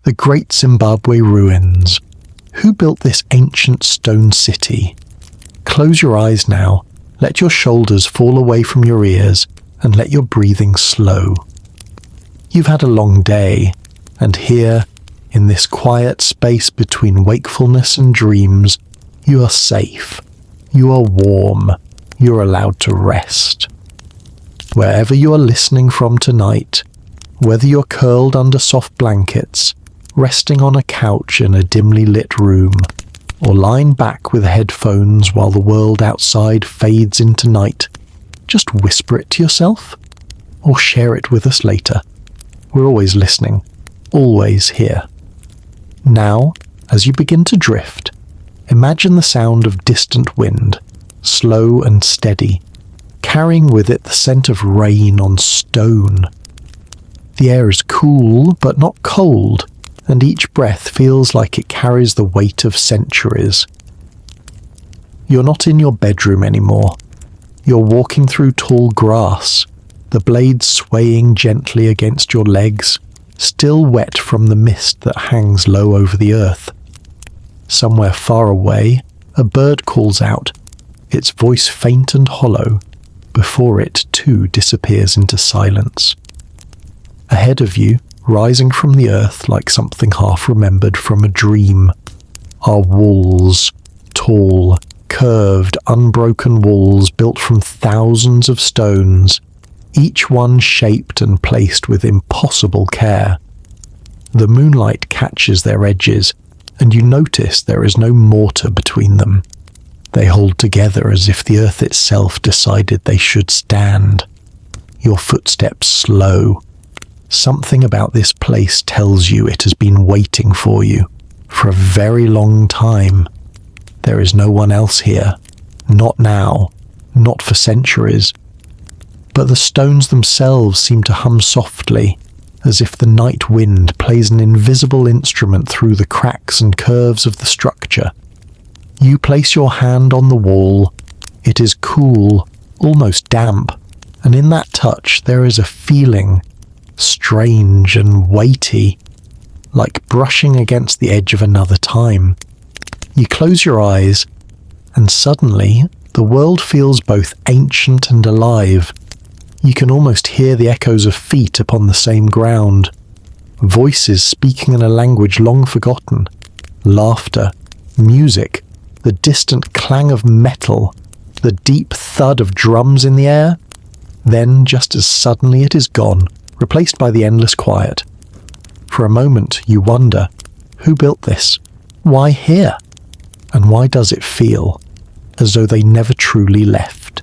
The great Zimbabwe ruins. Who built this ancient stone city? Close your eyes now, let your shoulders fall away from your ears, and let your breathing slow. You've had a long day, and here, in this quiet space between wakefulness and dreams, you are safe, you are warm, you're allowed to rest. Wherever you are listening from tonight, whether you're curled under soft blankets, resting on a couch in a dimly lit room, or lying back with headphones while the world outside fades into night, just whisper it to yourself, or share it with us later. We're always listening, always here. Now, as you begin to drift, imagine the sound of distant wind, slow and steady, carrying with it the scent of rain on stone. The air is cool but not cold, and each breath feels like it carries the weight of centuries. You're not in your bedroom anymore. You're walking through tall grass, the blades swaying gently against your legs, still wet from the mist that hangs low over the earth. Somewhere far away, a bird calls out, its voice faint and hollow, before it too disappears into silence. Ahead of you, rising from the earth like something half-remembered from a dream, are walls, tall, curved, unbroken walls built from thousands of stones, each one shaped and placed with impossible care. The moonlight catches their edges, and you notice there is no mortar between them. They hold together as if the earth itself decided they should stand. Your footsteps slow. Something about this place tells you it has been waiting for you for a very long time. There is no one else here, not now, not for centuries. But the stones themselves seem to hum softly, as if the night wind plays an invisible instrument through the cracks and curves of the structure. You place your hand on the wall. It is cool, almost damp, and in that touch there is a feeling, strange and weighty, like brushing against the edge of another time. You close your eyes, and suddenly the world feels both ancient and alive. You can almost hear the echoes of feet upon the same ground, voices speaking in a language long forgotten, laughter, music, the distant clang of metal, the deep thud of drums in the air. Then, just as suddenly, it is gone, replaced by the endless quiet. For a moment, you wonder, who built this? Why here? And why does it feel as though they never truly left?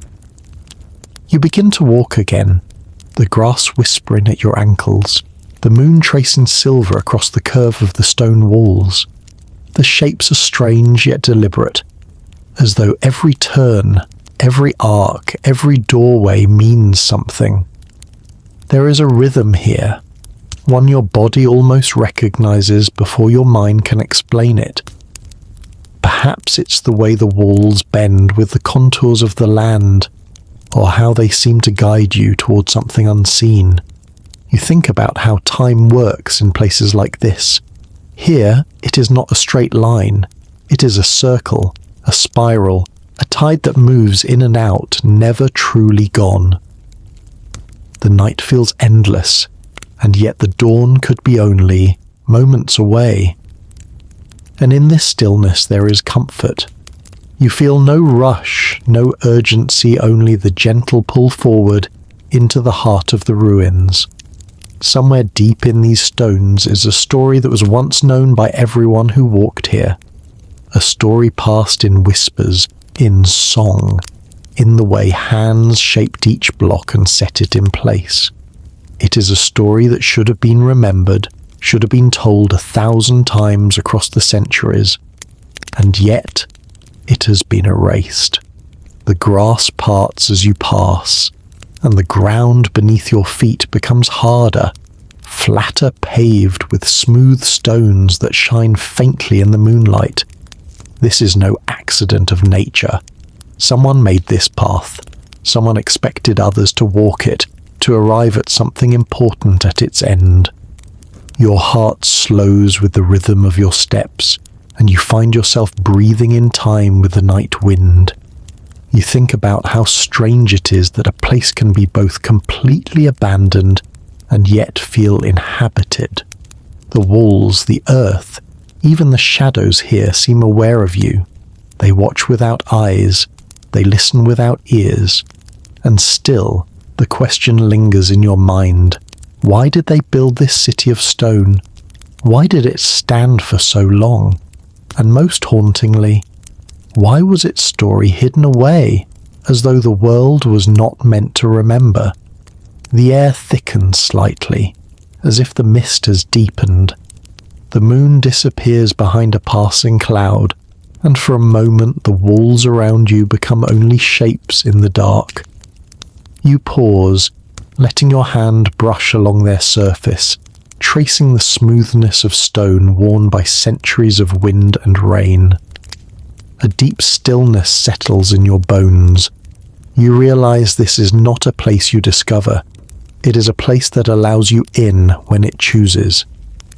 You begin to walk again, the grass whispering at your ankles, the moon tracing silver across the curve of the stone walls. The shapes are strange yet deliberate, as though every turn, every arc, every doorway means something. There is a rhythm here, one your body almost recognizes before your mind can explain it. Perhaps it's the way the walls bend with the contours of the land, or how they seem to guide you toward something unseen. You think about how time works in places like this. Here, it is not a straight line. It is a circle, a spiral, a tide that moves in and out, never truly gone. The night feels endless, and yet the dawn could be only moments away. And in this stillness there is comfort. You feel no rush, no urgency, only the gentle pull forward into the heart of the ruins. Somewhere deep in these stones is a story that was once known by everyone who walked here. A story passed in whispers, in song, in the way hands shaped each block and set it in place. It is a story that should have been remembered, should have been told 1,000 times across the centuries, and yet it has been erased. The grass parts as you pass, and the ground beneath your feet becomes harder, flatter, paved with smooth stones that shine faintly in the moonlight. This is no accident of nature. Someone made this path. Someone expected others to walk it, to arrive at something important at its end. Your heart slows with the rhythm of your steps, and you find yourself breathing in time with the night wind. You think about how strange it is that a place can be both completely abandoned and yet feel inhabited. The walls, the earth, even the shadows here seem aware of you. They watch without eyes, they listen without ears, and still the question lingers in your mind. Why did they build this city of stone? Why did it stand for so long? And most hauntingly, why was its story hidden away, as though the world was not meant to remember? The air thickens slightly, as if the mist has deepened. The moon disappears behind a passing cloud, and for a moment the walls around you become only shapes in the dark. You pause, letting your hand brush along their surface, tracing the smoothness of stone worn by centuries of wind and rain. A deep stillness settles in your bones. You realize this is not a place you discover. It is a place that allows you in when it chooses.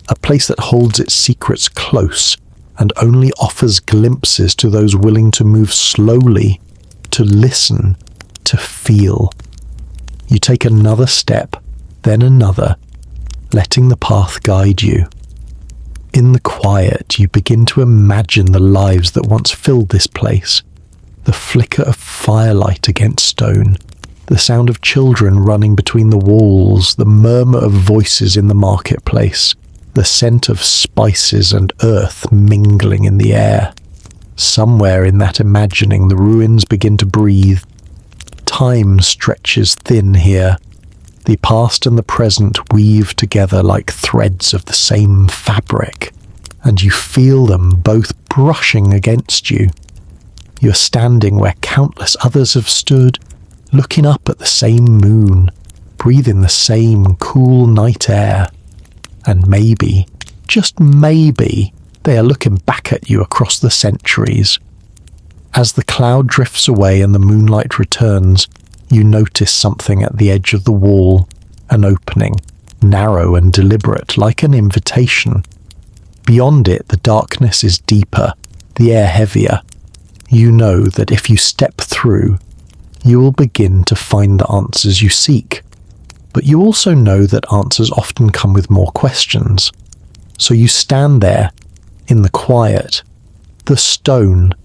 A place that holds its secrets close and only offers glimpses to those willing to move slowly, to listen, to feel. You take another step, then another, letting the path guide you. In the quiet, you begin to imagine the lives that once filled this place. The flicker of firelight against stone, the sound of children running between the walls, the murmur of voices in the marketplace, the scent of spices and earth mingling in the air. Somewhere in that imagining, the ruins begin to breathe. Time stretches thin here. The past and the present weave together like threads of the same fabric, and you feel them both brushing against you. You're standing where countless others have stood, looking up at the same moon, breathing the same cool night air. And maybe, just maybe, they are looking back at you across the centuries. As the cloud drifts away and the moonlight returns, you notice something at the edge of the wall, an opening, narrow and deliberate, like an invitation. Beyond it, the darkness is deeper, the air heavier. You know that if you step through, you will begin to find the answers you seek. But you also know that answers often come with more questions. So you stand there, in the quiet, the stone,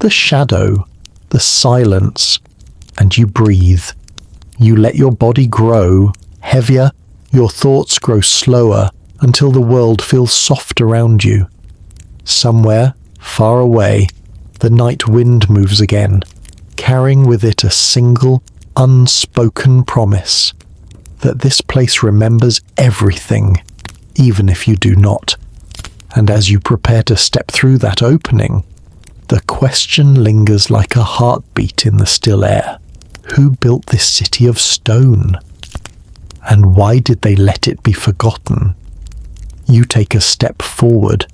the shadow, the silence, and you breathe. You let your body grow, heavier, your thoughts grow slower, until the world feels soft around you. Somewhere, far away, the night wind moves again, carrying with it a single, unspoken promise that this place remembers everything, even if you do not. And as you prepare to step through that opening, the question lingers like a heartbeat in the still air. Who built this city of stone? And why did they let it be forgotten? You take a step forward,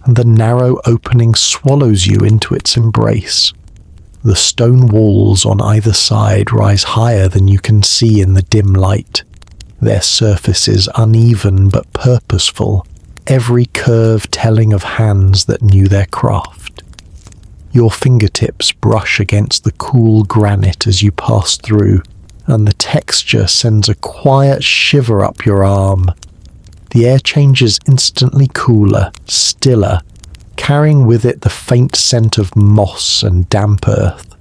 and the narrow opening swallows you into its embrace. The stone walls on either side rise higher than you can see in the dim light, their surfaces uneven but purposeful, every curve telling of hands that knew their craft. Your fingertips brush against the cool granite as you pass through, and the texture sends a quiet shiver up your arm. The air changes instantly cooler, stiller, carrying with it the faint scent of moss and damp earth.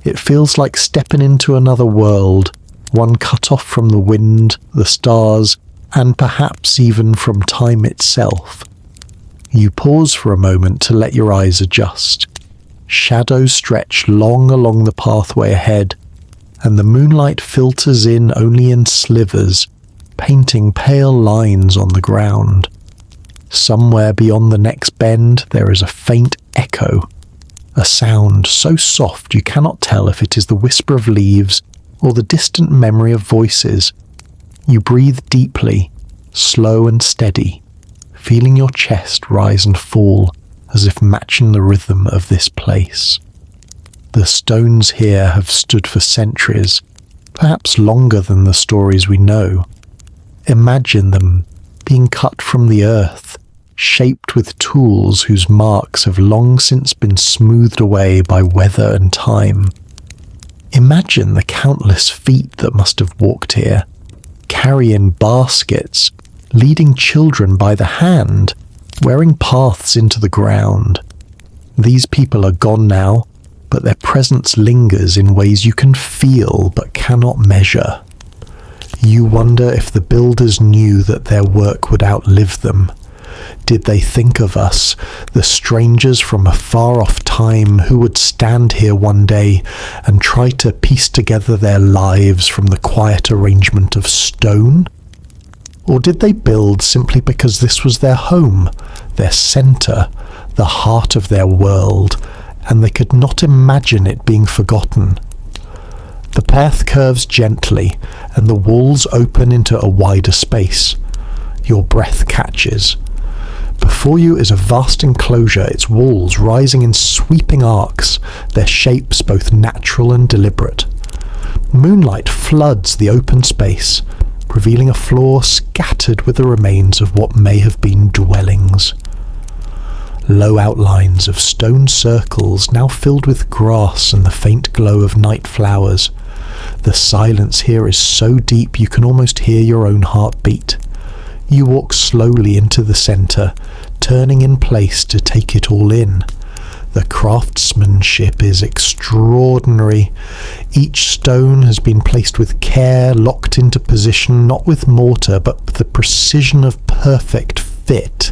It feels like stepping into another world, one cut off from the wind, the stars, and perhaps even from time itself. You pause for a moment to let your eyes adjust. Shadows stretch long along the pathway ahead, and the moonlight filters in only in slivers, painting pale lines on the ground. Somewhere beyond the next bend there is a faint echo, a sound so soft you cannot tell if it is the whisper of leaves or the distant memory of voices. You breathe deeply, slow and steady, feeling your chest rise and fall as if matching the rhythm of this place. The stones here have stood for centuries, perhaps longer than the stories we know. Imagine them, being cut from the earth, shaped with tools whose marks have long since been smoothed away by weather and time. Imagine the countless feet that must have walked here, carrying baskets, leading children by the hand, wearing paths into the ground. These people are gone now, but their presence lingers in ways you can feel but cannot measure. You wonder if the builders knew that their work would outlive them. Did they think of us, the strangers from a far-off time who would stand here one day and try to piece together their lives from the quiet arrangement of stone? Or did they build simply because this was their home, their centre, the heart of their world, and they could not imagine it being forgotten? The path curves gently, and the walls open into a wider space. Your breath catches. Before you is a vast enclosure, its walls rising in sweeping arcs, their shapes both natural and deliberate. Moonlight floods the open space, revealing a floor scattered with the remains of what may have been dwellings. Low outlines of stone circles now filled with grass and the faint glow of night flowers. The silence here is so deep you can almost hear your own heart beat. You walk slowly into the centre, turning in place to take it all in. The craftsmanship is extraordinary. Each stone has been placed with care, locked into position, not with mortar, but with the precision of perfect fit.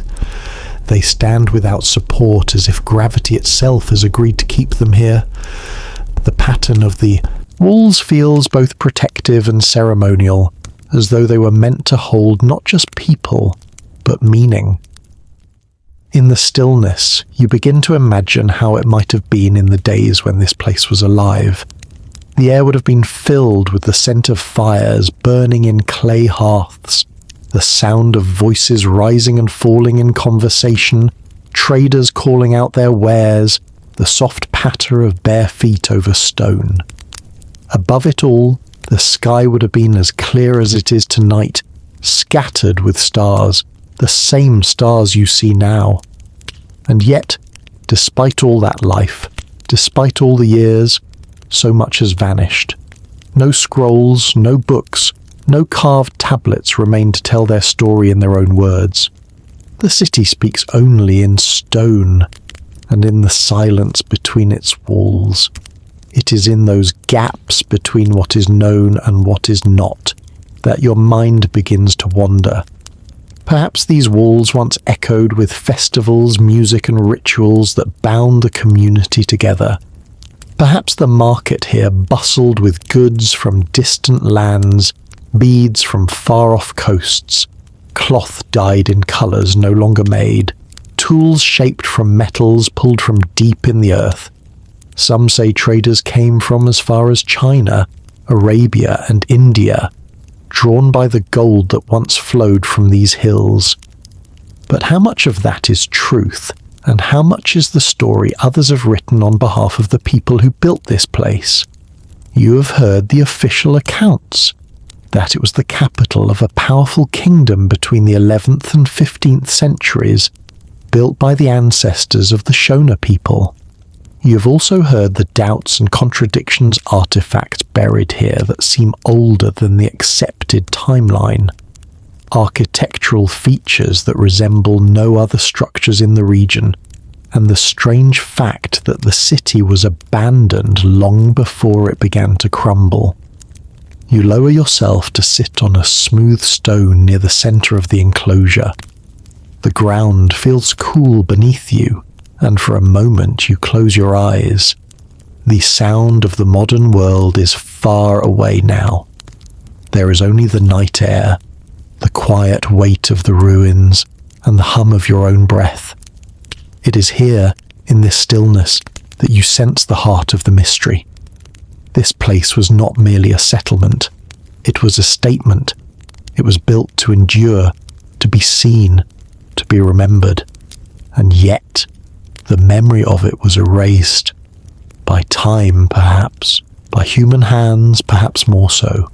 They stand without support, as if gravity itself has agreed to keep them here. The pattern of the walls feels both protective and ceremonial, as though they were meant to hold not just people, but meaning. In the stillness, you begin to imagine how it might have been in the days when this place was alive. The air would have been filled with the scent of fires burning in clay hearths, the sound of voices rising and falling in conversation, traders calling out their wares, the soft patter of bare feet over stone. Above it all, the sky would have been as clear as it is tonight, scattered with stars, the same stars you see now. And yet, despite all that life, despite all the years, so much has vanished. No scrolls, no books, no carved tablets remain to tell their story in their own words. The city speaks only in stone, and in the silence between its walls. It is in those gaps between what is known and what is not that your mind begins to wander. Perhaps these walls once echoed with festivals, music and rituals that bound the community together. Perhaps the market here bustled with goods from distant lands, beads from far-off coasts, cloth dyed in colours no longer made, tools shaped from metals pulled from deep in the earth. Some say traders came from as far as China, Arabia and India, drawn by the gold that once flowed from these hills. But how much of that is truth, and how much is the story others have written on behalf of the people who built this place? You have heard the official accounts, that it was the capital of a powerful kingdom between the 11th and 15th centuries, built by the ancestors of the Shona people. You have also heard the doubts and contradictions artifacts buried here that seem older than the accepted timeline. Architectural features that resemble no other structures in the region, and the strange fact that the city was abandoned long before it began to crumble. You lower yourself to sit on a smooth stone near the centre of the enclosure. The ground feels cool beneath you, and for a moment you close your eyes. The sound of the modern world is far away now. There is only the night air, the quiet weight of the ruins, and the hum of your own breath. It is here, in this stillness, that you sense the heart of the mystery. This place was not merely a settlement. It was a statement. It was built to endure, to be seen, to be remembered. And yet, the memory of it was erased. By time, perhaps. By human hands, perhaps more so.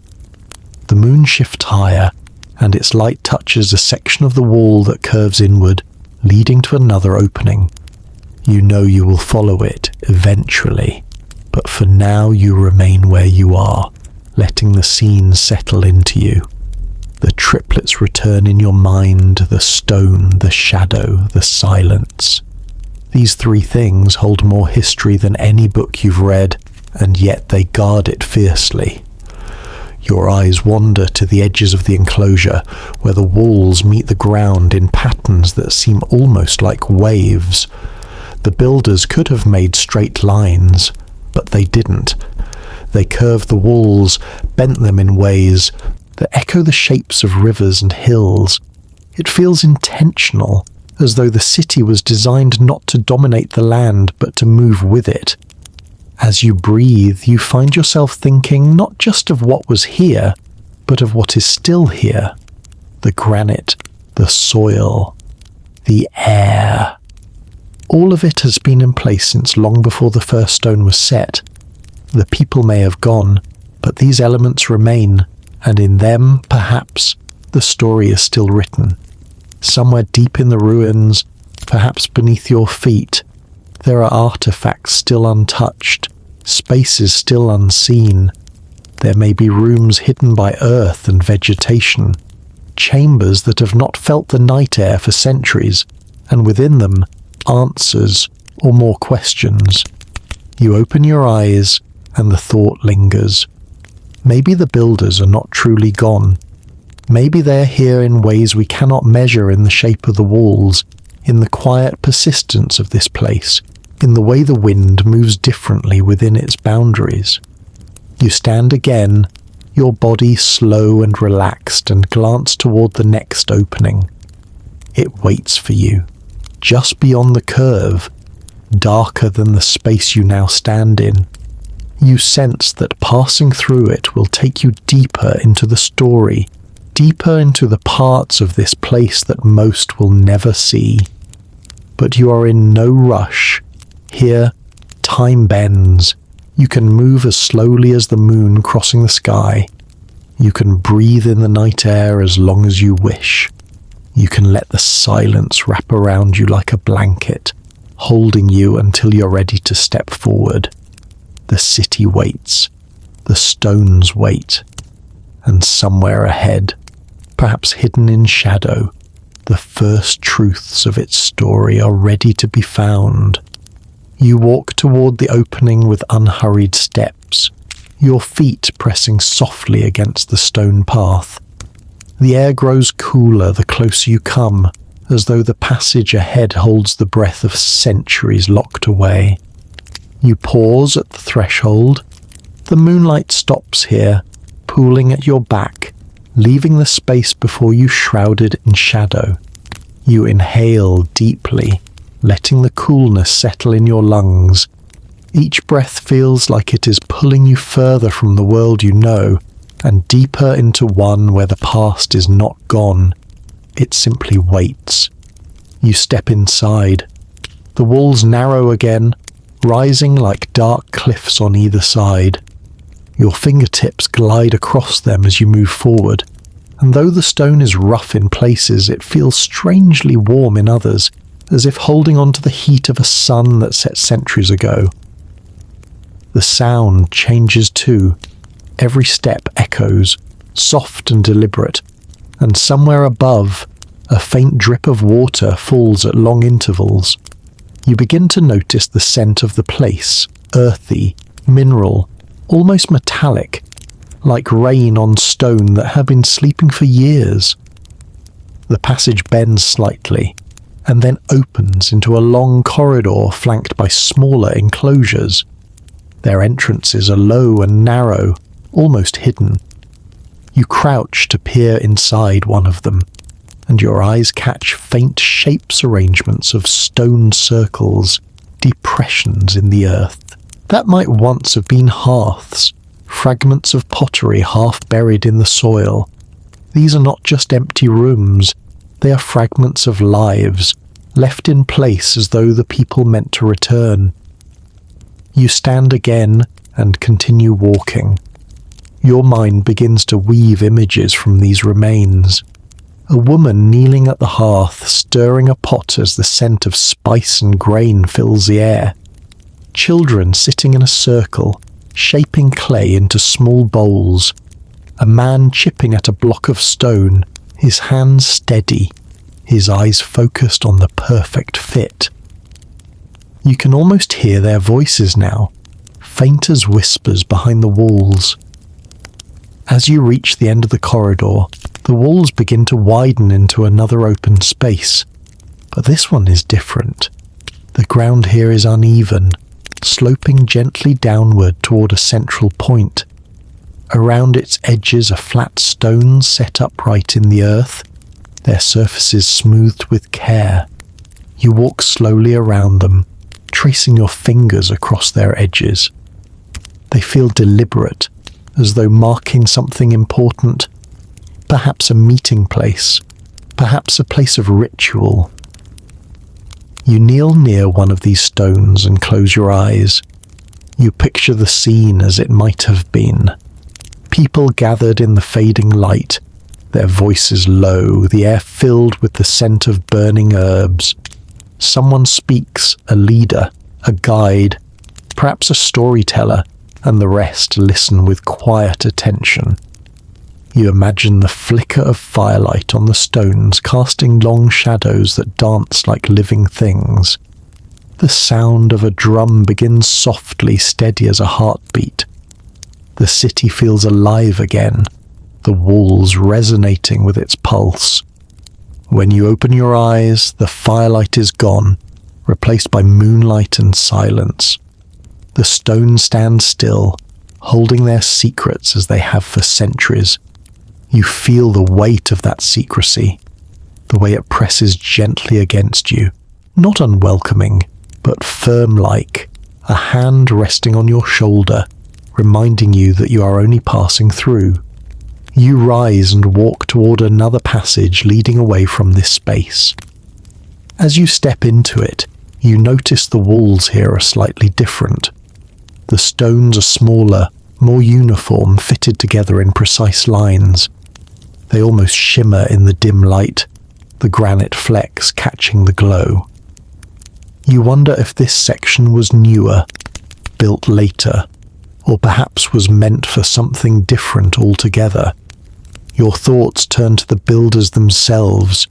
The moon shifts higher, and its light touches a section of the wall that curves inward, leading to another opening. You know you will follow it eventually, but for now you remain where you are, letting the scene settle into you. The triplets return in your mind: the stone, the shadow, the silence. These three things hold more history than any book you've read, and yet they guard it fiercely. Your eyes wander to the edges of the enclosure, where the walls meet the ground in patterns that seem almost like waves. The builders could have made straight lines, but they didn't. They curved the walls, bent them in ways that echo the shapes of rivers and hills. It feels intentional, as though the city was designed not to dominate the land, but to move with it. As you breathe, you find yourself thinking not just of what was here, but of what is still here. The granite, the soil, the air. All of it has been in place since long before the first stone was set. The people may have gone, but these elements remain, and in them, perhaps, the story is still written. Somewhere deep in the ruins, perhaps beneath your feet, there are artifacts still untouched, spaces still unseen. There may be rooms hidden by earth and vegetation, chambers that have not felt the night air for centuries, and within them, answers or more questions. You open your eyes, and the thought lingers. Maybe the builders are not truly gone. Maybe they're here in ways we cannot measure, in the shape of the walls, in the quiet persistence of this place, in the way the wind moves differently within its boundaries. You stand again, your body slow and relaxed, and glance toward the next opening. It waits for you, just beyond the curve, darker than the space you now stand in. You sense that passing through it will take you deeper into the story, deeper into the parts of this place that most will never see. But you are in no rush. Here, time bends. You can move as slowly as the moon crossing the sky. You can breathe in the night air as long as you wish. You can let the silence wrap around you like a blanket, holding you until you're ready to step forward. The city waits. The stones wait. And somewhere ahead, perhaps hidden in shadow, the first truths of its story are ready to be found. You walk toward the opening with unhurried steps, your feet pressing softly against the stone path. The air grows cooler the closer you come, as though the passage ahead holds the breath of centuries locked away. You pause at the threshold. The moonlight stops here, pooling at your back, leaving the space before you shrouded in shadow. You inhale deeply, letting the coolness settle in your lungs. Each breath feels like it is pulling you further from the world you know, and deeper into one where the past is not gone. It simply waits. You step inside. The walls narrow again, rising like dark cliffs on either side. Your fingertips glide across them as you move forward, and though the stone is rough in places, it feels strangely warm in others, as if holding on to the heat of a sun that set centuries ago. The sound changes too. Every step echoes, soft and deliberate, and somewhere above, a faint drip of water falls at long intervals. You begin to notice the scent of the place, earthy, mineral, almost metallic, like rain on stone that had been sleeping for years. The passage bends slightly, and then opens into a long corridor flanked by smaller enclosures. Their entrances are low and narrow, almost hidden. You crouch to peer inside one of them, and your eyes catch faint shapes arrangements of stone circles, depressions in the earth. That might once have been hearths, fragments of pottery half buried in the soil. These are not just empty rooms, they are fragments of lives, left in place as though the people meant to return. You stand again and continue walking. Your mind begins to weave images from these remains. A woman kneeling at the hearth, stirring a pot as the scent of spice and grain fills the air. Children sitting in a circle, shaping clay into small bowls. A man chipping at a block of stone, his hands steady, his eyes focused on the perfect fit. You can almost hear their voices now, faint as whispers behind the walls. As you reach the end of the corridor, the walls begin to widen into another open space. But this one is different. The ground here is uneven, sloping gently downward toward a central point. Around its edges are flat stones set upright in the earth, their surfaces smoothed with care. You walk slowly around them, tracing your fingers across their edges. They feel deliberate, as though marking something important, perhaps a meeting place, perhaps a place of ritual. You kneel near one of these stones and close your eyes. You picture the scene as it might have been. People gathered in the fading light, their voices low, the air filled with the scent of burning herbs. Someone speaks, a leader, a guide, perhaps a storyteller, and the rest listen with quiet attention. You imagine the flicker of firelight on the stones casting long shadows that dance like living things. The sound of a drum begins softly, steady as a heartbeat. The city feels alive again, the walls resonating with its pulse. When you open your eyes, the firelight is gone, replaced by moonlight and silence. The stones stand still, holding their secrets as they have for centuries. You feel the weight of that secrecy, the way it presses gently against you, not unwelcoming, but firm-like, a hand resting on your shoulder, reminding you that you are only passing through. You rise and walk toward another passage leading away from this space. As you step into it, you notice the walls here are slightly different. The stones are smaller, more uniform, fitted together in precise lines. They almost shimmer in the dim light, the granite flecks catching the glow. You wonder if this section was newer, built later, or perhaps was meant for something different altogether. Your thoughts turn to the builders themselves.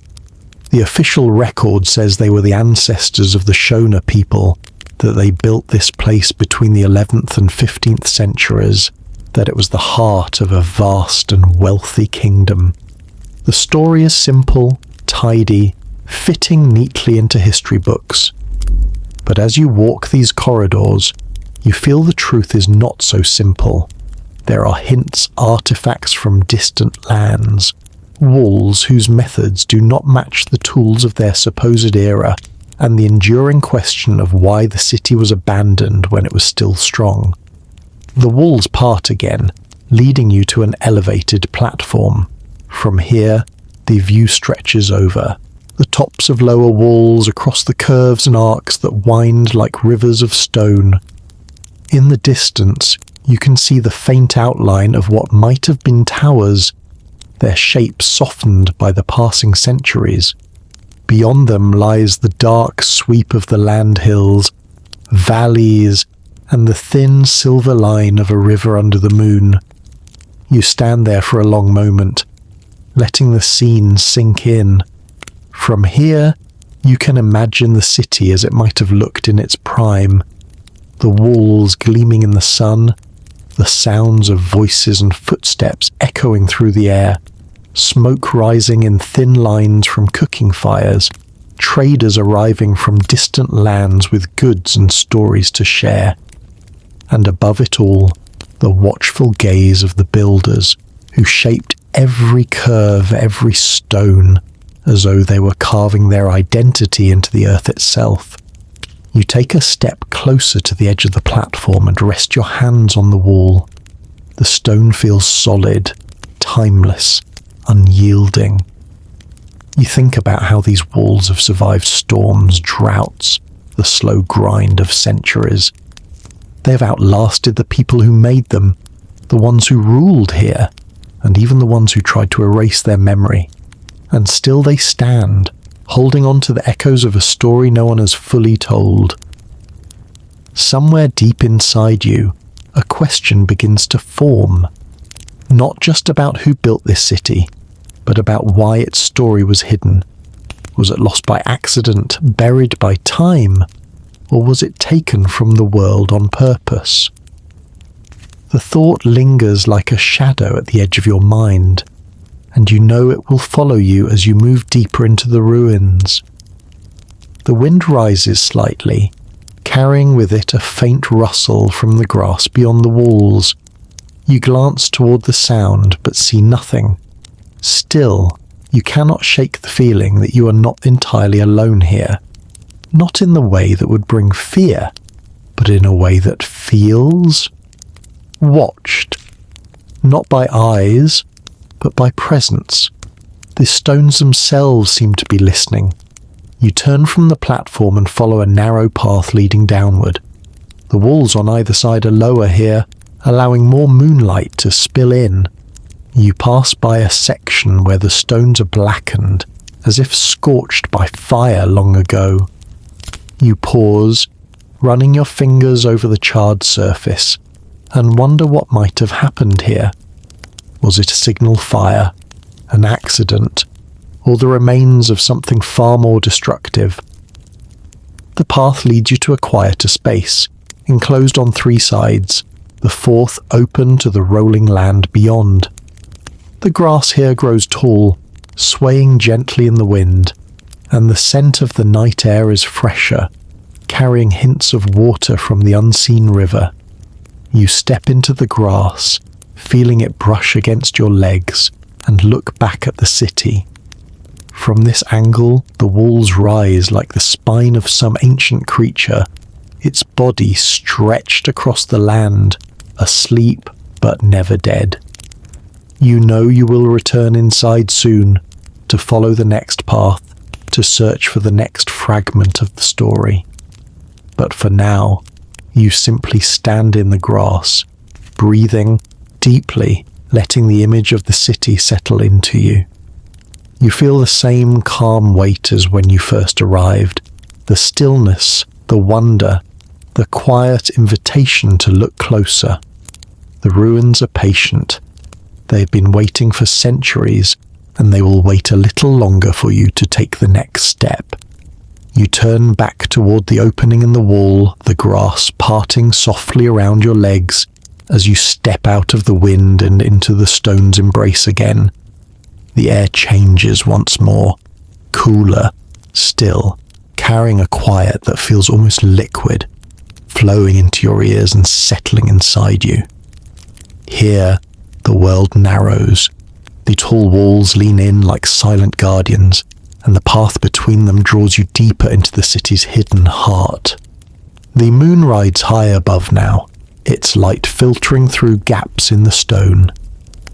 The official record says they were the ancestors of the Shona people, that they built this place between the 11th and 15th centuries, that it was the heart of a vast and wealthy kingdom. The story is simple, tidy, fitting neatly into history books. But as you walk these corridors, you feel the truth is not so simple. There are hints, artifacts from distant lands, walls whose methods do not match the tools of their supposed era, and the enduring question of why the city was abandoned when it was still strong. The walls part again, leading you to an elevated platform. From here, the view stretches over, the tops of lower walls across the curves and arcs that wind like rivers of stone. In the distance, you can see the faint outline of what might have been towers, their shapes softened by the passing centuries. Beyond them lies the dark sweep of the land hills, valleys, and the thin silver line of a river under the moon. You stand there for a long moment, letting the scene sink in. From here, you can imagine the city as it might have looked in its prime, the walls gleaming in the sun, the sounds of voices and footsteps echoing through the air, smoke rising in thin lines from cooking fires, traders arriving from distant lands with goods and stories to share. And above it all, the watchful gaze of the builders, who shaped every curve, every stone, as though they were carving their identity into the earth itself. You take a step closer to the edge of the platform and rest your hands on the wall. The stone feels solid, timeless, unyielding. You think about how these walls have survived storms, droughts, the slow grind of centuries. They have outlasted the people who made them, the ones who ruled here, and even the ones who tried to erase their memory. And still they stand, holding on to the echoes of a story no one has fully told. Somewhere deep inside you, a question begins to form, not just about who built this city, but about why its story was hidden. Was it lost by accident, buried by time, or was it taken from the world on purpose? The thought lingers like a shadow at the edge of your mind, and you know it will follow you as you move deeper into the ruins. The wind rises slightly, carrying with it a faint rustle from the grass beyond the walls. You glance toward the sound, but see nothing. Still, you cannot shake the feeling that you are not entirely alone here. Not in the way that would bring fear, but in a way that feels watched. Not by eyes, but by presence. The stones themselves seem to be listening. You turn from the platform and follow a narrow path leading downward. The walls on either side are lower here, allowing more moonlight to spill in. You pass by a section where the stones are blackened, as if scorched by fire long ago. You pause, running your fingers over the charred surface, and wonder what might have happened here. Was it a signal fire, an accident, or the remains of something far more destructive? The path leads you to a quieter space, enclosed on 3 sides, the 4th open to the rolling land beyond. The grass here grows tall, swaying gently in the wind, and the scent of the night air is fresher, carrying hints of water from the unseen river. You step into the grass, feeling it brush against your legs, and look back at the city. From this angle, the walls rise like the spine of some ancient creature, its body stretched across the land, asleep but never dead. You know you will return inside soon, to follow the next path, to search for the next fragment of the story. But for now, you simply stand in the grass, breathing deeply, letting the image of the city settle into you. You feel the same calm weight as when you first arrived, the stillness, the wonder, the quiet invitation to look closer. The ruins are patient. They've been waiting for centuries, and they will wait a little longer for you to take the next step. You turn back toward the opening in the wall, the grass parting softly around your legs as you step out of the wind and into the stone's embrace again. The air changes once more, cooler, still, carrying a quiet that feels almost liquid, flowing into your ears and settling inside you. Here, the world narrows. The tall walls lean in like silent guardians, and the path between them draws you deeper into the city's hidden heart. The moon rides high above now, its light filtering through gaps in the stone.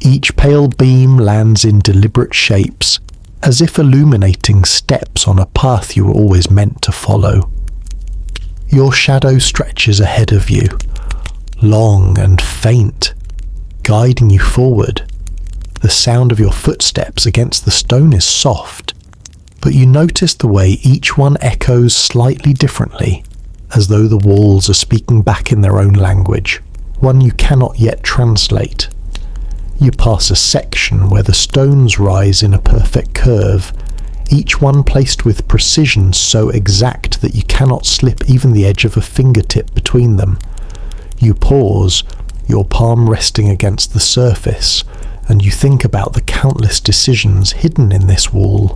Each pale beam lands in deliberate shapes, as if illuminating steps on a path you were always meant to follow. Your shadow stretches ahead of you, long and faint, guiding you forward. The sound of your footsteps against the stone is soft, but you notice the way each one echoes slightly differently, as though the walls are speaking back in their own language, one you cannot yet translate. You pass a section where the stones rise in a perfect curve, each one placed with precision so exact that you cannot slip even the edge of a fingertip between them. You pause, your palm resting against the surface, and you think about the countless decisions hidden in this wall,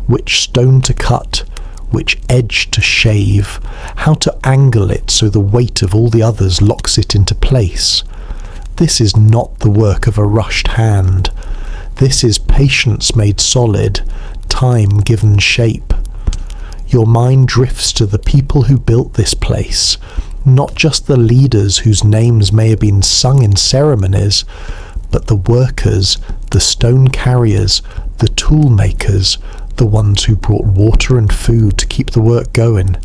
which stone to cut, which edge to shave, how to angle it so the weight of all the others locks it into place. This is not the work of a rushed hand. This is patience made solid, time given shape. Your mind drifts to the people who built this place, not just the leaders whose names may have been sung in ceremonies, but the workers, the stone carriers, the tool makers, the ones who brought water and food to keep the work going.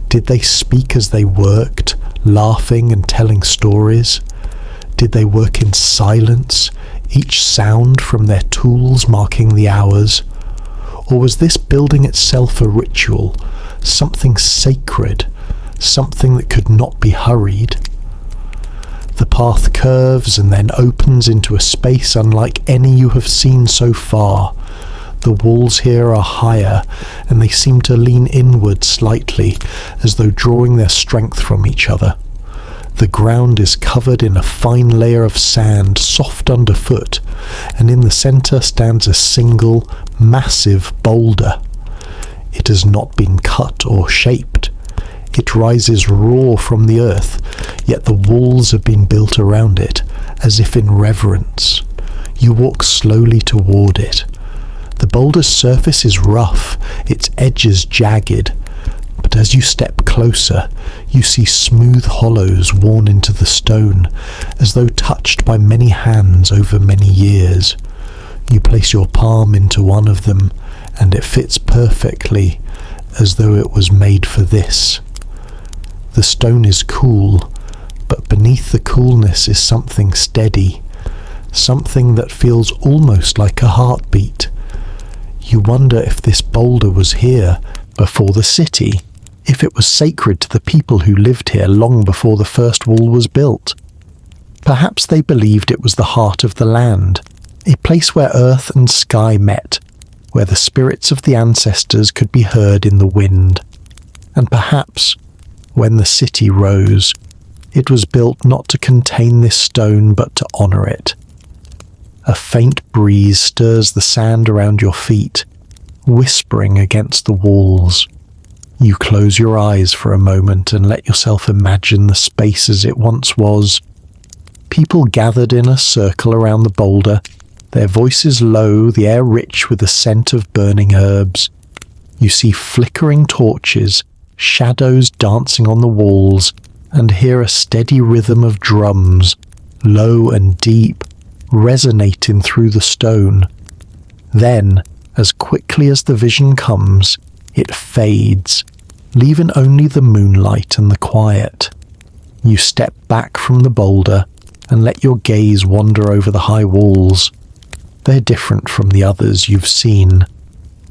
Did they speak as they worked, laughing and telling stories? Did they work in silence, each sound from their tools marking the hours? Or was this building itself a ritual, something sacred, something that could not be hurried? The path curves and then opens into a space unlike any you have seen so far. The walls here are higher, and they seem to lean inward slightly, as though drawing their strength from each other. The ground is covered in a fine layer of sand, soft underfoot, and in the centre stands a single, massive boulder. It has not been cut or shaped. It rises raw from the earth, yet the walls have been built around it, as if in reverence. You walk slowly toward it. The boulder's surface is rough, its edges jagged, but as you step closer, you see smooth hollows worn into the stone, as though touched by many hands over many years. You place your palm into one of them, and it fits perfectly, as though it was made for this. The stone is cool, but beneath the coolness is something steady, something that feels almost like a heartbeat. You wonder if this boulder was here before the city, if it was sacred to the people who lived here long before the first wall was built. Perhaps they believed it was the heart of the land, a place where earth and sky met, where the spirits of the ancestors could be heard in the wind. And perhaps, when the city rose, it was built not to contain this stone but to honour it. A faint breeze stirs the sand around your feet, whispering against the walls. You close your eyes for a moment and let yourself imagine the space as it once was. People gathered in a circle around the boulder, their voices low, the air rich with the scent of burning herbs. You see flickering torches, shadows dancing on the walls, and hear a steady rhythm of drums, low and deep, resonating through the stone. Then, as quickly as the vision comes, it fades, leaving only the moonlight and the quiet. You step back from the boulder and let your gaze wander over the high walls. They're different from the others you've seen.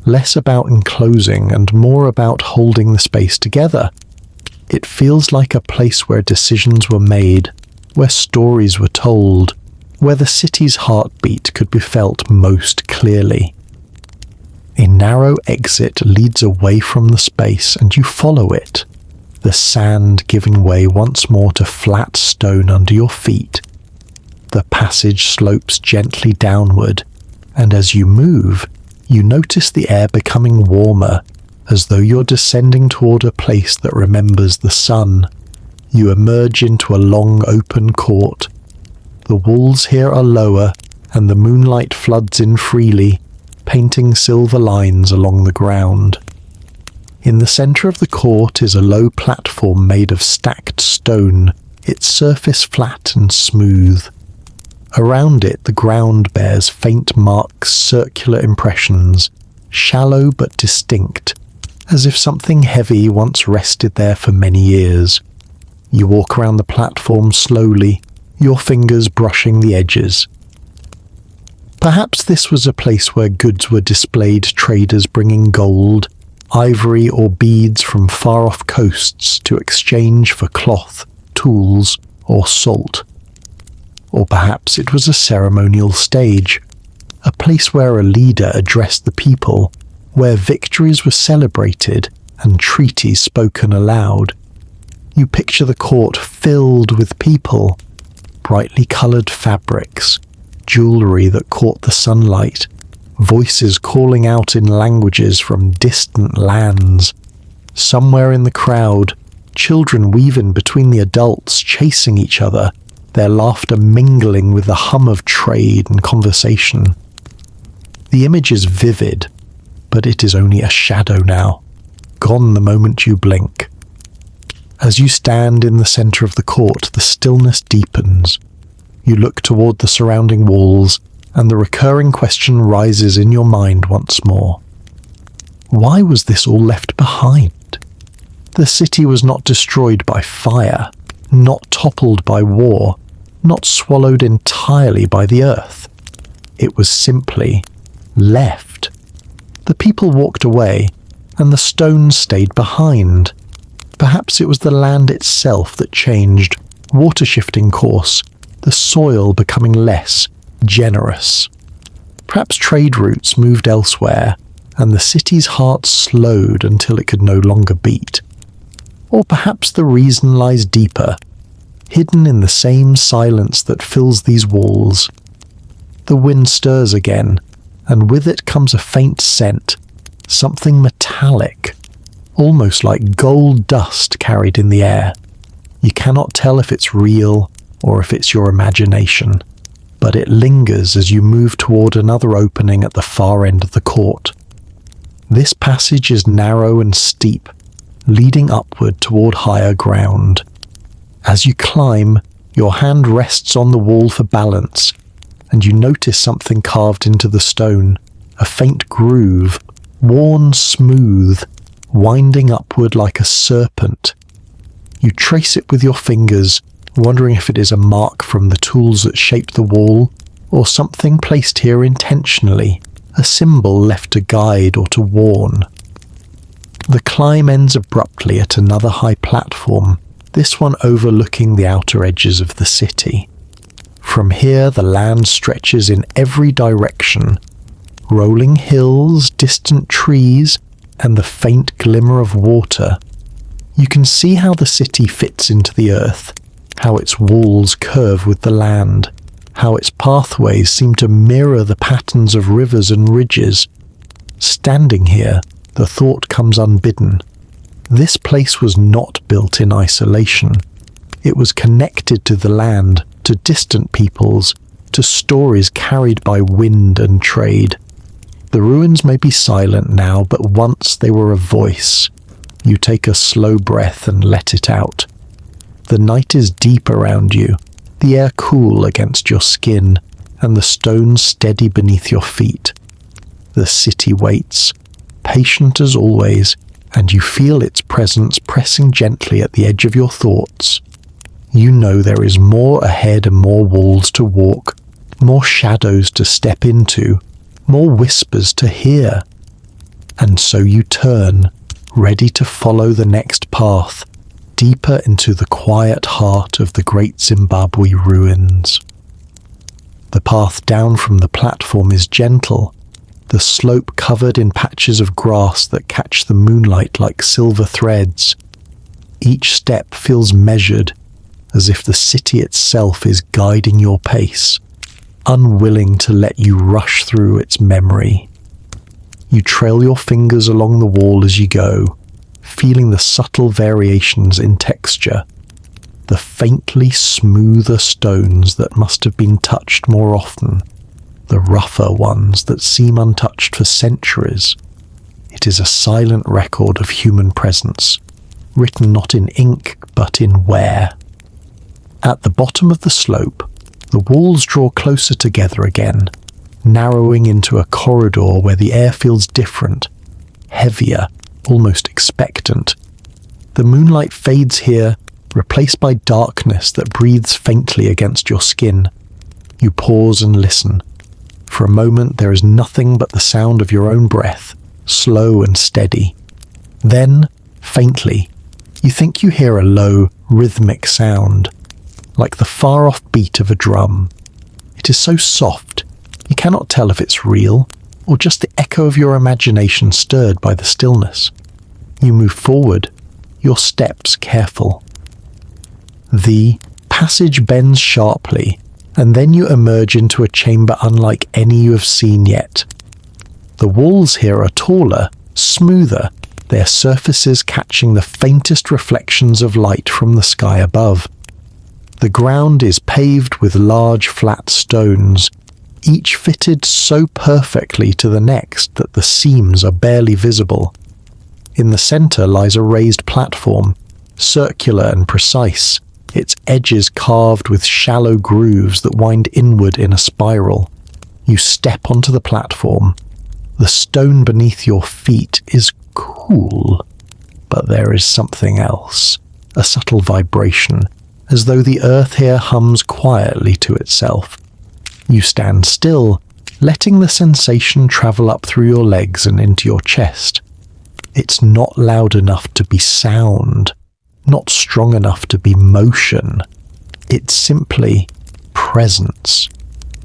Less about enclosing and more about holding the space together. It feels like a place where decisions were made, where stories were told, where the city's heartbeat could be felt most clearly. A narrow exit leads away from the space and you follow it, the sand giving way once more to flat stone under your feet. The passage slopes gently downward, and as you move, you notice the air becoming warmer, as though you're descending toward a place that remembers the sun. You emerge into a long open court. The walls here are lower, and the moonlight floods in freely, painting silver lines along the ground. In the centre of the court is a low platform made of stacked stone, its surface flat and smooth. Around it, the ground bears faint marks, circular impressions, shallow but distinct, as if something heavy once rested there for many years. You walk around the platform slowly, your fingers brushing the edges. Perhaps this was a place where goods were displayed, traders bringing gold, ivory or beads from far-off coasts to exchange for cloth, tools or salt. Or perhaps it was a ceremonial stage, a place where a leader addressed the people, where victories were celebrated and treaties spoken aloud. You picture the court filled with people, brightly coloured fabrics, jewellery that caught the sunlight, voices calling out in languages from distant lands. Somewhere in the crowd, children weaving between the adults, chasing each other, their laughter mingling with the hum of trade and conversation. The image is vivid, but it is only a shadow now, gone the moment you blink. As you stand in the centre of the court, the stillness deepens. You look toward the surrounding walls, and the recurring question rises in your mind once more. Why was this all left behind? The city was not destroyed by fire, not toppled by war. not swallowed entirely by the earth. It was simply left. The people walked away, and the stones stayed behind. Perhaps it was the land itself that changed, water shifting course, the soil becoming less generous. Perhaps trade routes moved elsewhere, and the city's heart slowed until it could no longer beat. Or perhaps the reason lies deeper, hidden in the same silence that fills these walls. The wind stirs again, and with it comes a faint scent, something metallic, almost like gold dust carried in the air. You cannot tell if it's real or if it's your imagination, but it lingers as you move toward another opening at the far end of the court. This passage is narrow and steep, leading upward toward higher ground. As you climb, your hand rests on the wall for balance, and you notice something carved into the stone, a faint groove, worn smooth, winding upward like a serpent. You trace it with your fingers, wondering if it is a mark from the tools that shape the wall, or something placed here intentionally, a symbol left to guide or to warn. The climb ends abruptly at another high platform, this one overlooking the outer edges of the city. From here the land stretches in every direction, rolling hills, distant trees, and the faint glimmer of water. You can see how the city fits into the earth, how its walls curve with the land, how its pathways seem to mirror the patterns of rivers and ridges. Standing here, the thought comes unbidden. This place was not built in isolation. It was connected to the land, to distant peoples, to stories carried by wind and trade. The ruins may be silent now, but once they were a voice. You take a slow breath and let it out. The night is deep around you, the air cool against your skin, and the stones steady beneath your feet. The city waits, patient as always, and you feel its presence pressing gently at the edge of your thoughts. You know there is more ahead and more walls to walk, more shadows to step into, more whispers to hear. And so you turn, ready to follow the next path, deeper into the quiet heart of the great Zimbabwe ruins. The path down from the platform is gentle, the slope covered in patches of grass that catch the moonlight like silver threads. Each step feels measured, as if the city itself is guiding your pace, unwilling to let you rush through its memory. You trail your fingers along the wall as you go, feeling the subtle variations in texture, the faintly smoother stones that must have been touched more often, the rougher ones that seem untouched for centuries. It is a silent record of human presence, written not in ink but in wear. At the bottom of the slope, the walls draw closer together again, narrowing into a corridor where the air feels different, heavier, almost expectant. The moonlight fades here, replaced by darkness that breathes faintly against your skin. You pause and listen. For a moment there is nothing but the sound of your own breath, slow and steady. Then, faintly, you think you hear a low, rhythmic sound, like the far-off beat of a drum. It is so soft, you cannot tell if it's real, or just the echo of your imagination stirred by the stillness. You move forward, your steps careful. The passage bends sharply, and then you emerge into a chamber unlike any you have seen yet. The walls here are taller, smoother, their surfaces catching the faintest reflections of light from the sky above. The ground is paved with large flat stones, each fitted so perfectly to the next that the seams are barely visible. In the centre lies a raised platform, circular and precise, its edges carved with shallow grooves that wind inward in a spiral. You step onto the platform. The stone beneath your feet is cool, but there is something else, a subtle vibration, as though the earth here hums quietly to itself. You stand still, letting the sensation travel up through your legs and into your chest. It's not loud enough to be sound, not strong enough to be motion. It's simply presence.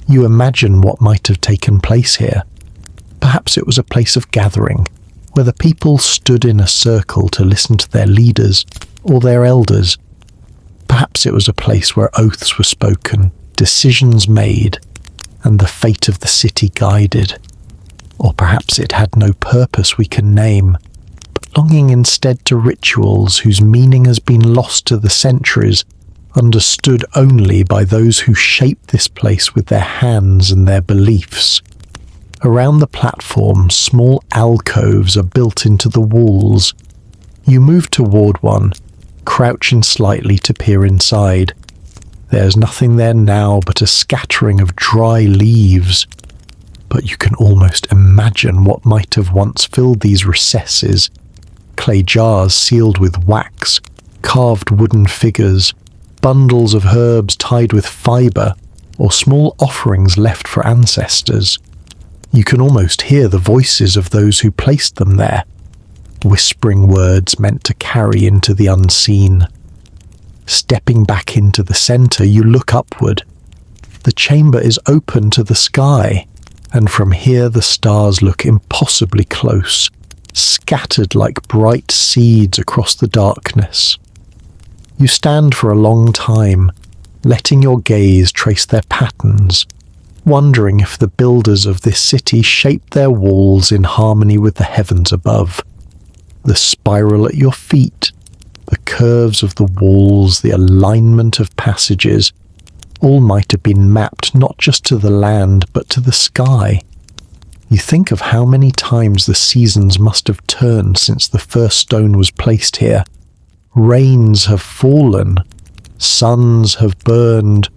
You imagine what might have taken place here. Perhaps it was a place of gathering, where the people stood in a circle to listen to their leaders or their elders. Perhaps it was a place where oaths were spoken, decisions made, and the fate of the city guided. Or perhaps it had no purpose we can name, belonging instead to rituals whose meaning has been lost to the centuries, understood only by those who shaped this place with their hands and their beliefs. Around the platform, small alcoves are built into the walls. You move toward one, crouching slightly to peer inside. There's nothing there now but a scattering of dry leaves, but you can almost imagine what might have once filled these recesses. Clay jars sealed with wax, carved wooden figures, bundles of herbs tied with fibre, or small offerings left for ancestors. You can almost hear the voices of those who placed them there, whispering words meant to carry into the unseen. Stepping back into the centre, you look upward. The chamber is open to the sky, and from here the stars look impossibly close, scattered like bright seeds across the darkness. You stand for a long time, letting your gaze trace their patterns, wondering if the builders of this city shaped their walls in harmony with the heavens above. The spiral at your feet, the curves of the walls, the alignment of passages, all might have been mapped not just to the land but to the sky. You think of how many times the seasons must have turned since the first stone was placed here. Rains have fallen, suns have burned,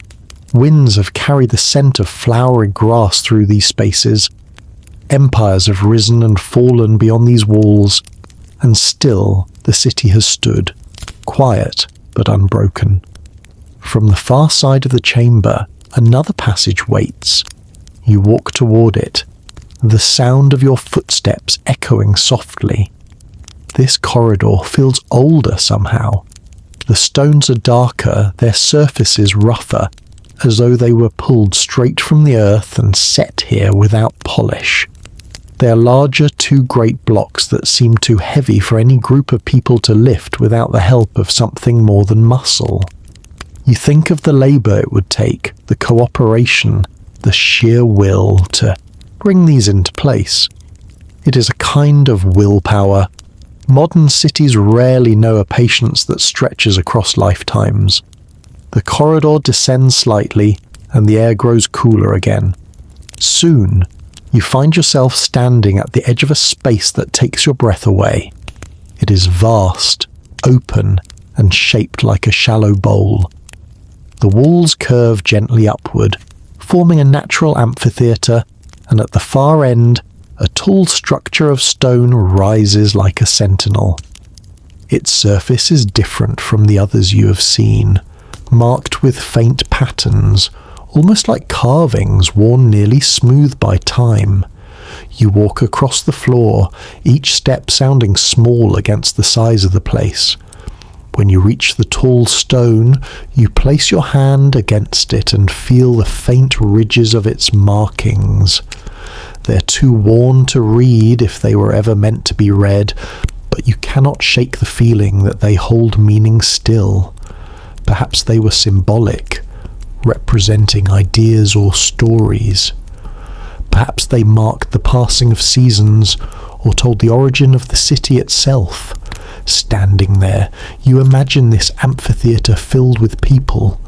winds have carried the scent of flowery grass through these spaces. Empires have risen and fallen beyond these walls, and still the city has stood, quiet but unbroken. From the far side of the chamber, another passage waits. You walk toward it, the sound of your footsteps echoing softly. This corridor feels older somehow. The stones are darker, their surfaces rougher, as though they were pulled straight from the earth and set here without polish. They are larger, two great blocks that seem too heavy for any group of people to lift without the help of something more than muscle. You think of the labour it would take, the cooperation, the sheer will to bring these into place. It is a kind of willpower. Modern cities rarely know a patience that stretches across lifetimes. The corridor descends slightly, and the air grows cooler again. Soon, you find yourself standing at the edge of a space that takes your breath away. It is vast, open, and shaped like a shallow bowl. The walls curve gently upward, forming a natural amphitheatre, and at the far end, a tall structure of stone rises like a sentinel. Its surface is different from the others you have seen, marked with faint patterns, almost like carvings worn nearly smooth by time. You walk across the floor, each step sounding small against the size of the place. When you reach the tall stone, you place your hand against it and feel the faint ridges of its markings. They're too worn to read if they were ever meant to be read, but you cannot shake the feeling that they hold meaning still. Perhaps they were symbolic, representing ideas or stories. Perhaps they marked the passing of seasons or told the origin of the city itself. Standing there, you imagine this amphitheatre filled with people.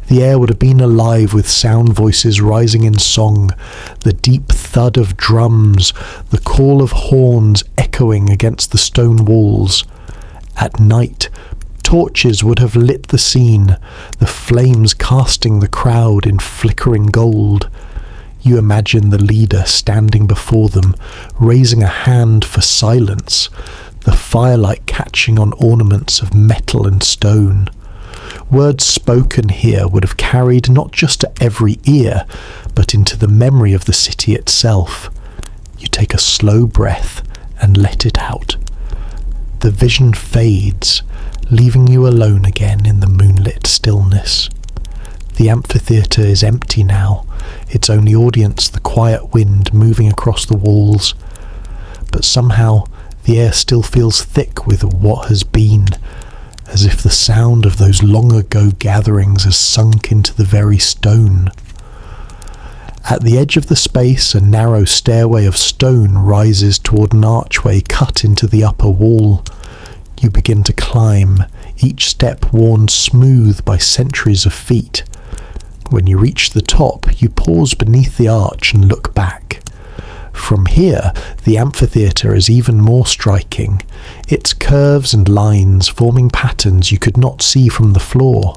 The air would have been alive with sound voices rising in song, the deep thud of drums, the call of horns echoing against the stone walls. At night, torches would have lit the scene, the flames casting the crowd in flickering gold. You imagine the leader standing before them, raising a hand for silence, the firelight catching on ornaments of metal and stone. Words spoken here would have carried not just to every ear, but into the memory of the city itself. You take a slow breath and let it out. The vision fades, leaving you alone again in the moonlit stillness. The amphitheatre is empty now, its only audience the quiet wind moving across the walls. But somehow the air still feels thick with what has been, as if the sound of those long ago gatherings has sunk into the very stone. At the edge of the space, a narrow stairway of stone rises toward an archway cut into the upper wall. You begin to climb, each step worn smooth by centuries of feet. When you reach the top, you pause beneath the arch and look back. From here, the amphitheatre is even more striking, its curves and lines forming patterns you could not see from the floor.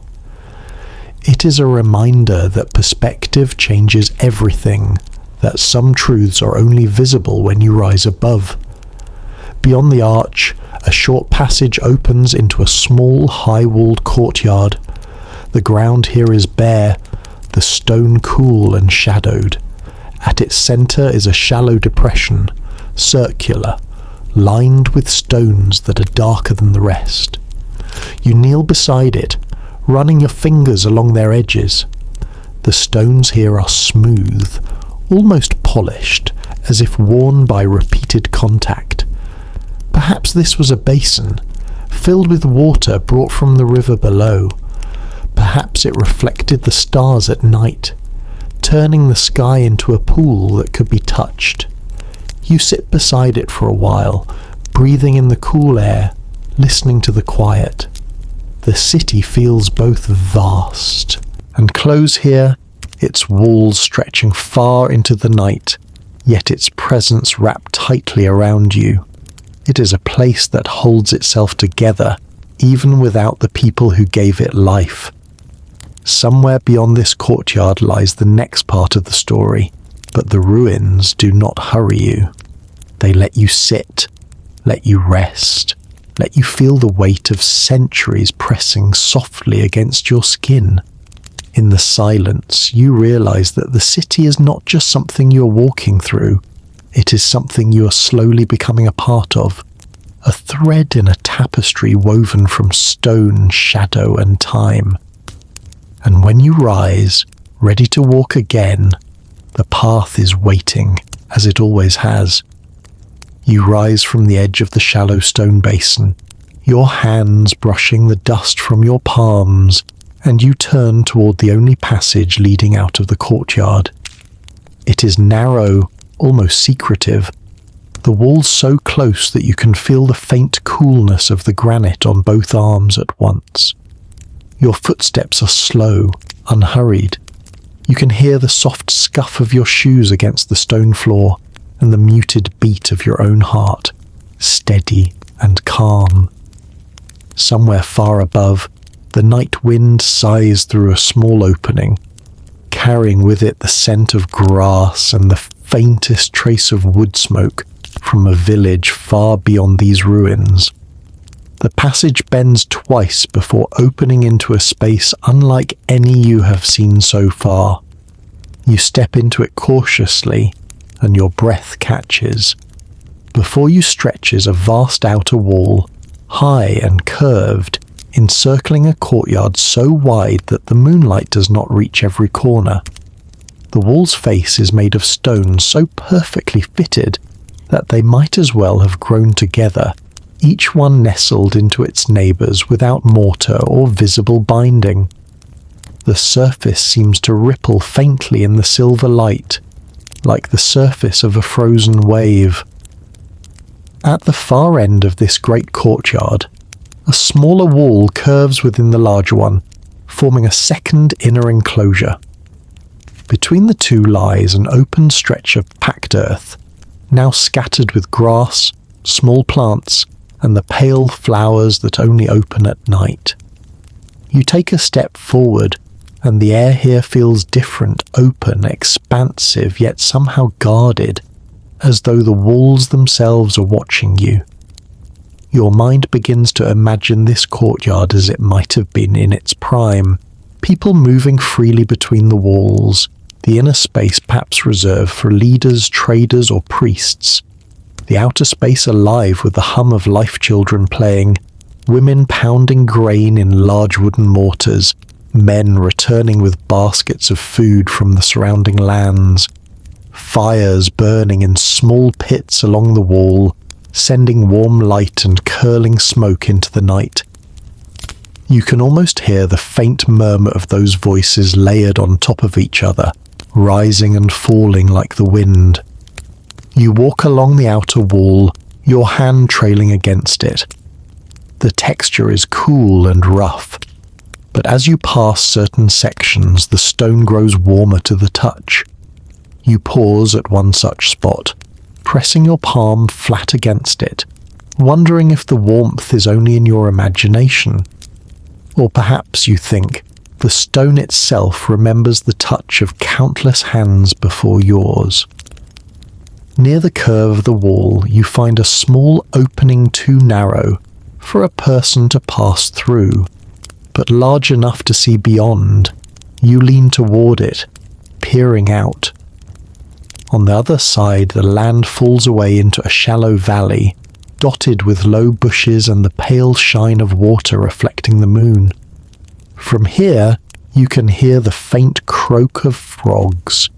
It is a reminder that perspective changes everything, that some truths are only visible when you rise above. Beyond the arch, a short passage opens into a small, high-walled courtyard. The ground here is bare, the stone cool and shadowed. At its centre is a shallow depression, circular, lined with stones that are darker than the rest. You kneel beside it, running your fingers along their edges. The stones here are smooth, almost polished, as if worn by repeated contact. Perhaps this was a basin, filled with water brought from the river below. Perhaps it reflected the stars at night, turning the sky into a pool that could be touched. You sit beside it for a while, breathing in the cool air, listening to the quiet. The city feels both vast and close here, its walls stretching far into the night, yet its presence wrapped tightly around you. It is a place that holds itself together, even without the people who gave it life. Somewhere beyond this courtyard lies the next part of the story, but the ruins do not hurry you. They let you sit, let you rest, let you feel the weight of centuries pressing softly against your skin. In the silence, you realize that the city is not just something you're walking through, it is something you are slowly becoming a part of, a thread in a tapestry woven from stone, shadow, and time. And when you rise, ready to walk again, the path is waiting, as it always has. You rise from the edge of the shallow stone basin, your hands brushing the dust from your palms, and you turn toward the only passage leading out of the courtyard. It is narrow, almost secretive, the walls so close that you can feel the faint coolness of the granite on both arms at once. Your footsteps are slow, unhurried. You can hear the soft scuff of your shoes against the stone floor and the muted beat of your own heart, steady and calm. Somewhere far above, the night wind sighs through a small opening, carrying with it the scent of grass and the faintest trace of wood smoke from a village far beyond these ruins. The passage bends twice before opening into a space unlike any you have seen so far. You step into it cautiously, and your breath catches. Before you stretches a vast outer wall, high and curved, encircling a courtyard so wide that the moonlight does not reach every corner. The wall's face is made of stone so perfectly fitted that they might as well have grown together, each one nestled into its neighbours without mortar or visible binding. The surface seems to ripple faintly in the silver light, like the surface of a frozen wave. At the far end of this great courtyard, a smaller wall curves within the larger one, forming a second inner enclosure. Between the two lies an open stretch of packed earth, now scattered with grass, small plants, and the pale flowers that only open at night. You take a step forward, and the air here feels different, open, expansive, yet somehow guarded, as though the walls themselves are watching you. Your mind begins to imagine this courtyard as it might have been in its prime, people moving freely between the walls, the inner space perhaps reserved for leaders, traders, or priests, the outer space alive with the hum of life children playing, women pounding grain in large wooden mortars, men returning with baskets of food from the surrounding lands, fires burning in small pits along the wall, sending warm light and curling smoke into the night. You can almost hear the faint murmur of those voices layered on top of each other, rising and falling like the wind. You walk along the outer wall, your hand trailing against it. The texture is cool and rough, but as you pass certain sections, the stone grows warmer to the touch. You pause at one such spot, pressing your palm flat against it, wondering if the warmth is only in your imagination. Or perhaps you think the stone itself remembers the touch of countless hands before yours. Near the curve of the wall, you find a small opening too narrow for a person to pass through, but large enough to see beyond. You lean toward it, peering out. On the other side, the land falls away into a shallow valley, dotted with low bushes and the pale shine of water reflecting the moon. From here, you can hear the faint croak of frogs,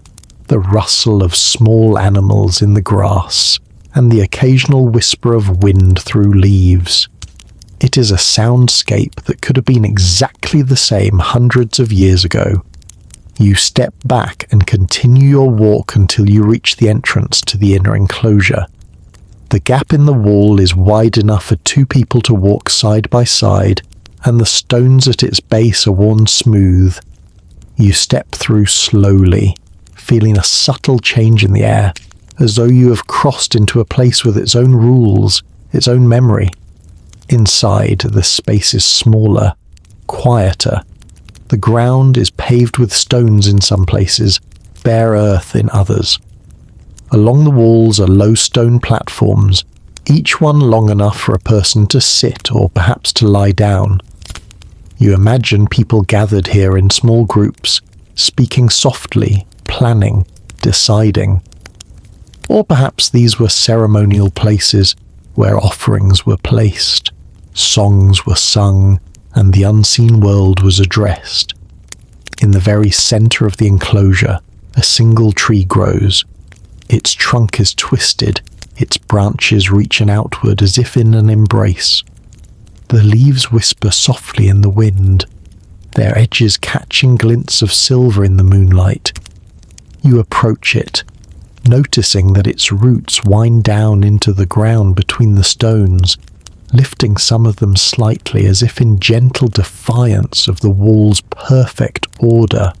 the rustle of small animals in the grass, and the occasional whisper of wind through leaves. It is a soundscape that could have been exactly the same hundreds of years ago. You step back and continue your walk until you reach the entrance to the inner enclosure. The gap in the wall is wide enough for two people to walk side by side, and the stones at its base are worn smooth. You step through slowly, feeling a subtle change in the air, as though you have crossed into a place with its own rules, its own memory. Inside, the space is smaller, quieter. The ground is paved with stones in some places, bare earth in others. Along the walls are low stone platforms, each one long enough for a person to sit or perhaps to lie down. You imagine people gathered here in small groups, speaking softly, planning, deciding. Or perhaps these were ceremonial places where offerings were placed, songs were sung, and the unseen world was addressed. In the very center of the enclosure, a single tree grows. Its trunk is twisted, its branches reaching outward as if in an embrace. The leaves whisper softly in the wind, their edges catching glints of silver in the moonlight. You approach it, noticing that its roots wind down into the ground between the stones, lifting some of them slightly as if in gentle defiance of the wall's perfect order.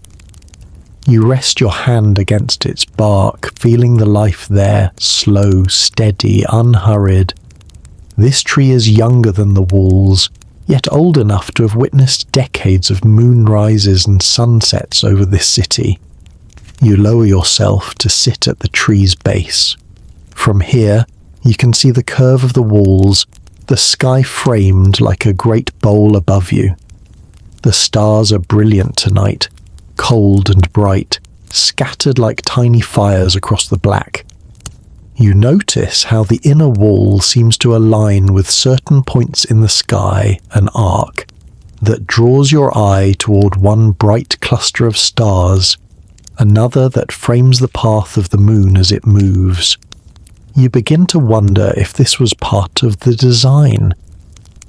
You rest your hand against its bark, feeling the life there, slow, steady, unhurried. This tree is younger than the walls, yet old enough to have witnessed decades of moonrises and sunsets over this city. You lower yourself to sit at the tree's base. From here, you can see the curve of the walls, the sky framed like a great bowl above you. The stars are brilliant tonight, cold and bright, scattered like tiny fires across the black. You notice how the inner wall seems to align with certain points in the sky, an arc, that draws your eye toward one bright cluster of stars, another that frames the path of the moon as it moves. You begin to wonder if this was part of the design,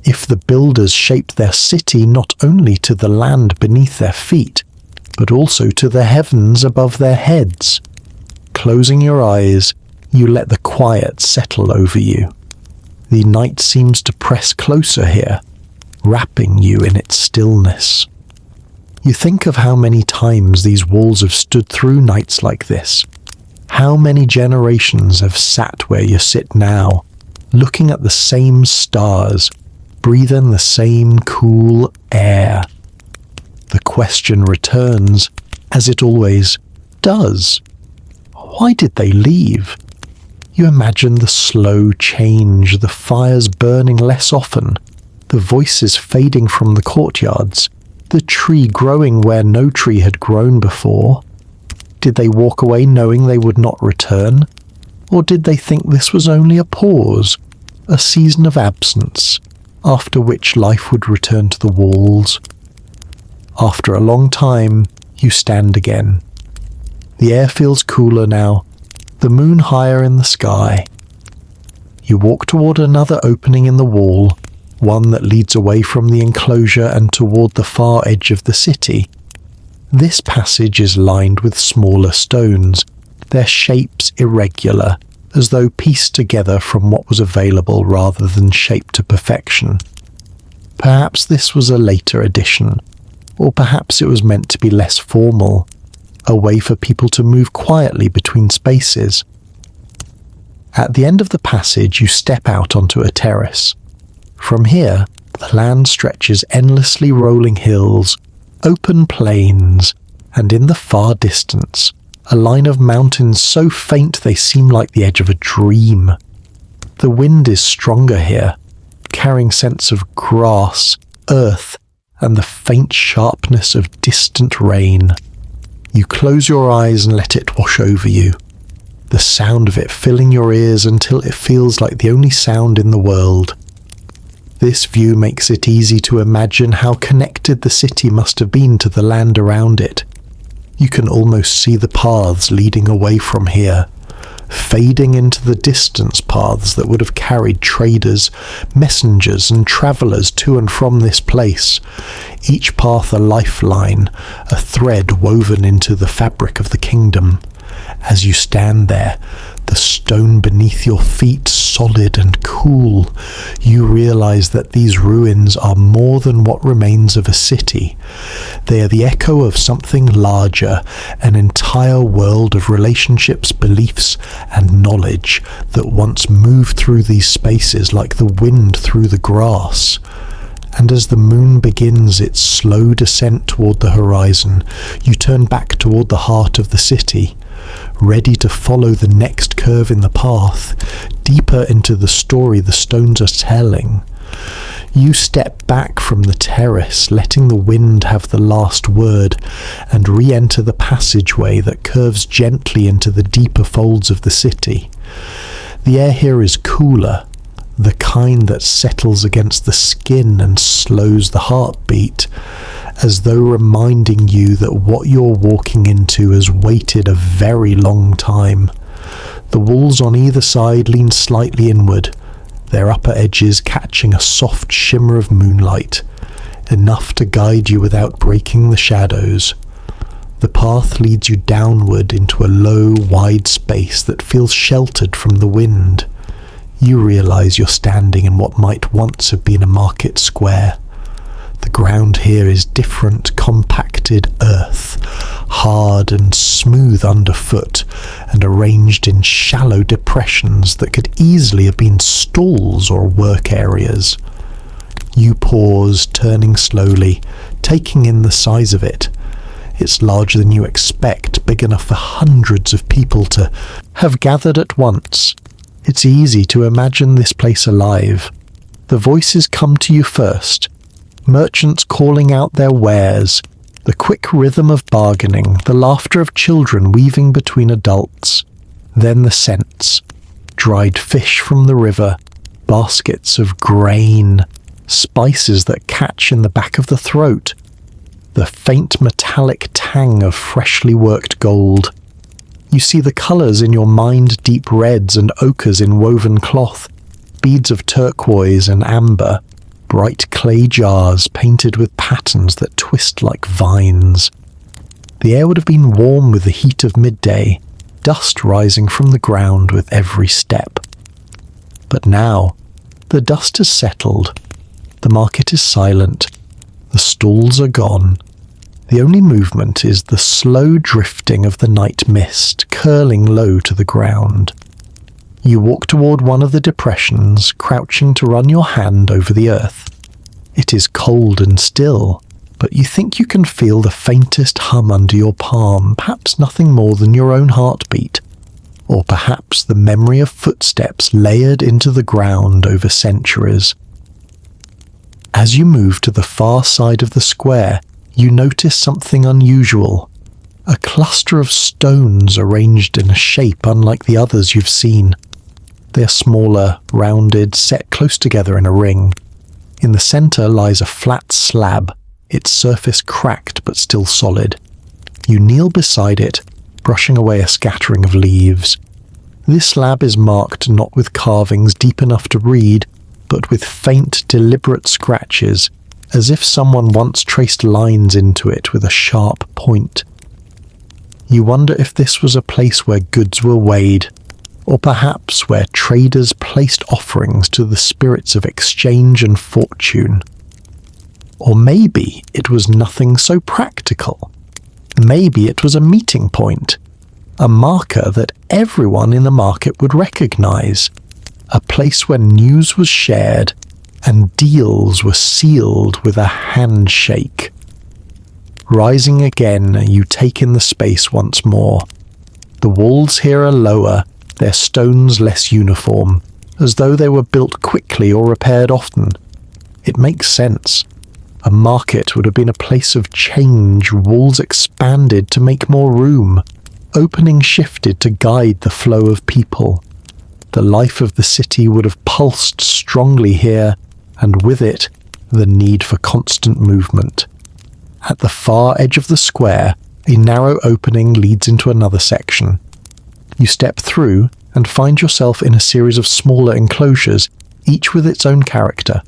if the builders shaped their city not only to the land beneath their feet, but also to the heavens above their heads. Closing your eyes, you let the quiet settle over you. The night seems to press closer here, wrapping you in its stillness. You think of how many times these walls have stood through nights like this. How many generations have sat where you sit now, looking at the same stars, breathing the same cool air. The question returns, as it always does. Why did they leave? You imagine the slow change, the fires burning less often, the voices fading from the courtyards, the tree growing where no tree had grown before. Did they walk away knowing they would not return? Or did they think this was only a pause, a season of absence, after which life would return to the walls? After a long time, you stand again. The air feels cooler now, the moon higher in the sky. You walk toward another opening in the wall, one that leads away from the enclosure and toward the far edge of the city. This passage is lined with smaller stones, their shapes irregular, as though pieced together from what was available rather than shaped to perfection. Perhaps this was a later addition, or perhaps it was meant to be less formal, a way for people to move quietly between spaces. At the end of the passage, you step out onto a terrace. From here, the land stretches endlessly rolling hills, open plains, and in the far distance, a line of mountains so faint they seem like the edge of a dream. The wind is stronger here, carrying scents of grass, earth, and the faint sharpness of distant rain. You close your eyes and let it wash over you, the sound of it filling your ears until it feels like the only sound in the world. This view makes it easy to imagine how connected the city must have been to the land around it. You can almost see the paths leading away from here, fading into the distance paths that would have carried traders, messengers and travellers to and from this place, each path a lifeline, a thread woven into the fabric of the kingdom. As you stand there, the stone beneath your feet solid and cool, you realize that these ruins are more than what remains of a city. They are the echo of something larger, an entire world of relationships, beliefs, and knowledge that once moved through these spaces like the wind through the grass. And as the moon begins its slow descent toward the horizon, you turn back toward the heart of the city, ready to follow the next curve in the path, deeper into the story the stones are telling. You step back from the terrace, letting the wind have the last word, and re-enter the passageway that curves gently into the deeper folds of the city. The air here is cooler, the kind that settles against the skin and slows the heartbeat, as though reminding you that what you're walking into has waited a very long time. The walls on either side lean slightly inward, their upper edges catching a soft shimmer of moonlight, enough to guide you without breaking the shadows. The path leads you downward into a low, wide space that feels sheltered from the wind. You realize you're standing in what might once have been a market square. The ground here is different, compacted earth, hard and smooth underfoot, and arranged in shallow depressions that could easily have been stalls or work areas. You pause, turning slowly, taking in the size of it. It's larger than you expect, big enough for hundreds of people to have gathered at once. It's easy to imagine this place alive. The voices come to you first, merchants calling out their wares, the quick rhythm of bargaining, the laughter of children weaving between adults. Then the scents, dried fish from the river, baskets of grain, spices that catch in the back of the throat, the faint metallic tang of freshly worked gold. You see the colours in your mind, deep reds and ochres in woven cloth, beads of turquoise and amber, bright clay jars painted with patterns that twist like vines. The air would have been warm with the heat of midday, dust rising from the ground with every step. But now, the dust has settled, the market is silent, the stalls are gone. The only movement is the slow drifting of the night mist, curling low to the ground. You walk toward one of the depressions, crouching to run your hand over the earth. It is cold and still, but you think you can feel the faintest hum under your palm, perhaps nothing more than your own heartbeat. or perhaps the memory of footsteps layered into the ground over centuries. As you move to the far side of the square, you notice something unusual. A cluster of stones arranged in a shape unlike the others you've seen. They are smaller, rounded, set close together in a ring. In the center lies a flat slab, its surface cracked but still solid. You kneel beside it, brushing away a scattering of leaves. This slab is marked not with carvings deep enough to read, but with faint, deliberate scratches, as if someone once traced lines into it with a sharp point. You wonder if this was a place where goods were weighed, or perhaps where traders placed offerings to the spirits of exchange and fortune. Or maybe it was nothing so practical. Maybe it was a meeting point, a marker that everyone in the market would recognize, a place where news was shared and deals were sealed with a handshake. Rising again, you take in the space once more. The walls here are lower, their stones less uniform, as though they were built quickly or repaired often. It makes sense. A market would have been a place of change, walls expanded to make more room, openings shifted to guide the flow of people. The life of the city would have pulsed strongly here, and with it, the need for constant movement. At the far edge of the square, a narrow opening leads into another section. You step through and find yourself in a series of smaller enclosures, each with its own character.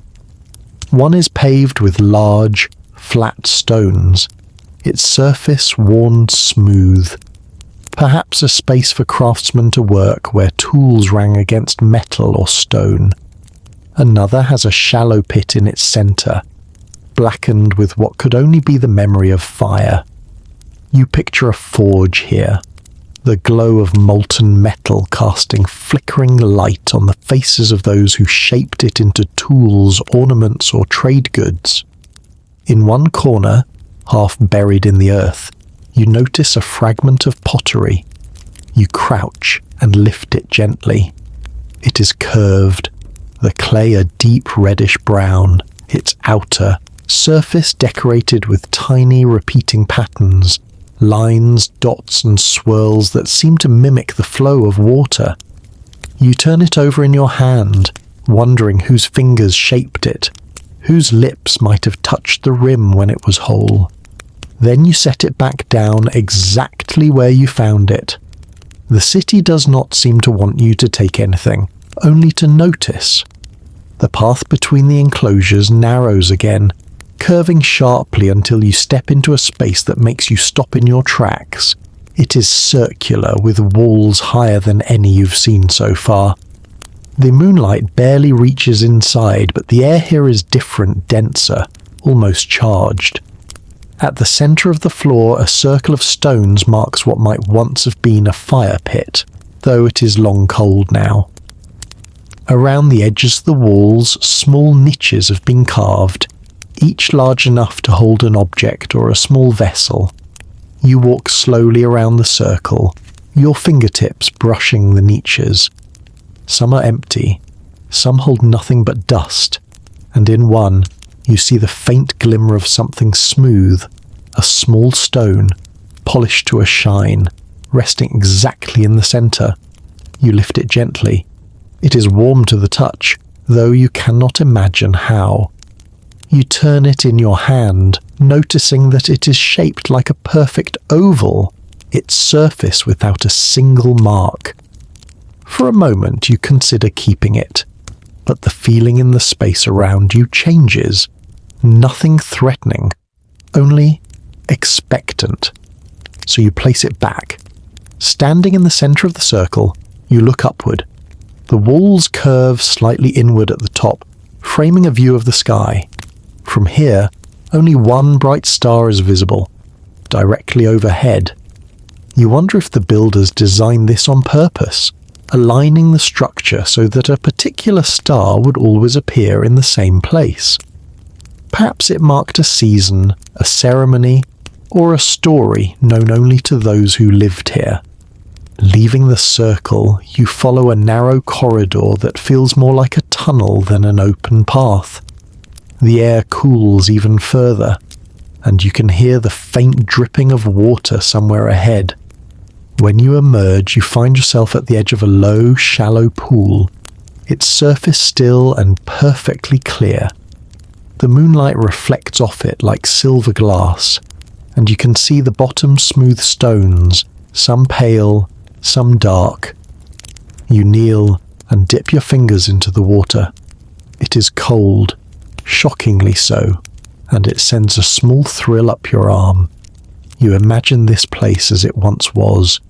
One is paved with large, flat stones, its surface worn smooth. Perhaps a space for craftsmen to work where tools rang against metal or stone. Another has a shallow pit in its centre, blackened with what could only be the memory of fire. You picture a forge here, the glow of molten metal casting flickering light on the faces of those who shaped it into tools, ornaments, or trade goods. In one corner, half buried in the earth, you notice a fragment of pottery. You crouch and lift it gently. It is curved, the clay a deep reddish brown, its outer surface decorated with tiny repeating patterns, lines, dots and swirls that seem to mimic the flow of water. You turn it over in your hand, wondering whose fingers shaped it, whose lips might have touched the rim when it was whole. Then you set it back down exactly where you found it. The city does not seem to want you to take anything, only to notice. The path between the enclosures narrows again, curving sharply until you step into a space that makes you stop in your tracks. It is circular, with walls higher than any you've seen so far. The moonlight barely reaches inside, but the air here is different, denser, almost charged. At the centre of the floor, a circle of stones marks what might once have been a fire pit, though it is long cold now. Around the edges of the walls, small niches have been carved, each large enough to hold an object or a small vessel. You walk slowly around the circle, your fingertips brushing the niches. Some are empty, some hold nothing but dust, and in one you see the faint glimmer of something smooth, a small stone, polished to a shine, resting exactly in the centre. You lift it gently. It is warm to the touch, though you cannot imagine how. You turn it in your hand, noticing that it is shaped like a perfect oval, its surface without a single mark. For a moment you consider keeping it, but the feeling in the space around you changes. Nothing threatening, only expectant. So you place it back. Standing in the centre of the circle, you look upward. The walls curve slightly inward at the top, framing a view of the sky. From here, only one bright star is visible, directly overhead. You wonder if the builders designed this on purpose, aligning the structure so that a particular star would always appear in the same place. Perhaps it marked a season, a ceremony, or a story known only to those who lived here. Leaving the circle, you follow a narrow corridor that feels more like a tunnel than an open path. The air cools even further, and you can hear the faint dripping of water somewhere ahead. When you emerge, you find yourself at the edge of a low, shallow pool, its surface still and perfectly clear. The moonlight reflects off it like silver glass, and you can see the bottom smooth stones, some pale, some dark. You kneel and dip your fingers into the water. It is cold, shockingly so, and it sends a small thrill up your arm. You imagine this place as it once was,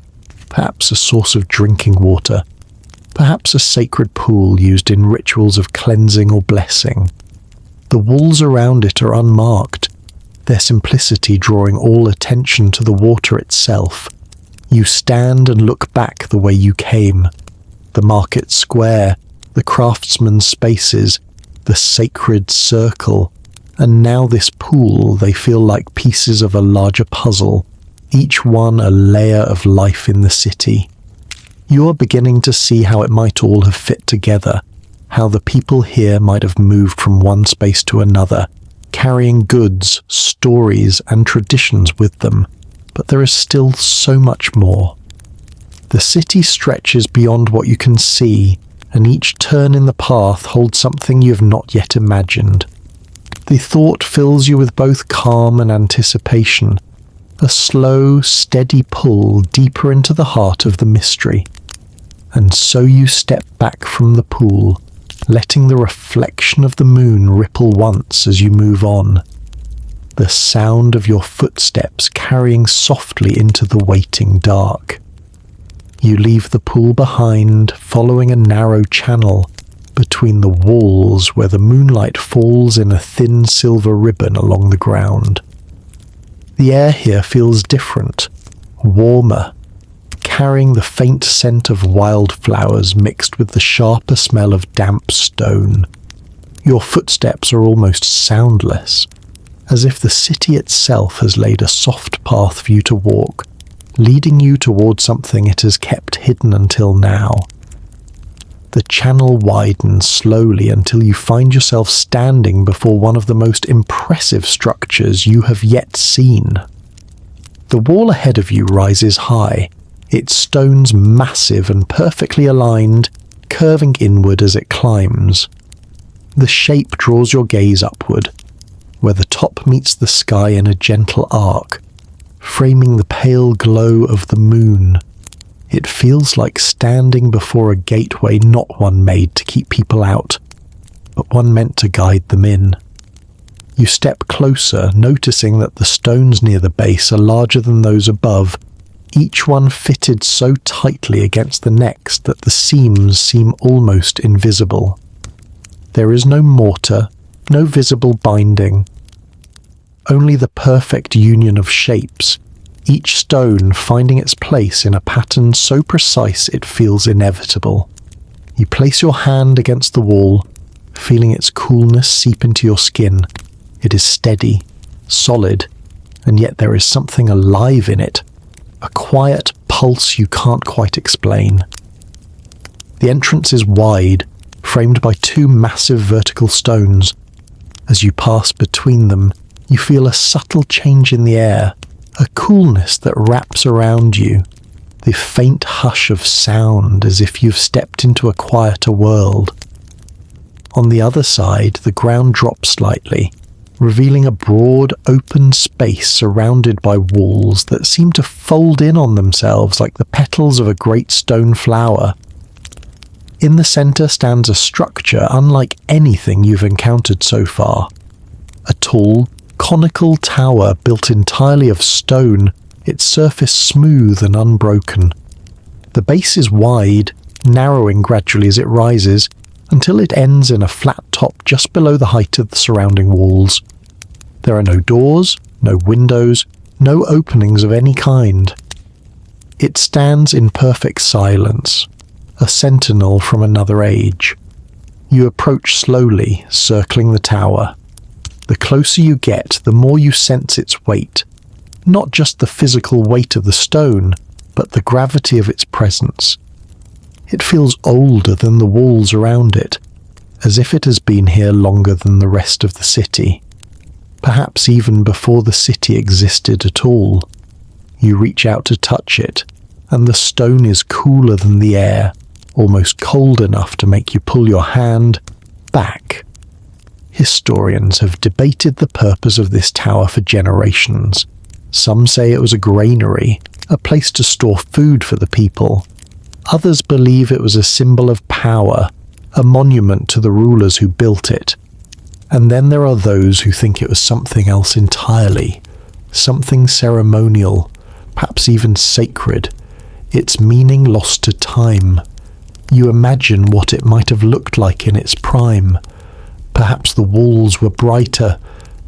perhaps a source of drinking water, perhaps a sacred pool used in rituals of cleansing or blessing. The walls around it are unmarked, their simplicity drawing all attention to the water itself. You stand and look back the way you came. The market square, the craftsman's spaces, the sacred circle, and now this pool, they feel like pieces of a larger puzzle, each one a layer of life in the city. You are beginning to see how it might all have fit together, how the people here might have moved from one space to another, carrying goods, stories, and traditions with them. But there is still so much more. The city stretches beyond what you can see, and each turn in the path holds something you have not yet imagined. The thought fills you with both calm and anticipation, a slow, steady pull deeper into the heart of the mystery. And so you step back from the pool, letting the reflection of the moon ripple once as you move on. The sound of your footsteps carrying softly into the waiting dark. You leave the pool behind, following a narrow channel between the walls where the moonlight falls in a thin silver ribbon along the ground. The air here feels different, warmer, carrying the faint scent of wildflowers mixed with the sharper smell of damp stone. Your footsteps are almost soundless, as if the city itself has laid a soft path for you to walk, leading you towards something it has kept hidden until now. The channel widens slowly until you find yourself standing before one of the most impressive structures you have yet seen. The wall ahead of you rises high, its stones massive and perfectly aligned, curving inward as it climbs. The shape draws your gaze upward, where the top meets the sky in a gentle arc, framing the pale glow of the moon. It feels like standing before a gateway, not one made to keep people out, but one meant to guide them in. You step closer, noticing that the stones near the base are larger than those above, each one fitted so tightly against the next that the seams seem almost invisible. There is no mortar, no visible binding, only the perfect union of shapes, each stone finding its place in a pattern so precise it feels inevitable. You place your hand against the wall, feeling its coolness seep into your skin. It is steady, solid, and yet there is something alive in it, a quiet pulse you can't quite explain. The entrance is wide, framed by two massive vertical stones. As you pass between them, you feel a subtle change in the air, a coolness that wraps around you, the faint hush of sound as if you've stepped into a quieter world. On the other side, the ground drops slightly, revealing a broad, open space surrounded by walls that seem to fold in on themselves like the petals of a great stone flower. In the center stands a structure unlike anything you've encountered so far. A tall, conical tower built entirely of stone, its surface smooth and unbroken. The base is wide, narrowing gradually as it rises, until it ends in a flat top just below the height of the surrounding walls. There are no doors, no windows, no openings of any kind. It stands in perfect silence, a sentinel from another age. You approach slowly, circling the tower. The closer you get, the more you sense its weight. Not just the physical weight of the stone, but the gravity of its presence. It feels older than the walls around it, as if it has been here longer than the rest of the city. Perhaps even before the city existed at all. You reach out to touch it, and the stone is cooler than the air, almost cold enough to make you pull your hand back. Historians have debated the purpose of this tower for generations. Some say it was a granary, a place to store food for the people. Others believe it was a symbol of power, a monument to the rulers who built it. And then there are those who think it was something else entirely, something ceremonial, perhaps even sacred, its meaning lost to time. You imagine what it might have looked like in its prime. Perhaps the walls were brighter,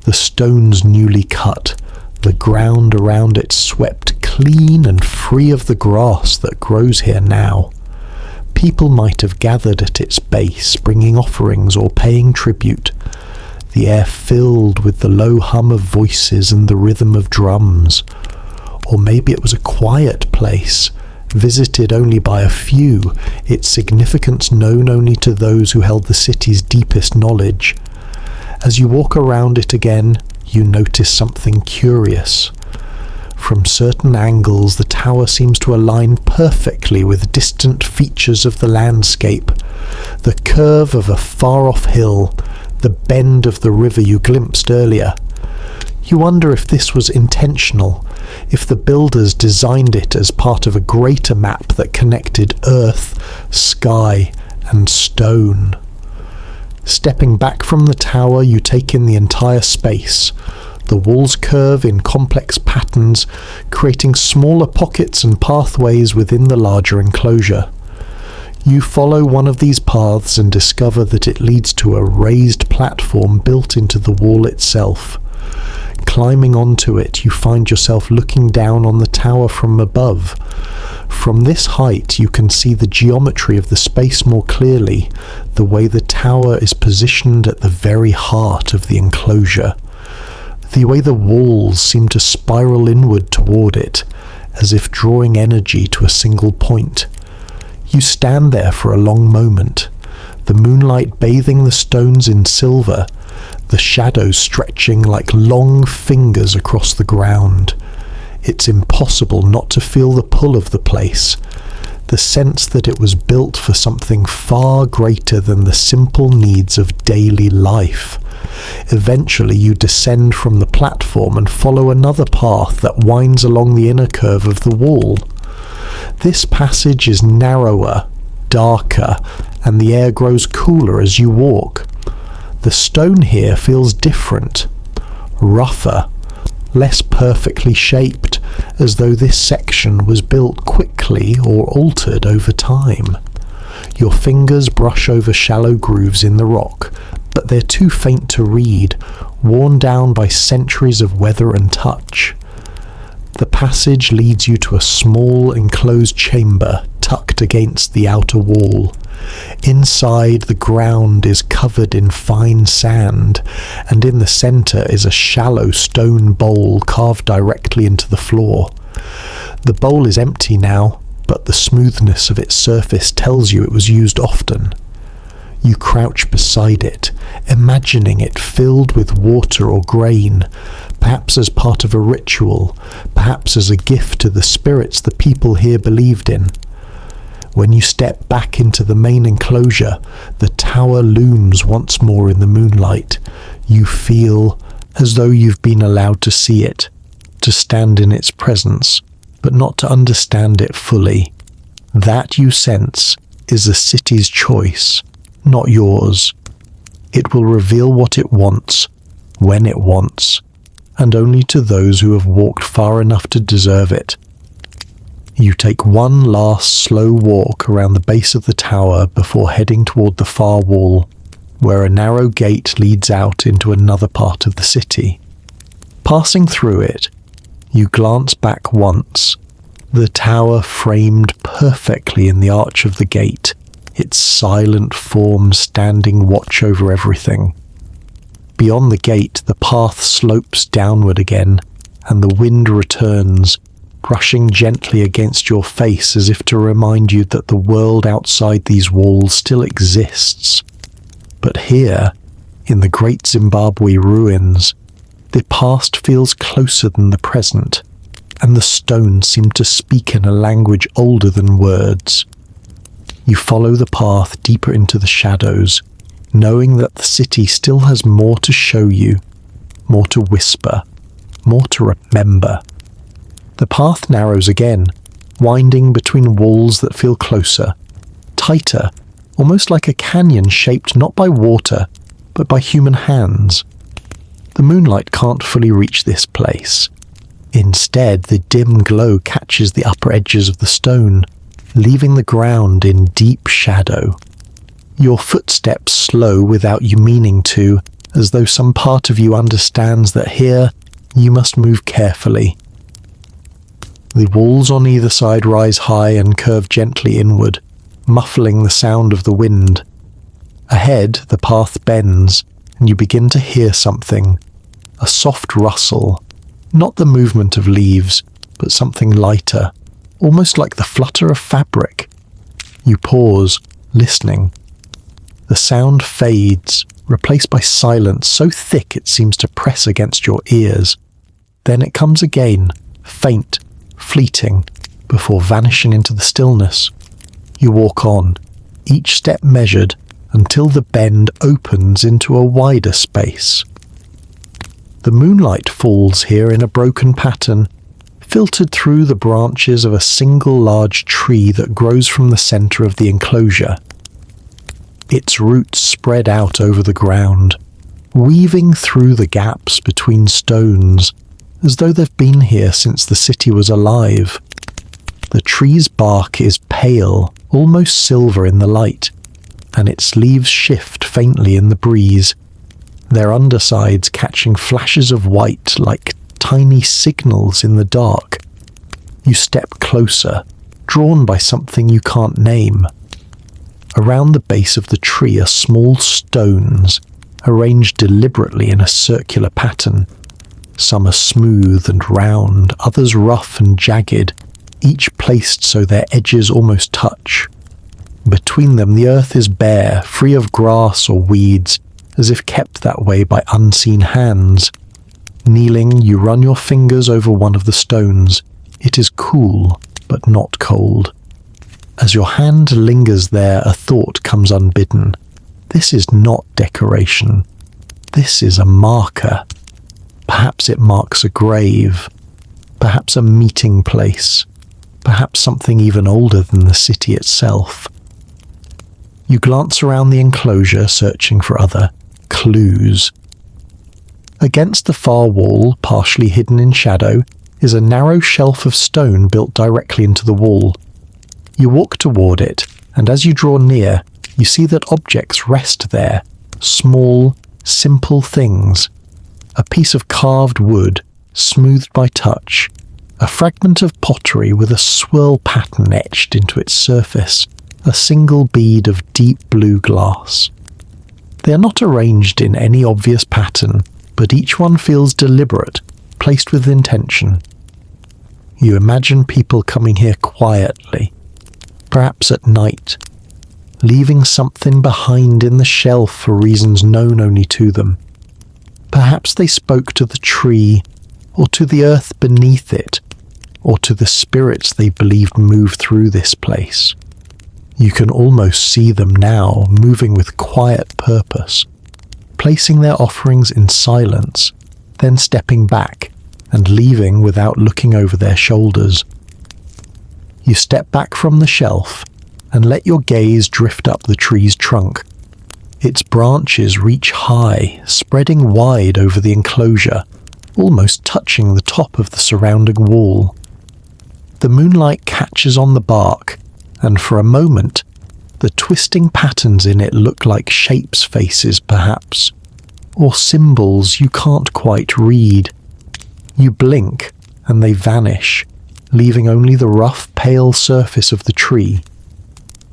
the stones newly cut, the ground around it swept clean and free of the grass that grows here now. People might have gathered at its base, bringing offerings or paying tribute. The air filled with the low hum of voices and the rhythm of drums. Or maybe it was a quiet place, visited only by a few, its significance known only to those who held the city's deepest knowledge. As you walk around it again, you notice something curious. From certain angles, the tower seems to align perfectly with distant features of the landscape. The curve of a far-off hill, the bend of the river you glimpsed earlier. You wonder if this was intentional, if the builders designed it as part of a greater map that connected earth, sky, and stone. Stepping back from the tower, you take in the entire space. The walls curve in complex patterns, creating smaller pockets and pathways within the larger enclosure. You follow one of these paths and discover that it leads to a raised platform built into the wall itself. Climbing onto it, you find yourself looking down on the tower from above. From this height, you can see the geometry of the space more clearly, the way the tower is positioned at the very heart of the enclosure. The way the walls seem to spiral inward toward it, as if drawing energy to a single point. You stand there for a long moment, the moonlight bathing the stones in silver, the shadows stretching like long fingers across the ground. It's impossible not to feel the pull of the place, the sense that it was built for something far greater than the simple needs of daily life. Eventually you descend from the platform and follow another path that winds along the inner curve of the wall. This passage is narrower, darker, and the air grows cooler as you walk. The stone here feels different, rougher, less perfectly shaped, as though this section was built quickly or altered over time. Your fingers brush over shallow grooves in the rock, but they're too faint to read, worn down by centuries of weather and touch. The passage leads you to a small enclosed chamber tucked against the outer wall. Inside, the ground is covered in fine sand, and in the centre is a shallow stone bowl carved directly into the floor. The bowl is empty now, but the smoothness of its surface tells you it was used often. You crouch beside it, imagining it filled with water or grain, perhaps as part of a ritual, perhaps as a gift to the spirits the people here believed in. When you step back into the main enclosure, the tower looms once more in the moonlight. You feel as though you've been allowed to see it, to stand in its presence, but not to understand it fully. That, you sense, is the city's choice, not yours. It will reveal what it wants, when it wants, and only to those who have walked far enough to deserve it. You take one last slow walk around the base of the tower before heading toward the far wall, where a narrow gate leads out into another part of the city. Passing through it, you glance back once, the tower framed perfectly in the arch of the gate, its silent form standing watch over everything. Beyond the gate, the path slopes downward again, and the wind returns, brushing gently against your face as if to remind you that the world outside these walls still exists. But here, in the great Zimbabwe ruins, the past feels closer than the present, and the stones seem to speak in a language older than words. You follow the path deeper into the shadows, knowing that the city still has more to show you, more to whisper, more to remember. The path narrows again, winding between walls that feel closer, tighter, almost like a canyon shaped not by water, but by human hands. The moonlight can't fully reach this place. Instead, the dim glow catches the upper edges of the stone, leaving the ground in deep shadow. Your footsteps slow without you meaning to, as though some part of you understands that here you must move carefully. The walls on either side rise high and curve gently inward, muffling the sound of the wind. Ahead, the path bends, and you begin to hear something, a soft rustle, not the movement of leaves, but something lighter, almost like the flutter of fabric. You pause, listening. The sound fades, replaced by silence so thick it seems to press against your ears. Then it comes again, faint, fleeting, before vanishing into the stillness. You walk on, each step measured, until the bend opens into a wider space. The moonlight falls here in a broken pattern, filtered through the branches of a single large tree that grows from the center of the enclosure. Its roots spread out over the ground, weaving through the gaps between stones, as though they've been here since the city was alive. The tree's bark is pale, almost silver in the light, and its leaves shift faintly in the breeze, their undersides catching flashes of white like tiny signals in the dark. You step closer, drawn by something you can't name. Around the base of the tree are small stones, arranged deliberately in a circular pattern. Some are smooth and round, others rough and jagged, each placed so their edges almost touch. Between them the earth is bare, free of grass or weeds, as if kept that way by unseen hands. Kneeling, you run your fingers over one of the stones. It is cool, but not cold. As your hand lingers there, a thought comes unbidden. This is not decoration. This is a marker. Perhaps it marks a grave. Perhaps a meeting place. Perhaps something even older than the city itself. You glance around the enclosure, searching for other clues. Against the far wall, partially hidden in shadow, is a narrow shelf of stone built directly into the wall. You walk toward it, and as you draw near, you see that objects rest there, small, simple things. A piece of carved wood, smoothed by touch, a fragment of pottery with a swirl pattern etched into its surface, a single bead of deep blue glass. They are not arranged in any obvious pattern, but each one feels deliberate, placed with intention. You imagine people coming here quietly, perhaps at night, leaving something behind in the shelf for reasons known only to them. Perhaps they spoke to the tree, or to the earth beneath it, or to the spirits they believed moved through this place. You can almost see them now, moving with quiet purpose, placing their offerings in silence, then stepping back and leaving without looking over their shoulders. You step back from the shelf and let your gaze drift up the tree's trunk. Its branches reach high, spreading wide over the enclosure, almost touching the top of the surrounding wall. The moonlight catches on the bark, and for a moment, the twisting patterns in it look like shapes' faces, perhaps, or symbols you can't quite read. You blink, and they vanish, leaving only the rough, pale surface of the tree.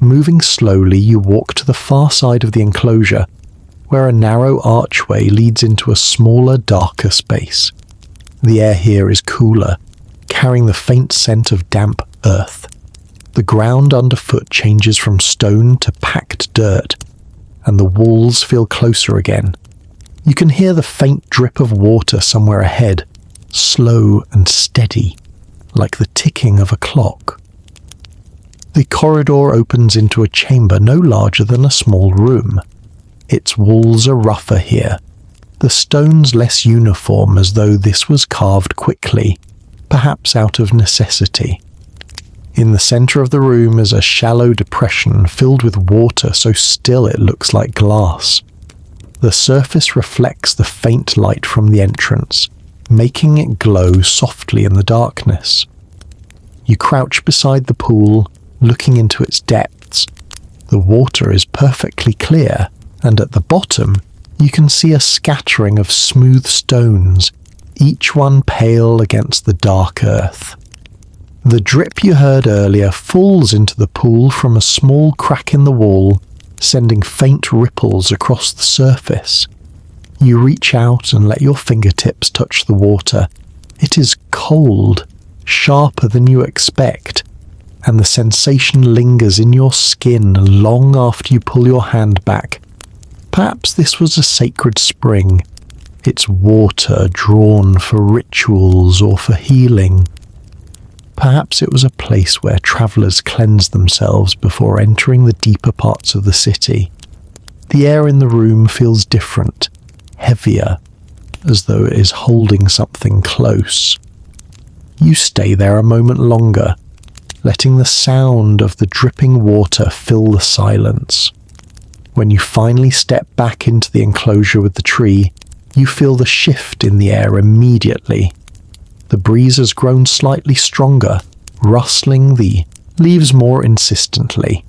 Moving slowly, you walk to the far side of the enclosure, where a narrow archway leads into a smaller, darker space. The air here is cooler, carrying the faint scent of damp earth. The ground underfoot changes from stone to packed dirt, and the walls feel closer again. You can hear the faint drip of water somewhere ahead, slow and steady, like the ticking of a clock. The corridor opens into a chamber no larger than a small room. Its walls are rougher here, the stones less uniform, as though this was carved quickly, perhaps out of necessity. In the center of the room is a shallow depression filled with water so still it looks like glass. The surface reflects the faint light from the entrance, making it glow softly in the darkness. You crouch beside the pool, looking into its depths. The water is perfectly clear, and at the bottom you can see a scattering of smooth stones, each one pale against the dark earth. The drip you heard earlier falls into the pool from a small crack in the wall, sending faint ripples across the surface. You reach out and let your fingertips touch the water. It is cold, sharper than you expect, and the sensation lingers in your skin long after you pull your hand back. Perhaps this was a sacred spring, its water drawn for rituals or for healing. Perhaps it was a place where travellers cleansed themselves before entering the deeper parts of the city. The air in the room feels different, heavier, as though it is holding something close. You stay there a moment longer, letting the sound of the dripping water fill the silence. When you finally step back into the enclosure with the tree, you feel the shift in the air immediately. The breeze has grown slightly stronger, rustling the leaves more insistently.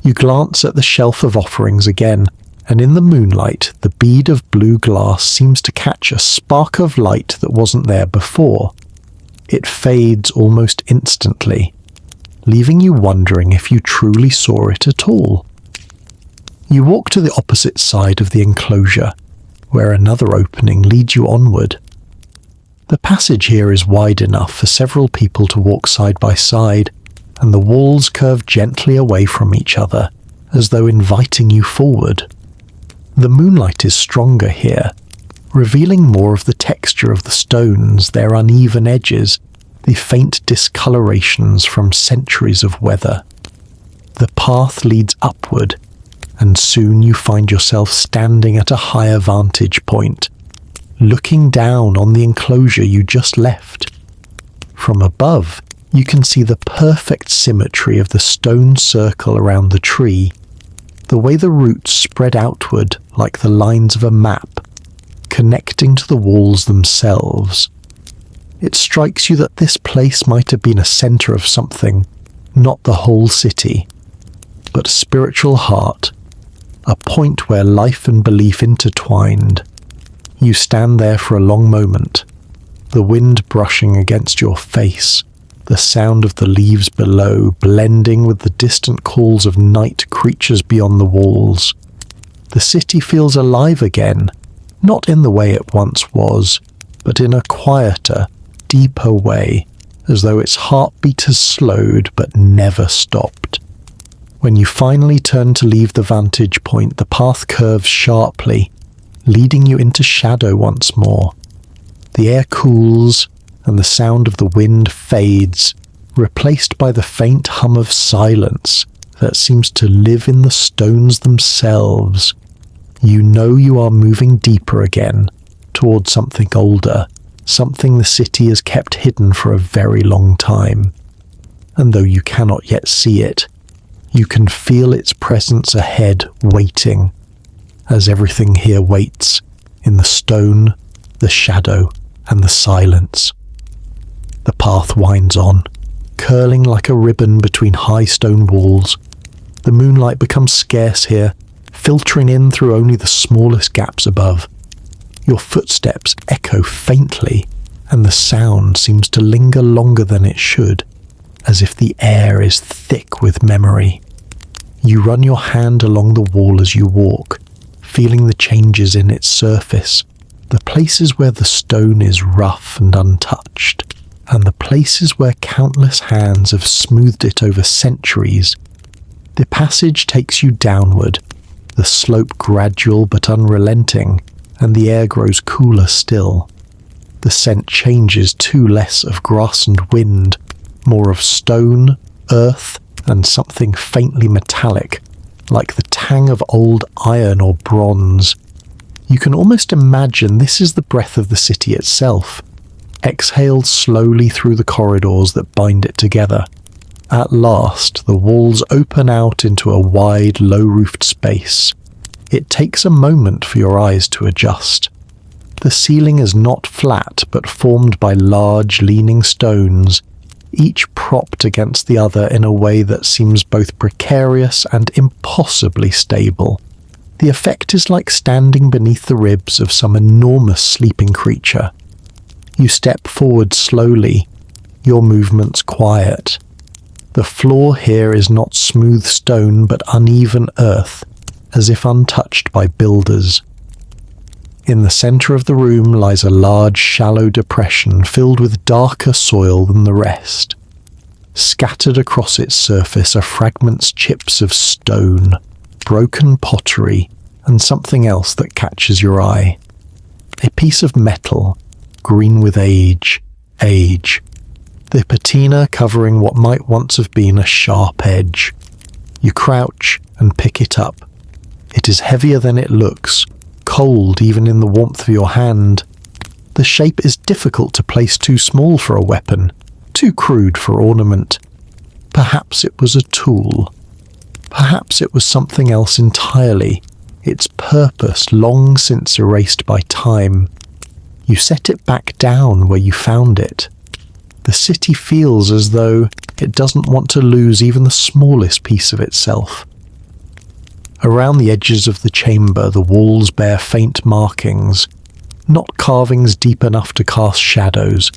You glance at the shelf of offerings again, and in the moonlight, the bead of blue glass seems to catch a spark of light that wasn't there before. It fades almost instantly, leaving you wondering if you truly saw it at all. You walk to the opposite side of the enclosure, where another opening leads you onward. The passage here is wide enough for several people to walk side by side, and the walls curve gently away from each other, as though inviting you forward. The moonlight is stronger here, revealing more of the texture of the stones, their uneven edges, the faint discolorations from centuries of weather. The path leads upward, and soon you find yourself standing at a higher vantage point, looking down on the enclosure you just left. From above, you can see the perfect symmetry of the stone circle around the tree, the way the roots spread outward like the lines of a map, connecting to the walls themselves. It strikes you that this place might have been a center of something, not the whole city, but a spiritual heart, a point where life and belief intertwined. You stand there for a long moment, the wind brushing against your face, the sound of the leaves below blending with the distant calls of night creatures beyond the walls. The city feels alive again, not in the way it once was, but in a quieter, deeper way, as though its heartbeat has slowed but never stopped. When you finally turn to leave the vantage point, the path curves sharply, leading you into shadow once more. The air cools, and the sound of the wind fades, replaced by the faint hum of silence that seems to live in the stones themselves. You know you are moving deeper again, towards something older, something the city has kept hidden for a very long time. And though you cannot yet see it, you can feel its presence ahead, waiting, as everything here waits, in the stone, the shadow, and the silence. The path winds on, curling like a ribbon between high stone walls. The moonlight becomes scarce here, filtering in through only the smallest gaps above. Your footsteps echo faintly, and the sound seems to linger longer than it should, as if the air is thick with memory. You run your hand along the wall as you walk, feeling the changes in its surface, the places where the stone is rough and untouched, and the places where countless hands have smoothed it over centuries. The passage takes you downward, the slope gradual but unrelenting, and the air grows cooler still. The scent changes to less of grass and wind, more of stone, earth, and something faintly metallic, like the tang of old iron or bronze. You can almost imagine this is the breath of the city itself, exhaled slowly through the corridors that bind it together. At last, the walls open out into a wide, low-roofed space. It takes a moment for your eyes to adjust. The ceiling is not flat, but formed by large, leaning stones, each propped against the other in a way that seems both precarious and impossibly stable. The effect is like standing beneath the ribs of some enormous sleeping creature. You step forward slowly, your movements quiet. The floor here is not smooth stone but uneven earth, as if untouched by builders. In the centre of the room lies a large, shallow depression filled with darker soil than the rest. Scattered across its surface are fragments, chips of stone, broken pottery, and something else that catches your eye. A piece of metal, green with age. The patina covering what might once have been a sharp edge. You crouch and pick it up. It is heavier than it looks, cold even in the warmth of your hand. The shape is difficult to place, too small for a weapon, too crude for ornament. Perhaps it was a tool. Perhaps it was something else entirely, its purpose long since erased by time. You set it back down where you found it. The city feels as though it doesn't want to lose even the smallest piece of itself. Around the edges of the chamber, the walls bear faint markings, not carvings deep enough to cast shadows,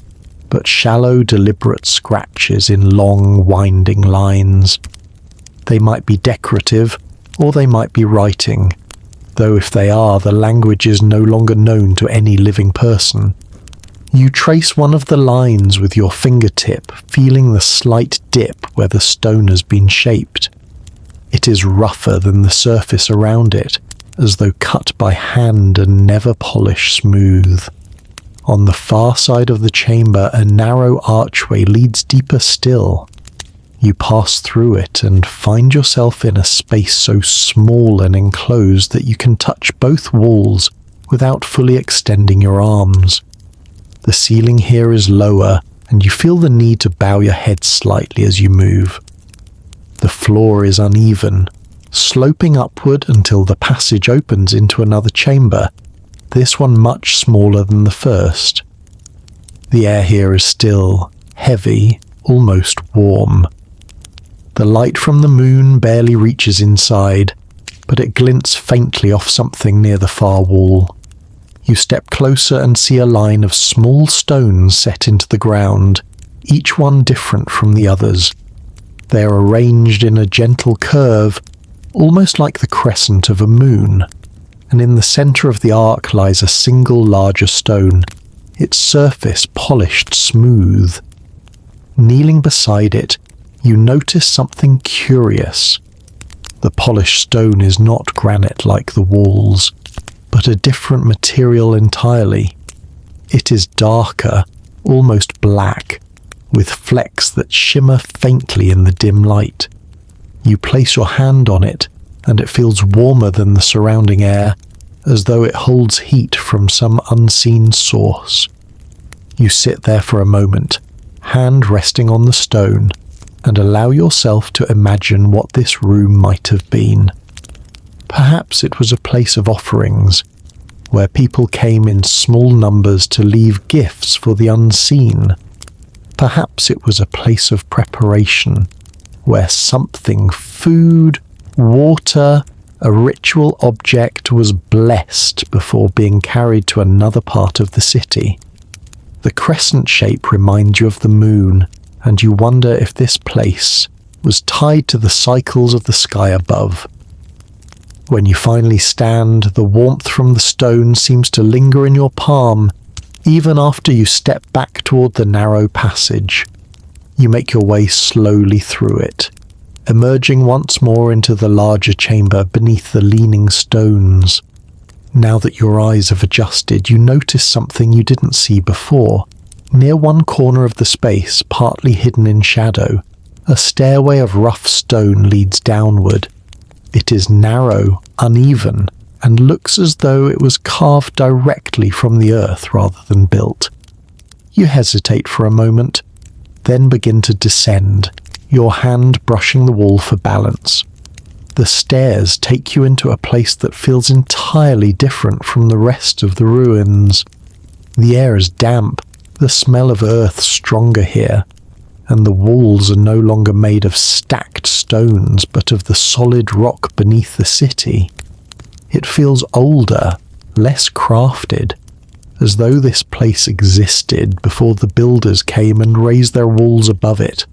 but shallow, deliberate scratches in long, winding lines. They might be decorative, or they might be writing, though if they are, the language is no longer known to any living person. You trace one of the lines with your fingertip, feeling the slight dip where the stone has been shaped. It is rougher than the surface around it, as though cut by hand and never polished smooth. On the far side of the chamber, a narrow archway leads deeper still. You pass through it and find yourself in a space so small and enclosed that you can touch both walls without fully extending your arms. The ceiling here is lower, and you feel the need to bow your head slightly as you move. The floor is uneven, sloping upward until the passage opens into another chamber, this one much smaller than the first. The air here is still, heavy, almost warm. The light from the moon barely reaches inside, but it glints faintly off something near the far wall. You step closer and see a line of small stones set into the ground, each one different from the others. They are arranged in a gentle curve, almost like the crescent of a moon, and in the centre of the arc lies a single larger stone, its surface polished smooth. Kneeling beside it, you notice something curious. The polished stone is not granite like the walls, but a different material entirely. It is darker, almost black, with flecks that shimmer faintly in the dim light. You place your hand on it, and it feels warmer than the surrounding air, as though it holds heat from some unseen source. You sit there for a moment, hand resting on the stone, and allow yourself to imagine what this room might have been. Perhaps it was a place of offerings, where people came in small numbers to leave gifts for the unseen. Perhaps it was a place of preparation, where something, food, water, a ritual object, was blessed before being carried to another part of the city. The crescent shape reminds you of the moon, and you wonder if this place was tied to the cycles of the sky above. When you finally stand, the warmth from the stone seems to linger in your palm, even after you step back toward the narrow passage. You make your way slowly through it, emerging once more into the larger chamber beneath the leaning stones. Now that your eyes have adjusted, you notice something you didn't see before. Near one corner of the space, partly hidden in shadow, a stairway of rough stone leads downward. It is narrow, uneven, and looks as though it was carved directly from the earth rather than built. You hesitate for a moment, then begin to descend, your hand brushing the wall for balance. The stairs take you into a place that feels entirely different from the rest of the ruins. The air is damp, the smell of earth stronger here, and the walls are no longer made of stacked stones but of the solid rock beneath the city. It feels older, less crafted, as though this place existed before the builders came and raised their walls above it.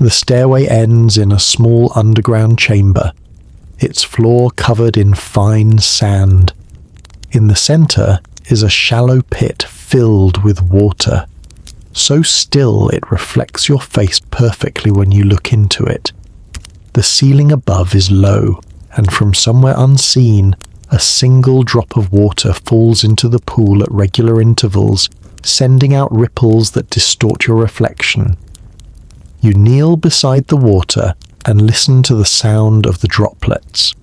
The stairway ends in a small underground chamber, its floor covered in fine sand. In the center is a shallow pit filled with water, so still it reflects your face perfectly when you look into it. The ceiling above is low, and from somewhere unseen, a single drop of water falls into the pool at regular intervals, sending out ripples that distort your reflection. You kneel beside the water and listen to the sound of the droplets.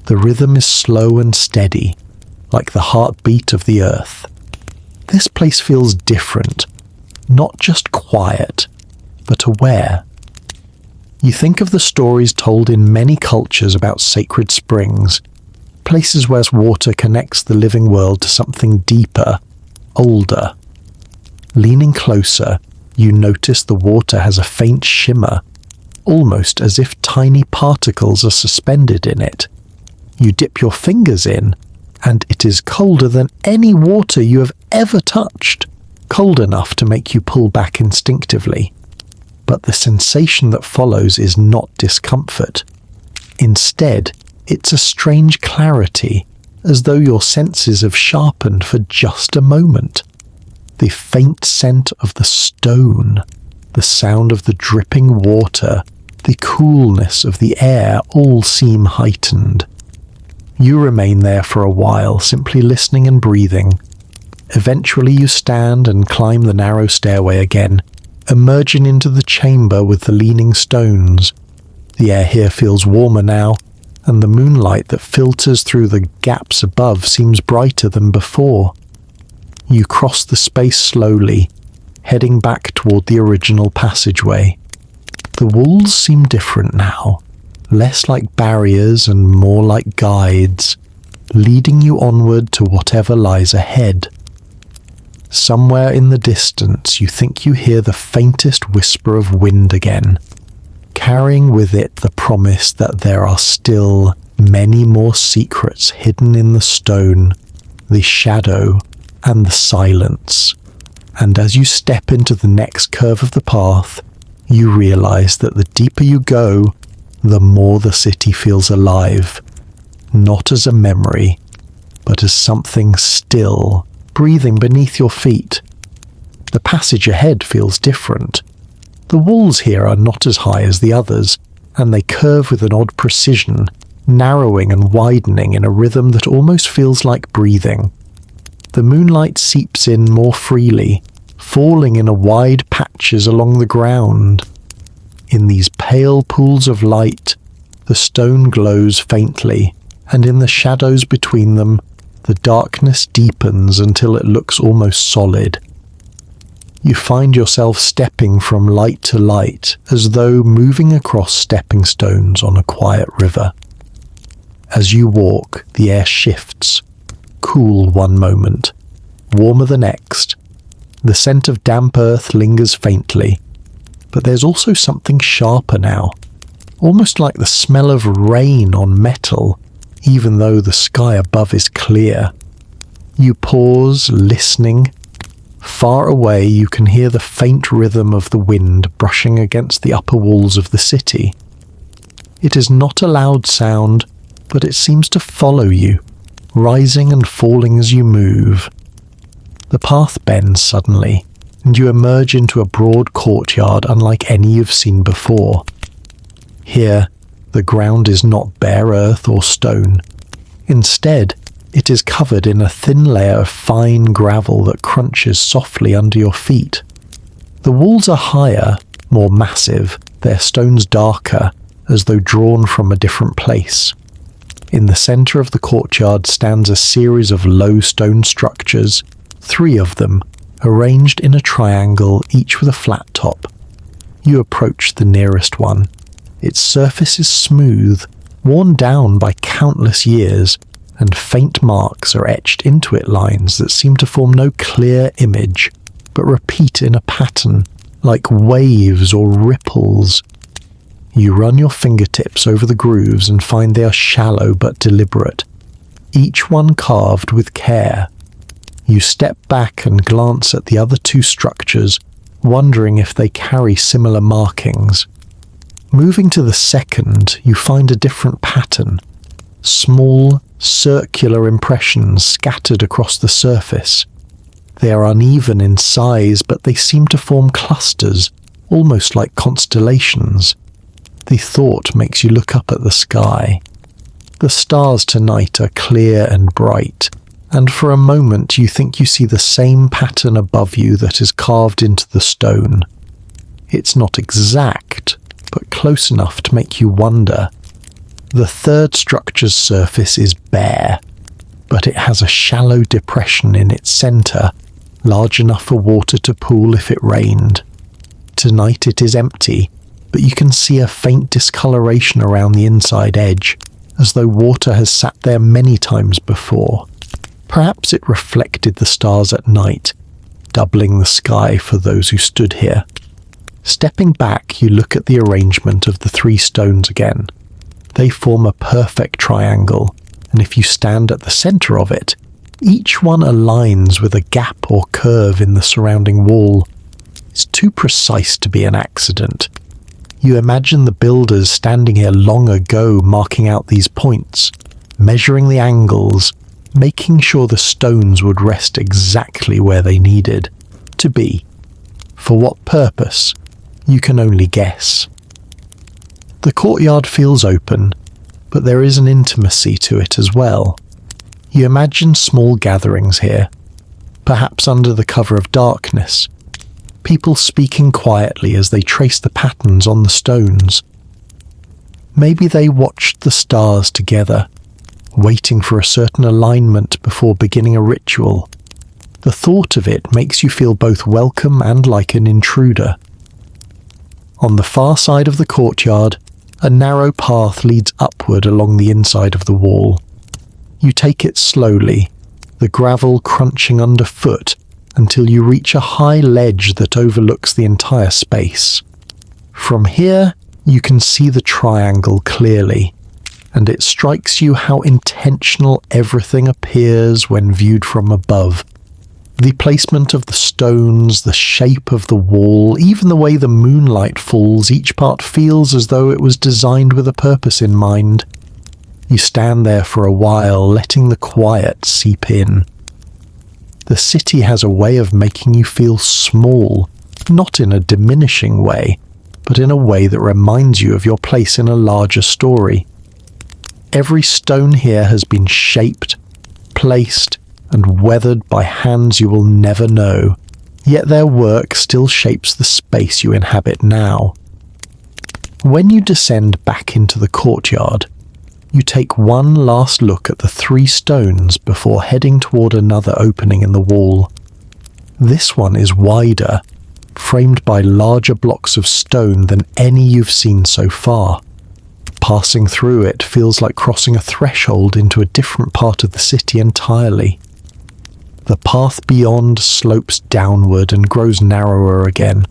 The rhythm is slow and steady, like the heartbeat of the earth. This place feels different, not just quiet, but aware. You think of the stories told in many cultures about sacred springs, places where water connects the living world to something deeper, older. Leaning closer, you notice the water has a faint shimmer, almost as if tiny particles are suspended in it. You dip your fingers in, and it is colder than any water you have ever touched, cold enough to make you pull back instinctively. But the sensation that follows is not discomfort. Instead, it's a strange clarity, as though your senses have sharpened for just a moment. The faint scent of the stone, the sound of the dripping water, the coolness of the air all seem heightened. You remain there for a while, simply listening and breathing. Eventually you stand and climb the narrow stairway again, emerging into the chamber with the leaning stones. The air here feels warmer now, and the moonlight that filters through the gaps above seems brighter than before. You cross the space slowly, heading back toward the original passageway. The walls seem different now, less like barriers and more like guides, leading you onward to whatever lies ahead. Somewhere in the distance you think you hear the faintest whisper of wind again, carrying with it the promise that there are still many more secrets hidden in the stone, the shadow, and the silence. And as you step into the next curve of the path, you realize that the deeper you go, the more the city feels alive, not as a memory, but as something still, breathing beneath your feet. The passage ahead feels different. The walls here are not as high as the others, and they curve with an odd precision, narrowing and widening in a rhythm that almost feels like breathing. The moonlight seeps in more freely, falling in wide patches along the ground. In these pale pools of light, the stone glows faintly, and in the shadows between them, the darkness deepens until it looks almost solid. You find yourself stepping from light to light, as though moving across stepping stones on a quiet river. As you walk, the air shifts, cool one moment, warmer the next. The scent of damp earth lingers faintly, but there's also something sharper now, almost like the smell of rain on metal, even though the sky above is clear. You pause, listening. Far away you can hear the faint rhythm of the wind brushing against the upper walls of the city. It is not a loud sound, but it seems to follow you, rising and falling as you move. The path bends suddenly, and you emerge into a broad courtyard unlike any you've seen before. Here, the ground is not bare earth or stone. Instead, it is covered in a thin layer of fine gravel that crunches softly under your feet. The walls are higher, more massive, their stones darker, as though drawn from a different place. In the centre of the courtyard stands a series of low stone structures, 3 of them, arranged in a triangle, each with a flat top. You approach the nearest one. Its surface is smooth, worn down by countless years, and faint marks are etched into it, lines that seem to form no clear image, but repeat in a pattern, like waves or ripples. You run your fingertips over the grooves and find they are shallow but deliberate, each one carved with care. You step back and glance at the other 2 structures, wondering if they carry similar markings. Moving to the second, you find a different pattern. Small, circular impressions scattered across the surface. They are uneven in size, but they seem to form clusters, almost like constellations. The thought makes you look up at the sky. The stars tonight are clear and bright, and for a moment you think you see the same pattern above you that is carved into the stone. It's not exact, but close enough to make you wonder. The third structure's surface is bare, but it has a shallow depression in its centre, large enough for water to pool if it rained. Tonight it is empty, but you can see a faint discoloration around the inside edge, as though water has sat there many times before. Perhaps it reflected the stars at night, doubling the sky for those who stood here. Stepping back, you look at the arrangement of the 3 stones again. They form a perfect triangle, and if you stand at the centre of it, each one aligns with a gap or curve in the surrounding wall. It's too precise to be an accident. You imagine the builders standing here long ago marking out these points, measuring the angles, making sure the stones would rest exactly where they needed to be. For what purpose? You can only guess. The courtyard feels open, but there is an intimacy to it as well. You imagine small gatherings here, perhaps under the cover of darkness, people speaking quietly as they trace the patterns on the stones. Maybe they watched the stars together, waiting for a certain alignment before beginning a ritual. The thought of it makes you feel both welcome and like an intruder. On the far side of the courtyard, a narrow path leads upward along the inside of the wall. You take it slowly, the gravel crunching underfoot, until you reach a high ledge that overlooks the entire space. From here, you can see the triangle clearly, and it strikes you how intentional everything appears when viewed from above. The placement of the stones, the shape of the wall, even the way the moonlight falls, each part feels as though it was designed with a purpose in mind. You stand there for a while, letting the quiet seep in. The city has a way of making you feel small, not in a diminishing way, but in a way that reminds you of your place in a larger story. Every stone here has been shaped, placed, and weathered by hands you will never know, yet their work still shapes the space you inhabit now. When you descend back into the courtyard, you take one last look at the 3 stones before heading toward another opening in the wall. This one is wider, framed by larger blocks of stone than any you've seen so far. Passing through it feels like crossing a threshold into a different part of the city entirely. The path beyond slopes downward and grows narrower again.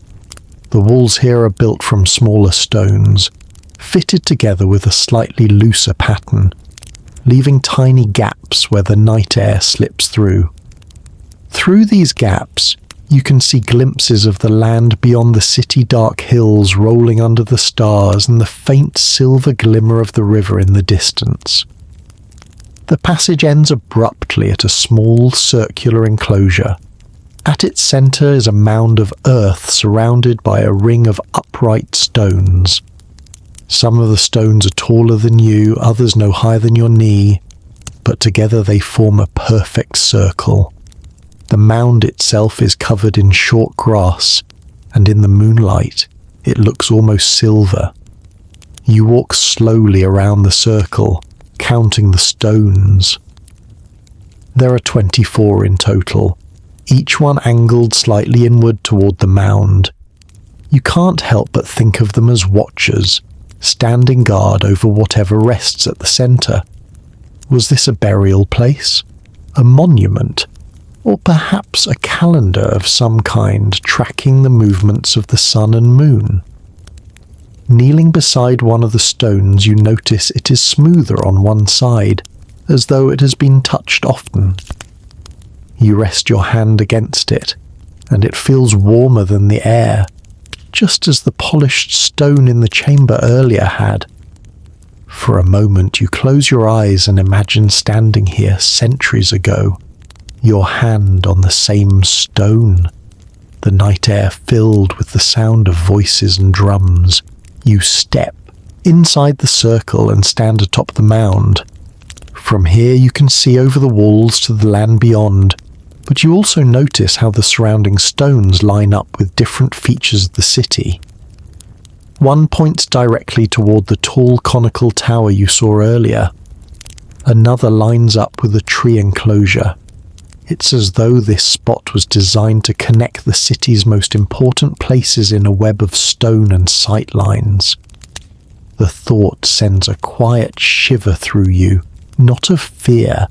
The walls here are built from smaller stones, fitted together with a slightly looser pattern, leaving tiny gaps where the night air slips through. Through these gaps, you can see glimpses of the land beyond the city-dark hills rolling under the stars and the faint silver glimmer of the river in the distance. The passage ends abruptly at a small circular enclosure, At its centre is a mound of earth surrounded by a ring of upright stones. Some of the stones are taller than you, others no higher than your knee, but together they form a perfect circle. The mound itself is covered in short grass, and in the moonlight it looks almost silver. You walk slowly around the circle, counting the stones. There are 24 in total, each one angled slightly inward toward the mound. You can't help but think of them as watchers, standing guard over whatever rests at the centre. Was this a burial place, a monument, or perhaps a calendar of some kind tracking the movements of the sun and moon? Kneeling beside one of the stones, you notice it is smoother on one side, as though it has been touched often. You rest your hand against it, and it feels warmer than the air, just as the polished stone in the chamber earlier had. For a moment you close your eyes and imagine standing here centuries ago, your hand on the same stone, the night air filled with the sound of voices and drums. You step inside the circle and stand atop the mound. From here you can see over the walls to the land beyond, but you also notice how the surrounding stones line up with different features of the city. One points directly toward the tall conical tower you saw earlier. Another lines up with a tree enclosure. It's as though this spot was designed to connect the city's most important places in a web of stone and sight lines. The thought sends a quiet shiver through you, not of fear,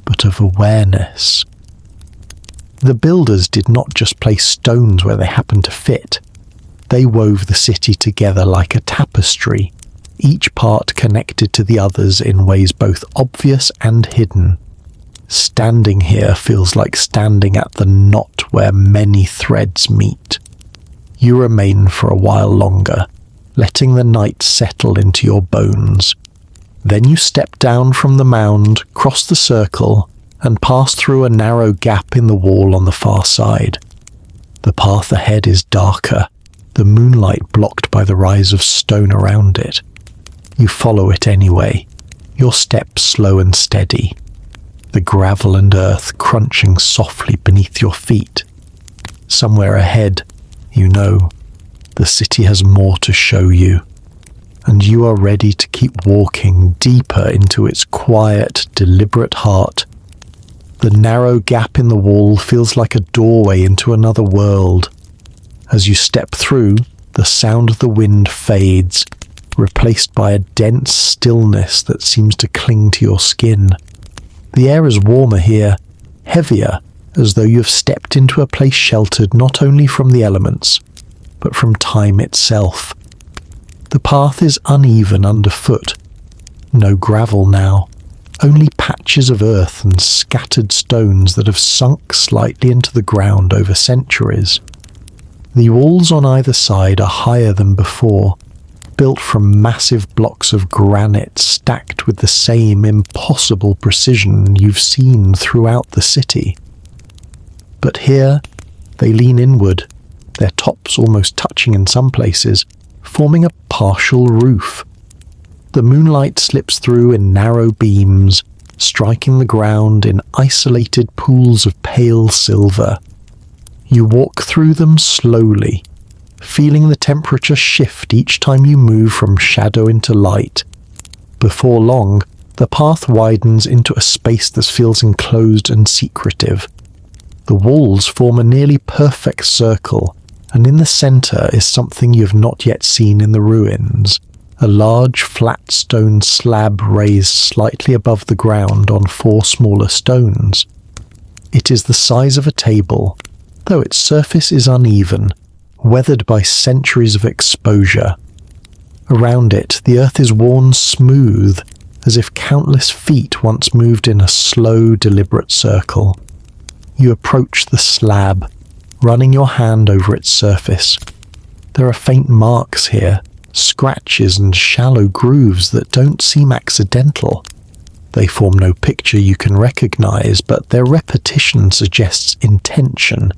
but of awareness. The builders did not just place stones where they happened to fit. They wove the city together like a tapestry, each part connected to the others in ways both obvious and hidden. Standing here feels like standing at the knot where many threads meet. You remain for a while longer, letting the night settle into your bones. Then you step down from the mound, cross the circle, and pass through a narrow gap in the wall on the far side. The path ahead is darker, the moonlight blocked by the rise of stone around it. You follow it anyway, your steps slow and steady, the gravel and earth crunching softly beneath your feet. Somewhere ahead, you know, the city has more to show you, and you are ready to keep walking deeper into its quiet, deliberate heart. The narrow gap in the wall feels like a doorway into another world. As you step through, the sound of the wind fades, replaced by a dense stillness that seems to cling to your skin. The air is warmer here, heavier, as though you have stepped into a place sheltered not only from the elements, but from time itself. The path is uneven underfoot. No gravel now, only patches of earth and scattered stones that have sunk slightly into the ground over centuries. The walls on either side are higher than before, built from massive blocks of granite stacked with the same impossible precision you've seen throughout the city. But here, they lean inward, their tops almost touching in some places, forming a partial roof. The moonlight slips through in narrow beams, striking the ground in isolated pools of pale silver. You walk through them slowly, feeling the temperature shift each time you move from shadow into light. Before long, the path widens into a space that feels enclosed and secretive. The walls form a nearly perfect circle, and in the centre is something you have not yet seen in the ruins. A large flat stone slab raised slightly above the ground on 4 smaller stones. It is the size of a table, though its surface is uneven, weathered by centuries of exposure. Around it, the earth is worn smooth, as if countless feet once moved in a slow, deliberate circle. You approach the slab, running your hand over its surface. There are faint marks here, scratches and shallow grooves that don't seem accidental. They form no picture you can recognize, but their repetition suggests intention,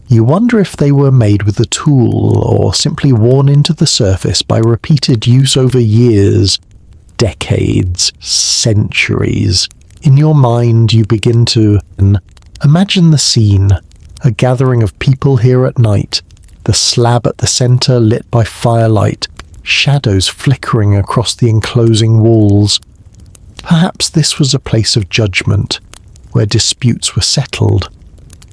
You wonder if they were made with a tool or simply worn into the surface by repeated use over years, decades, centuries. In your mind, you begin to imagine the scene, a gathering of people here at night, the slab at the center lit by firelight, shadows flickering across the enclosing walls. Perhaps this was a place of judgment, where disputes were settled.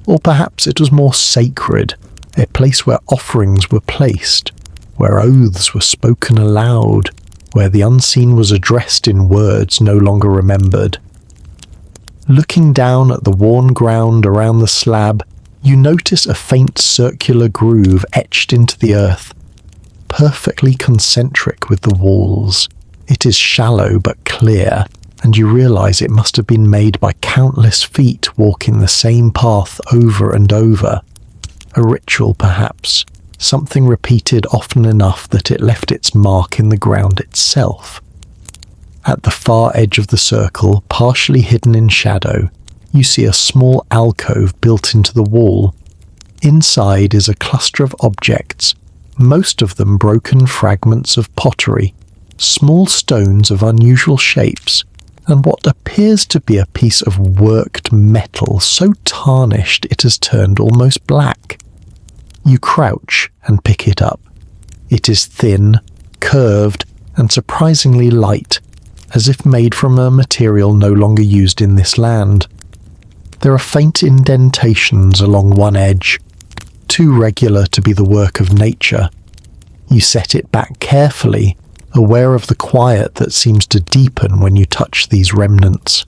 Or perhaps it was more sacred, a place where offerings were placed, where oaths were spoken aloud, where the unseen was addressed in words no longer remembered. Looking down at the worn ground around the slab, you notice a faint circular groove etched into the earth, perfectly concentric with the walls. It is shallow but clear, and you realize it must have been made by countless feet walking the same path over and over. A ritual, perhaps, something repeated often enough that it left its mark in the ground itself. At the far edge of the circle, partially hidden in shadow, you see a small alcove built into the wall. Inside is a cluster of objects, most of them broken fragments of pottery, small stones of unusual shapes, and what appears to be a piece of worked metal so tarnished it has turned almost black. You crouch and pick it up. It is thin, curved, and surprisingly light, as if made from a material no longer used in this land. There are faint indentations along one edge, too regular to be the work of nature. You set it back carefully, aware of the quiet that seems to deepen when you touch these remnants.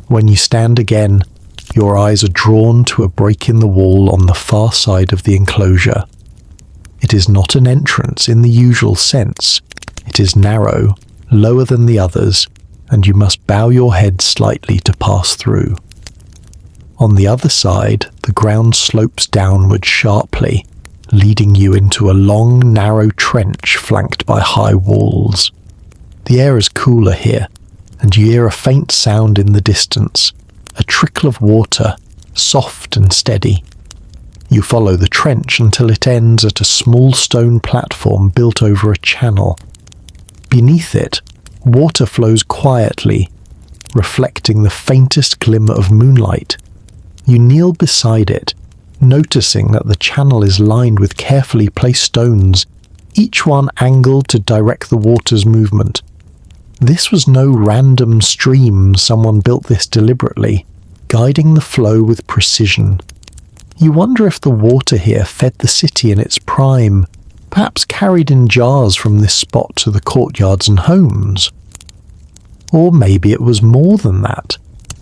When you stand again, your eyes are drawn to a break in the wall on the far side of the enclosure. It is not an entrance in the usual sense. It is narrow, lower than the others, and you must bow your head slightly to pass through. On the other side, the ground slopes downward sharply, leading you into a long, narrow trench flanked by high walls. The air is cooler here, and you hear a faint sound in the distance, a trickle of water, soft and steady. You follow the trench until it ends at a small stone platform built over a channel. Beneath it, water flows quietly, reflecting the faintest glimmer of moonlight. You kneel beside it, noticing that the channel is lined with carefully placed stones, each one angled to direct the water's movement. This was no random stream. Someone built this deliberately, guiding the flow with precision. You wonder if the water here fed the city in its prime, perhaps carried in jars from this spot to the courtyards and homes. Or maybe it was more than that.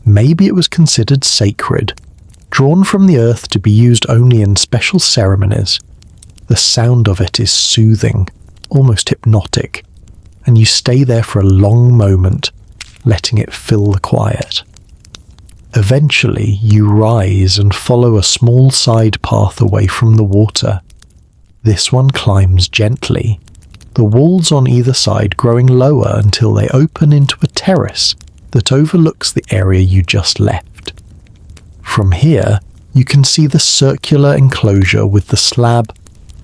Maybe it was considered sacred, drawn from the earth to be used only in special ceremonies. The sound of it is soothing, almost hypnotic, and you stay there for a long moment, letting it fill the quiet. Eventually, you rise and follow a small side path away from the water. This one climbs gently, the walls on either side growing lower until they open into a terrace that overlooks the area you just left. From here, you can see the circular enclosure with the slab,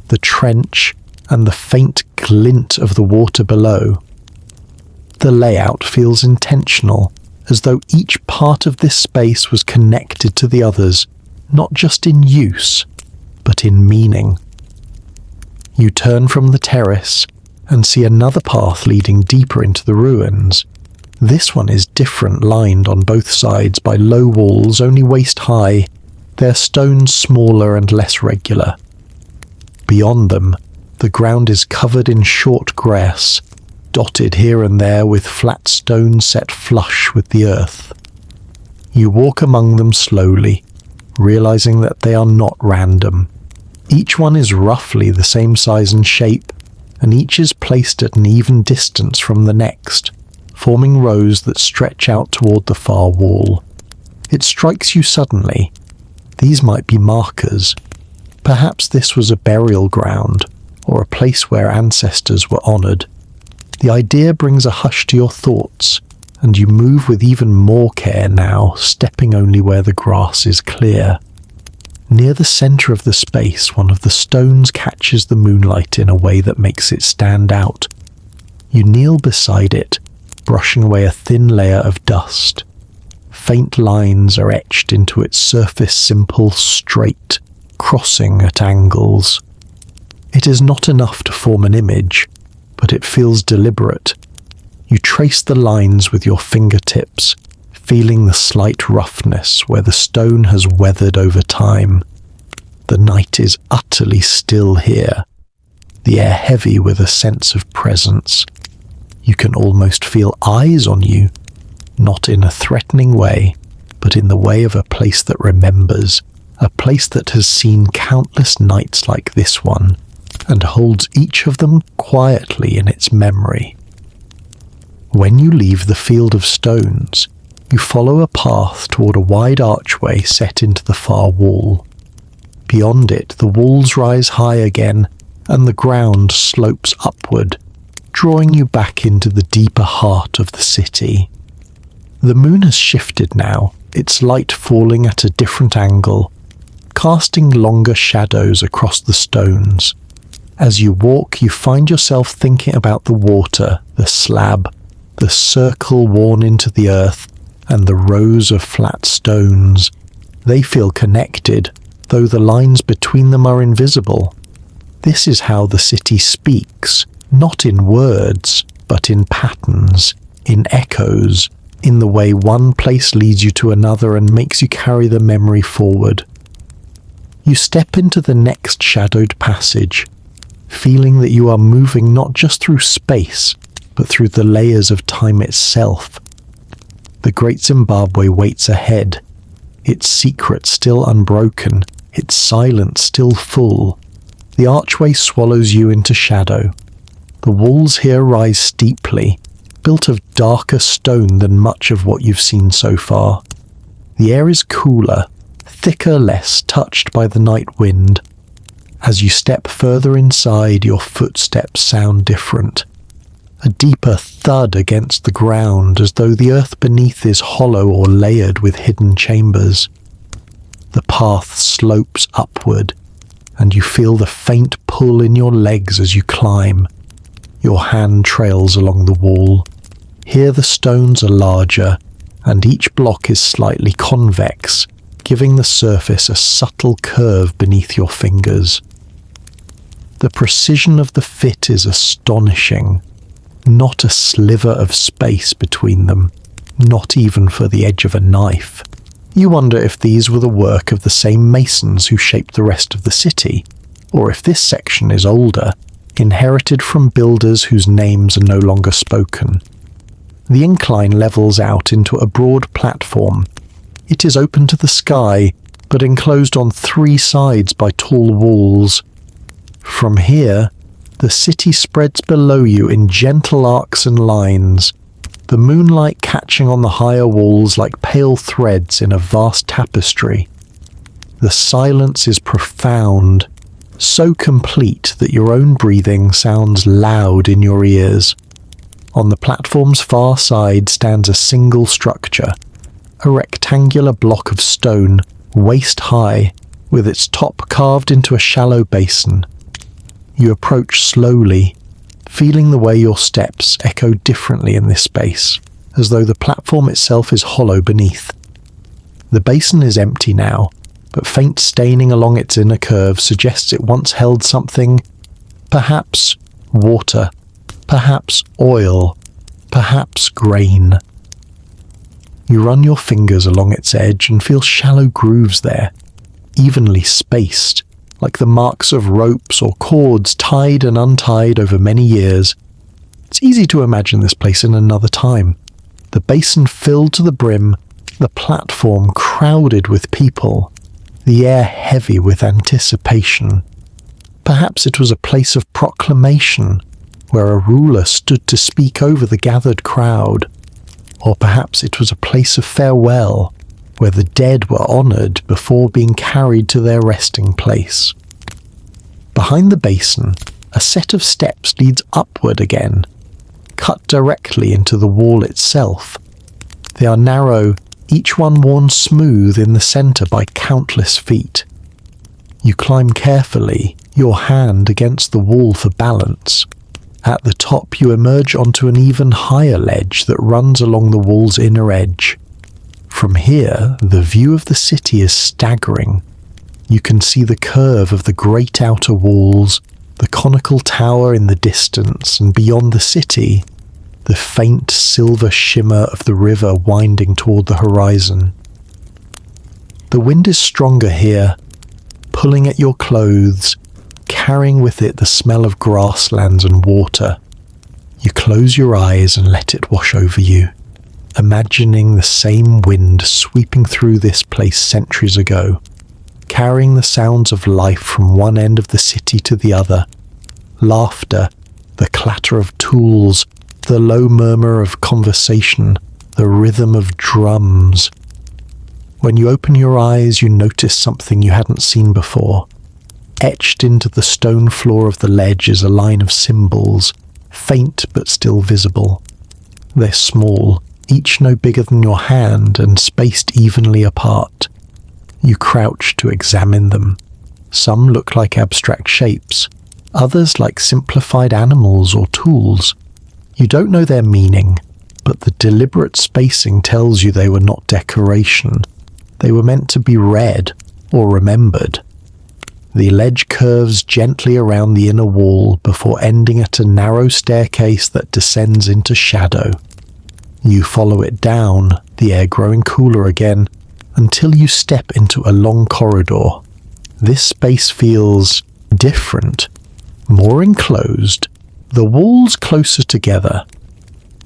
the trench, and the faint glint of the water below. The layout feels intentional, as though each part of this space was connected to the others, not just in use, but in meaning. You turn from the terrace and see another path leading deeper into the ruins. This one is different, lined on both sides by low walls only waist high, their stones smaller and less regular. Beyond them, the ground is covered in short grass, dotted here and there with flat stones set flush with the earth. You walk among them slowly, realizing that they are not random. Each one is roughly the same size and shape, and each is placed at an even distance from the next, forming rows that stretch out toward the far wall. It strikes you suddenly. These might be markers. Perhaps this was a burial ground, or a place where ancestors were honored. The idea brings a hush to your thoughts, and you move with even more care now, stepping only where the grass is clear. Near the centre of the space, one of the stones catches the moonlight in a way that makes it stand out. You kneel beside it, brushing away a thin layer of dust. Faint lines are etched into its surface, simple, straight, crossing at angles. It is not enough to form an image, but it feels deliberate. You trace the lines with your fingertips, feeling the slight roughness where the stone has weathered over time. The night is utterly still here, the air heavy with a sense of presence. You can almost feel eyes on you, not in a threatening way, but in the way of a place that remembers, a place that has seen countless nights like this one, and holds each of them quietly in its memory. When you leave the field of stones, you follow a path toward a wide archway set into the far wall. Beyond it, the walls rise high again, and the ground slopes upward, drawing you back into the deeper heart of the city. The moon has shifted now, its light falling at a different angle, casting longer shadows across the stones. As you walk, you find yourself thinking about the water, the slab, the circle worn into the earth, and the rows of flat stones. They feel connected, though the lines between them are invisible. This is how the city speaks, not in words, but in patterns, in echoes, in the way one place leads you to another and makes you carry the memory forward. You step into the next shadowed passage, feeling that you are moving not just through space, but through the layers of time itself. The Great Zimbabwe waits ahead, its secret still unbroken, its silence still full. The archway swallows you into shadow. The walls here rise steeply, built of darker stone than much of what you've seen so far. The air is cooler, thicker, less touched by the night wind. As you step further inside, your footsteps sound different. A deeper thud against the ground, as though the earth beneath is hollow or layered with hidden chambers. The path slopes upward, and you feel the faint pull in your legs as you climb. Your hand trails along the wall. Here the stones are larger, and each block is slightly convex, giving the surface a subtle curve beneath your fingers. The precision of the fit is astonishing. Not a sliver of space between them, not even for the edge of a knife. You wonder if these were the work of the same masons who shaped the rest of the city, or if this section is older, inherited from builders whose names are no longer spoken. The incline levels out into a broad platform. It is open to the sky, but enclosed on three sides by tall walls. From here, the city spreads below you in gentle arcs and lines, the moonlight catching on the higher walls like pale threads in a vast tapestry. The silence is profound, so complete that your own breathing sounds loud in your ears. On the platform's far side stands a single structure, a rectangular block of stone, waist high, with its top carved into a shallow basin. You approach slowly, feeling the way your steps echo differently in this space, as though the platform itself is hollow beneath. The basin is empty now, but faint staining along its inner curve suggests it once held something, perhaps water, perhaps oil, perhaps grain. You run your fingers along its edge and feel shallow grooves there, evenly spaced, like the marks of ropes or cords tied and untied over many years. It's easy to imagine this place in another time. The basin filled to the brim, the platform crowded with people, the air heavy with anticipation. Perhaps it was a place of proclamation, where a ruler stood to speak over the gathered crowd. Or perhaps it was a place of farewell, where the dead were honoured before being carried to their resting place. Behind the basin, a set of steps leads upward again, cut directly into the wall itself. They are narrow, each one worn smooth in the centre by countless feet. You climb carefully, your hand against the wall for balance. At the top, you emerge onto an even higher ledge that runs along the wall's inner edge. From here, the view of the city is staggering. You can see the curve of the great outer walls, the conical tower in the distance, and beyond the city, the faint silver shimmer of the river winding toward the horizon. The wind is stronger here, pulling at your clothes, carrying with it the smell of grasslands and water. You close your eyes and let it wash over you, imagining the same wind sweeping through this place centuries ago, carrying the sounds of life from one end of the city to the other. Laughter, the clatter of tools, the low murmur of conversation, the rhythm of drums. When you open your eyes, you notice something you hadn't seen before. Etched into the stone floor of the ledge is a line of symbols, faint but still visible. They're small, each no bigger than your hand and spaced evenly apart. You crouch to examine them. Some look like abstract shapes, others like simplified animals or tools. You don't know their meaning, but the deliberate spacing tells you they were not decoration. They were meant to be read or remembered. The ledge curves gently around the inner wall before ending at a narrow staircase that descends into shadow. You follow it down, the air growing cooler again, until you step into a long corridor. This space feels different, more enclosed, the walls closer together.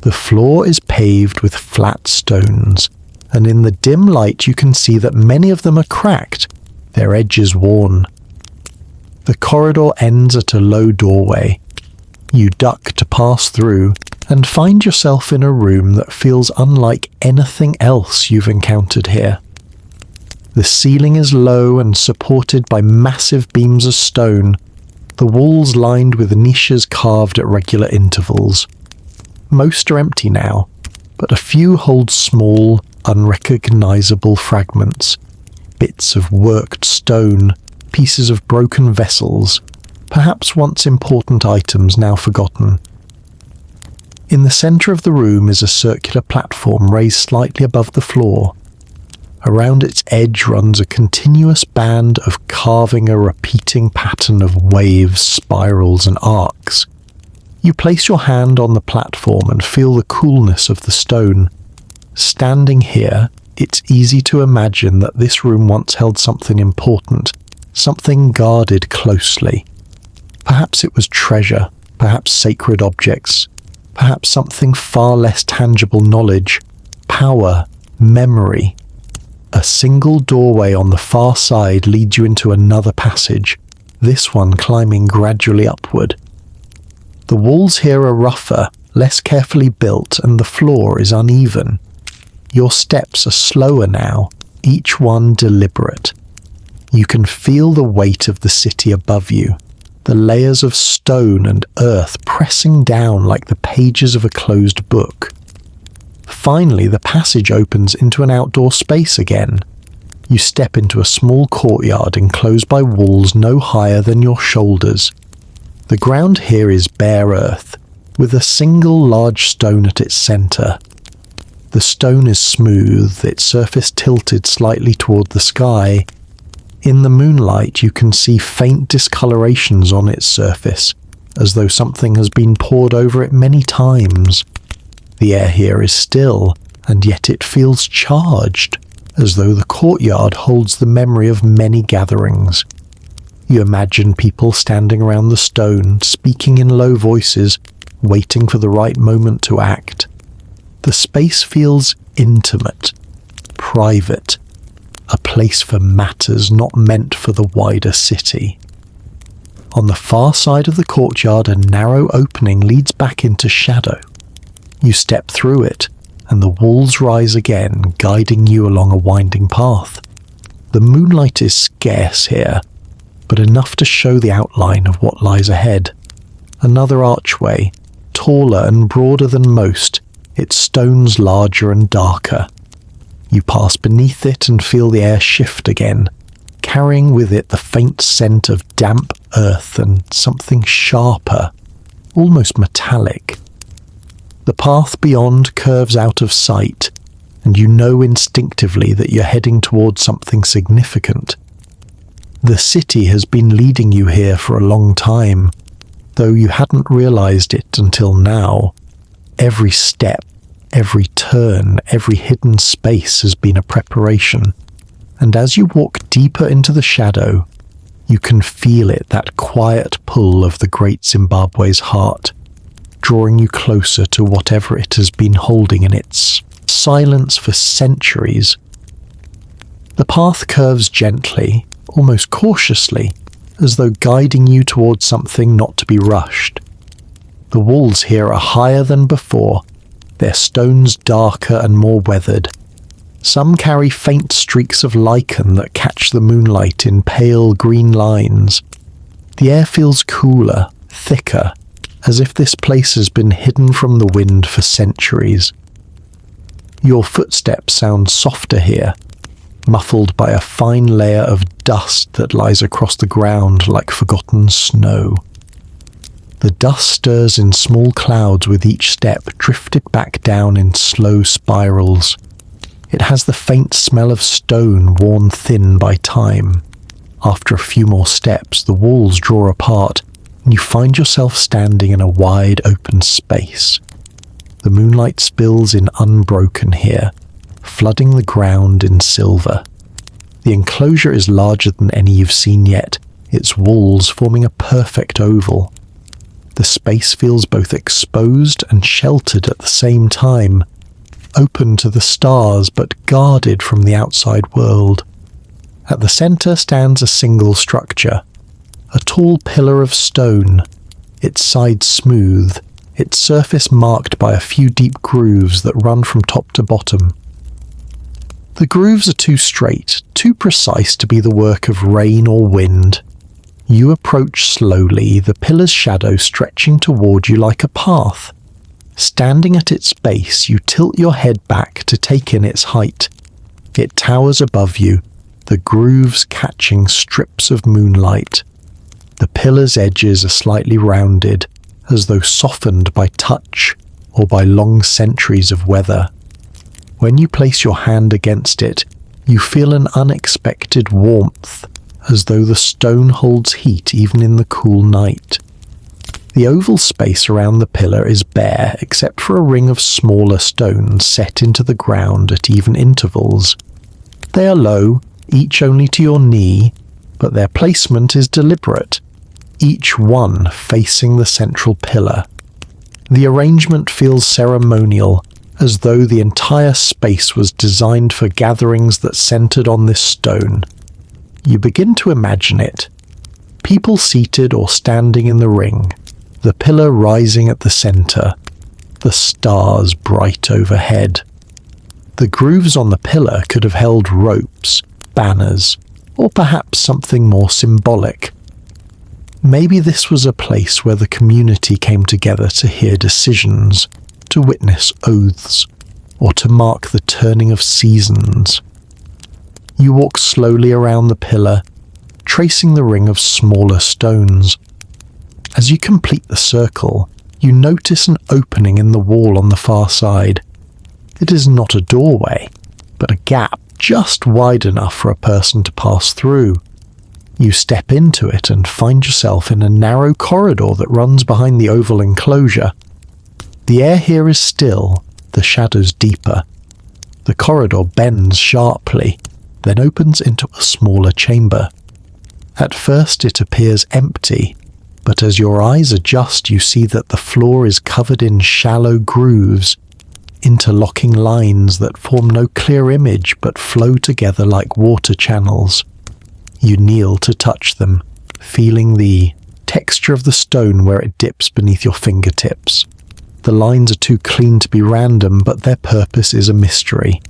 The floor is paved with flat stones, and in the dim light you can see that many of them are cracked, their edges worn. The corridor ends at a low doorway. You duck to pass through and find yourself in a room that feels unlike anything else you've encountered here. The ceiling is low and supported by massive beams of stone, the walls lined with niches carved at regular intervals. Most are empty now, but a few hold small, unrecognizable fragments, bits of worked stone, pieces of broken vessels, perhaps once important items now forgotten. In the center of the room is a circular platform raised slightly above the floor. Around its edge runs a continuous band of carving a repeating pattern of waves, spirals, and arcs. You place your hand on the platform and feel the coolness of the stone. Standing here, it's easy to imagine that this room once held something important, something guarded closely. Perhaps it was treasure, perhaps sacred objects, perhaps something far less tangible: knowledge, power, memory. A single doorway on the far side leads you into another passage, this one climbing gradually upward. The walls here are rougher, less carefully built, and the floor is uneven. Your steps are slower now, each one deliberate. You can feel the weight of the city above you, the layers of stone and earth pressing down like the pages of a closed book. Finally, the passage opens into an outdoor space again. You step into a small courtyard enclosed by walls no higher than your shoulders. The ground here is bare earth, with a single large stone at its center. The stone is smooth, its surface tilted slightly toward the sky. In the moonlight, you can see faint discolorations on its surface, as though something has been poured over it many times. The air here is still, and yet it feels charged, as though the courtyard holds the memory of many gatherings. You imagine people standing around the stone, speaking in low voices, waiting for the right moment to act. The space feels intimate, private, a place for matters not meant for the wider city. On the far side of the courtyard, a narrow opening leads back into shadow. You step through it, and the walls rise again, guiding you along a winding path. The moonlight is scarce here, but enough to show the outline of what lies ahead. Another archway, taller and broader than most, its stones larger and darker. You pass beneath it and feel the air shift again, carrying with it the faint scent of damp earth and something sharper, almost metallic. The path beyond curves out of sight, and you know instinctively that you're heading towards something significant. The city has been leading you here for a long time, though you hadn't realized it until now. Every step, every turn, every hidden space has been a preparation, and as you walk deeper into the shadow, you can feel it, that quiet pull of the great Zimbabwe's heart, drawing you closer to whatever it has been holding in its silence for centuries. The path curves gently, almost cautiously, as though guiding you towards something not to be rushed. The walls here are higher than before, their stones darker and more weathered. Some carry faint streaks of lichen that catch the moonlight in pale green lines. The air feels cooler, thicker, as if this place has been hidden from the wind for centuries. Your footsteps sound softer here, muffled by a fine layer of dust that lies across the ground like forgotten snow. The dust stirs in small clouds with each step, drifted back down in slow spirals. It has the faint smell of stone worn thin by time. After a few more steps, the walls draw apart, and you find yourself standing in a wide open space. The moonlight spills in unbroken here, flooding the ground in silver. The enclosure is larger than any you've seen yet, its walls forming a perfect oval. The space feels both exposed and sheltered at the same time, open to the stars but guarded from the outside world. At the centre stands a single structure, a tall pillar of stone, its sides smooth, its surface marked by a few deep grooves that run from top to bottom. The grooves are too straight, too precise to be the work of rain or wind. You approach slowly, the pillar's shadow stretching toward you like a path. Standing at its base, you tilt your head back to take in its height. It towers above you, the grooves catching strips of moonlight. The pillar's edges are slightly rounded, as though softened by touch or by long centuries of weather. When you place your hand against it, you feel an unexpected warmth, as though the stone holds heat even in the cool night. The oval space around the pillar is bare except for a ring of smaller stones set into the ground at even intervals. They are low, each only to your knee, but their placement is deliberate, each one facing the central pillar. The arrangement feels ceremonial, as though the entire space was designed for gatherings that centered on this stone. You begin to imagine it. People seated or standing in the ring, the pillar rising at the center, the stars bright overhead. The grooves on the pillar could have held ropes, banners, or perhaps something more symbolic. Maybe this was a place where the community came together to hear decisions, to witness oaths, or to mark the turning of seasons. You walk slowly around the pillar, tracing the ring of smaller stones. As you complete the circle, you notice an opening in the wall on the far side. It is not a doorway, but a gap just wide enough for a person to pass through. You step into it and find yourself in a narrow corridor that runs behind the oval enclosure. The air here is still, the shadows deeper. The corridor bends sharply, then opens into a smaller chamber. At first it appears empty, but as your eyes adjust you see that the floor is covered in shallow grooves, interlocking lines that form no clear image but flow together like water channels. You kneel to touch them, feeling the texture of the stone where it dips beneath your fingertips. The lines are too clean to be random, but their purpose is a mystery.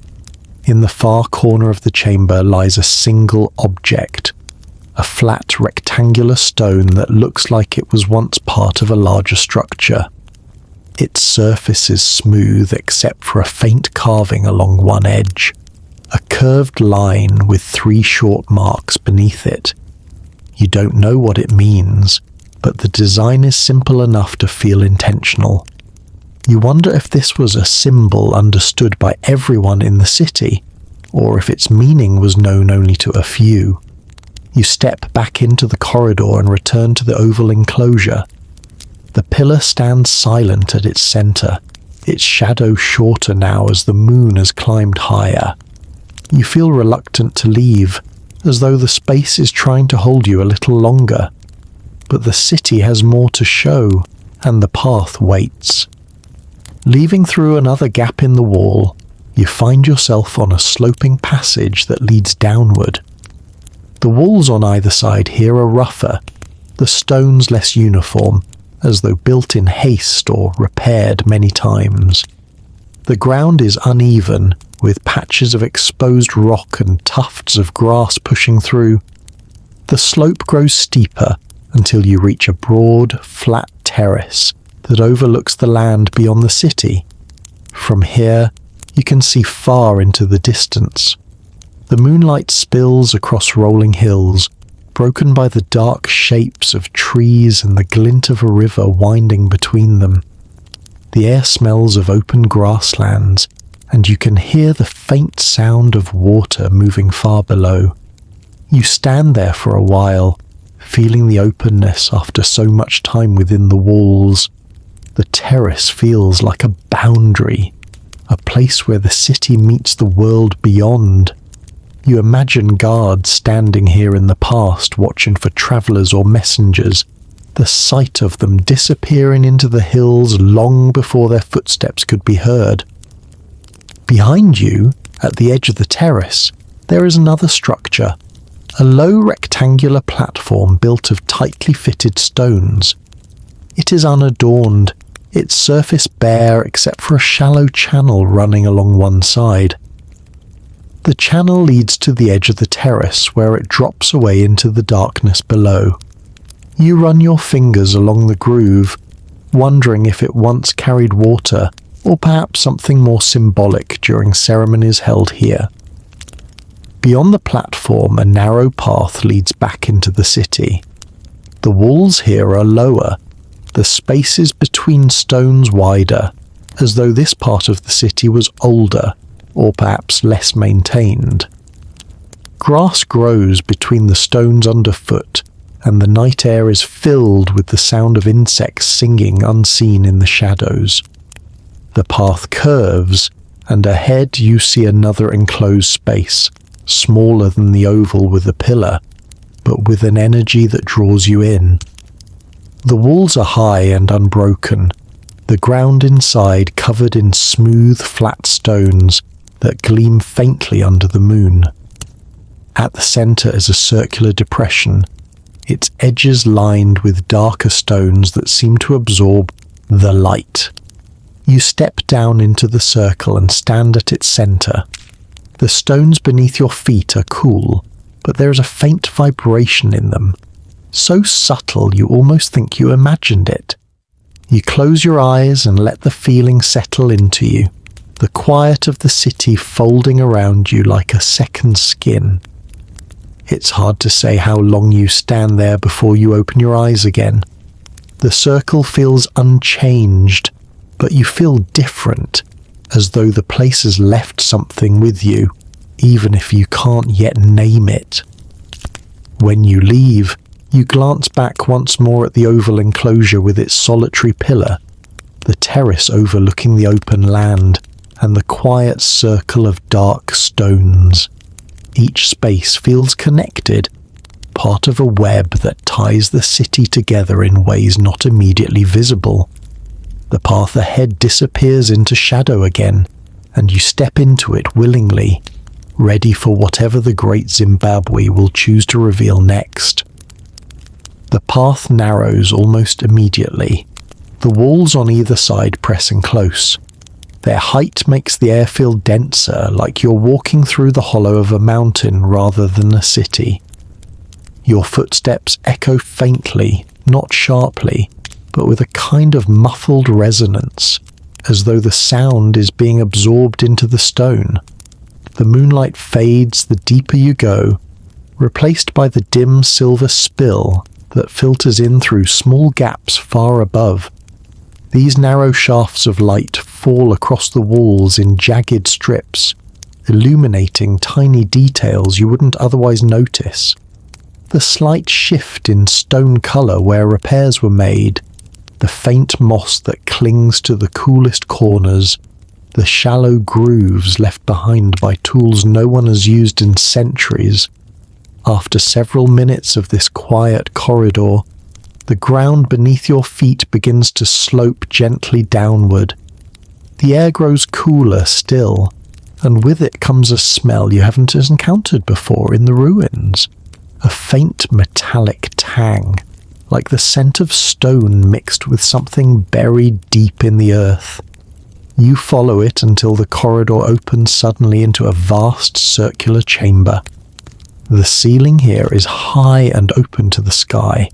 In the far corner of the chamber lies a single object, a flat rectangular stone that looks like it was once part of a larger structure. Its surface is smooth except for a faint carving along one edge. a curved line with 3 short marks beneath it. You don't know what it means, but the design is simple enough to feel intentional. You wonder if this was a symbol understood by everyone in the city, or if its meaning was known only to a few. You step back into the corridor and return to the oval enclosure. The pillar stands silent at its center, its shadow shorter now as the moon has climbed higher. You feel reluctant to leave, as though the space is trying to hold you a little longer. But the city has more to show, and the path waits. Leaving through another gap in the wall, you find yourself on a sloping passage that leads downward. The walls on either side here are rougher, the stones less uniform, as though built in haste or repaired many times. The ground is uneven, with patches of exposed rock and tufts of grass pushing through. The slope grows steeper until you reach a broad, flat terrace that overlooks the land beyond the city. From here, you can see far into the distance. The moonlight spills across rolling hills, broken by the dark shapes of trees and the glint of a river winding between them. The air smells of open grasslands, and you can hear the faint sound of water moving far below. You stand there for a while, feeling the openness after so much time within the walls. The terrace feels like a boundary, a place where the city meets the world beyond. You imagine guards standing here in the past watching for travelers or messengers, the sight of them disappearing into the hills long before their footsteps could be heard. Behind you, at the edge of the terrace, there is another structure, a low rectangular platform built of tightly fitted stones. It is unadorned, its surface bare except for a shallow channel running along one side. The channel leads to the edge of the terrace where it drops away into the darkness below. You run your fingers along the groove, wondering if it once carried water or perhaps something more symbolic during ceremonies held here. Beyond the platform, a narrow path leads back into the city. The walls here are lower, the spaces between stones wider, as though this part of the city was older or perhaps less maintained. Grass grows between the stones underfoot, and the night air is filled with the sound of insects singing unseen in the shadows. The path curves, and ahead you see another enclosed space, smaller than the oval with a pillar, but with an energy that draws you in. The walls are high and unbroken, the ground inside covered in smooth, flat stones that gleam faintly under the moon. At the center is a circular depression, its edges lined with darker stones that seem to absorb the light. You step down into the circle and stand at its center. The stones beneath your feet are cool, but there is a faint vibration in them, so subtle you almost think you imagined it. You close your eyes and let the feeling settle into you, the quiet of the city folding around you like a second skin. It's hard to say how long you stand there before you open your eyes again. The circle feels unchanged, but you feel different, as though the place has left something with you, even if you can't yet name it. When you leave, you glance back once more at the oval enclosure with its solitary pillar, the terrace overlooking the open land, and the quiet circle of dark stones. Each space feels connected, part of a web that ties the city together in ways not immediately visible. The path ahead disappears into shadow again, and you step into it willingly, ready for whatever the great Zimbabwe will choose to reveal next. The path narrows almost immediately, the walls on either side pressing close. Their height makes the air feel denser, like you're walking through the hollow of a mountain rather than a city. Your footsteps echo faintly, not sharply, but with a kind of muffled resonance, as though the sound is being absorbed into the stone. The moonlight fades the deeper you go, replaced by the dim silver spill that filters in through small gaps far above. These narrow shafts of light fall across the walls in jagged strips, illuminating tiny details you wouldn't otherwise notice. The slight shift in stone colour where repairs were made, the faint moss that clings to the coolest corners, the shallow grooves left behind by tools no one has used in centuries. After several minutes of this quiet corridor, the ground beneath your feet begins to slope gently downward. The air grows cooler still, and with it comes a smell you haven't encountered before in the ruins. A faint metallic tang, like the scent of stone mixed with something buried deep in the earth. You follow it until the corridor opens suddenly into a vast circular chamber. The ceiling here is high and open to the sky,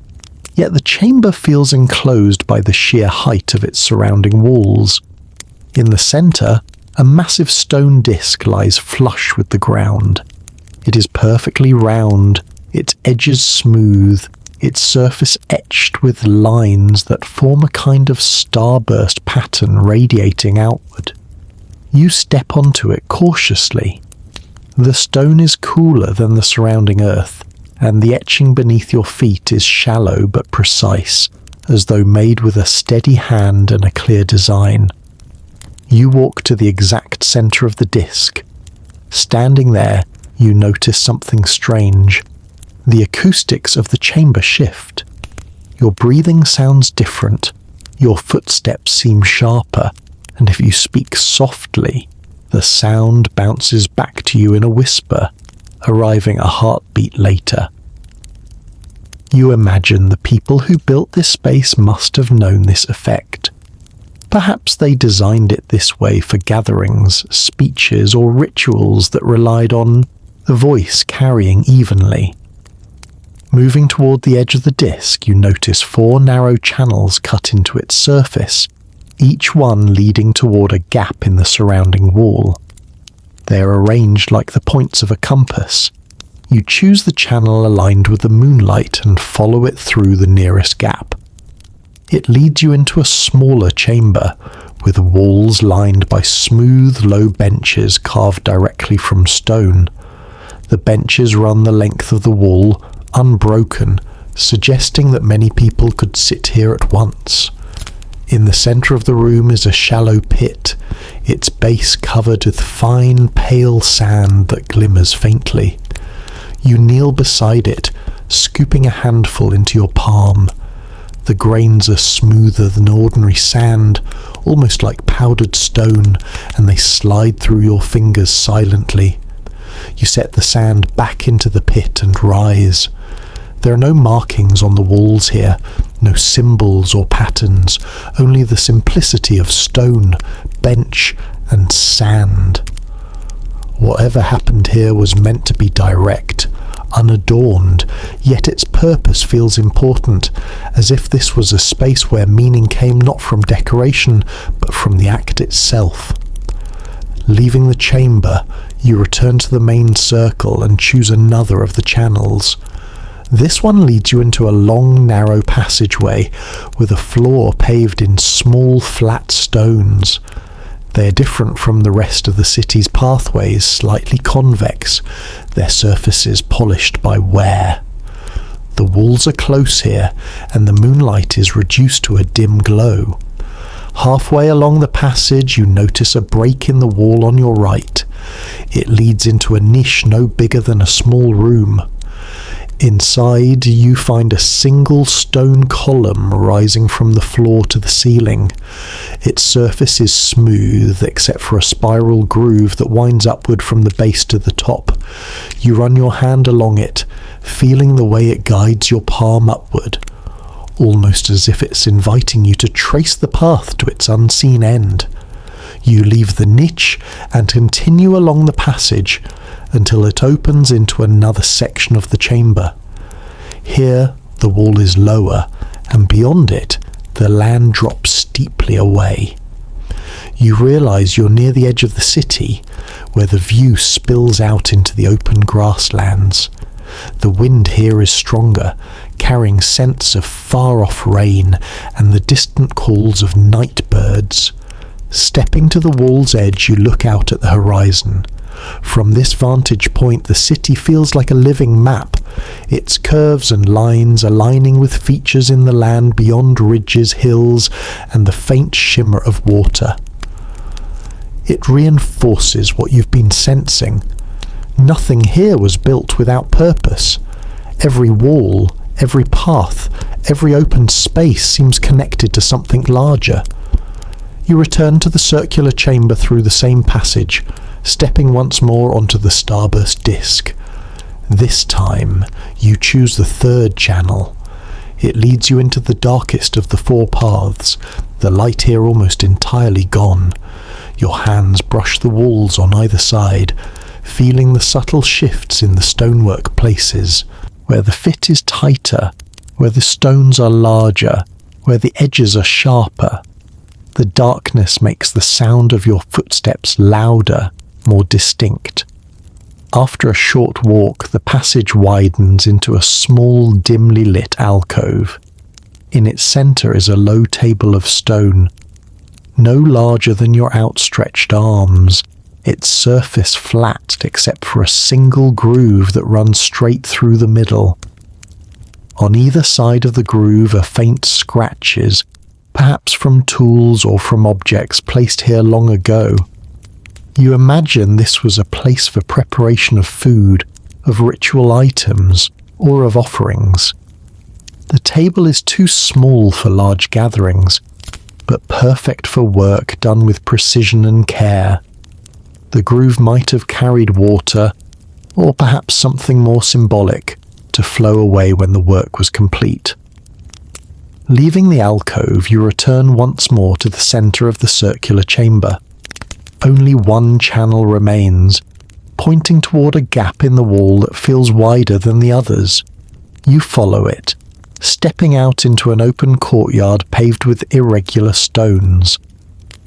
yet the chamber feels enclosed by the sheer height of its surrounding walls. In the centre, a massive stone disc lies flush with the ground. It is perfectly round, its edges smooth, its surface etched with lines that form a kind of starburst pattern radiating outward. You step onto it cautiously. The stone is cooler than the surrounding earth, and the etching beneath your feet is shallow but precise, as though made with a steady hand and a clear design. You walk to the exact centre of the disc. Standing there, you notice something strange. The acoustics of the chamber shift. Your breathing sounds different, your footsteps seem sharper, and if you speak softly, the sound bounces back to you in a whisper, arriving a heartbeat later. You imagine the people who built this space must have known this effect. Perhaps they designed it this way for gatherings, speeches, or rituals that relied on the voice carrying evenly. Moving toward the edge of the disc, you notice 4 narrow channels cut into its surface, each one leading toward a gap in the surrounding wall. They are arranged like the points of a compass. You choose the channel aligned with the moonlight and follow it through the nearest gap. It leads you into a smaller chamber, with walls lined by smooth, low benches carved directly from stone. The benches run the length of the wall, unbroken, suggesting that many people could sit here at once. In the centre of the room is a shallow pit, its base covered with fine, pale sand that glimmers faintly. You kneel beside it, scooping a handful into your palm. The grains are smoother than ordinary sand, almost like powdered stone, and they slide through your fingers silently. You set the sand back into the pit and rise. There are no markings on the walls here, no symbols or patterns, only the simplicity of stone, bench, and sand. Whatever happened here was meant to be direct, unadorned, yet its purpose feels important, as if this was a space where meaning came not from decoration, but from the act itself. Leaving the chamber, you return to the main circle and choose another of the channels. This one leads you into a long, narrow passageway with a floor paved in small, flat stones. They are different from the rest of the city's pathways, slightly convex, their surfaces polished by wear. The walls are close here, and the moonlight is reduced to a dim glow. Halfway along the passage, you notice a break in the wall on your right. It leads into a niche no bigger than a small room. Inside, you find a single stone column rising from the floor to the ceiling. Its surface is smooth, except for a spiral groove that winds upward from the base to the top. You run your hand along it, feeling the way it guides your palm upward, almost as if it's inviting you to trace the path to its unseen end. You leave the niche and continue along the passage until it opens into another section of the chamber. Here, the wall is lower, and beyond it, the land drops steeply away. You realise you're near the edge of the city, where the view spills out into the open grasslands. The wind here is stronger, carrying scents of far-off rain and the distant calls of night birds. Stepping to the wall's edge, you look out at the horizon. From this vantage point, the city feels like a living map, its curves and lines aligning with features in the land beyond ridges, hills, and the faint shimmer of water. It reinforces what you've been sensing. Nothing here was built without purpose. Every wall, every path, every open space seems connected to something larger. You return to the circular chamber through the same passage, stepping once more onto the starburst disc. This time, you choose the third channel. It leads you into the darkest of the four paths, the light here almost entirely gone. Your hands brush the walls on either side, feeling the subtle shifts in the stonework places, where the fit is tighter, where the stones are larger, where the edges are sharper. The darkness makes the sound of your footsteps louder, more distinct. After a short walk, the passage widens into a small, dimly lit alcove. In its centre is a low table of stone, no larger than your outstretched arms, its surface flat except for a single groove that runs straight through the middle. On either side of the groove are faint scratches, perhaps from tools or from objects placed here long ago. You imagine this was a place for preparation of food, of ritual items, or of offerings. The table is too small for large gatherings, but perfect for work done with precision and care. The groove might have carried water, or perhaps something more symbolic, to flow away when the work was complete. Leaving the alcove, you return once more to the centre of the circular chamber. Only one channel remains, pointing toward a gap in the wall that feels wider than the others. You follow it, stepping out into an open courtyard paved with irregular stones.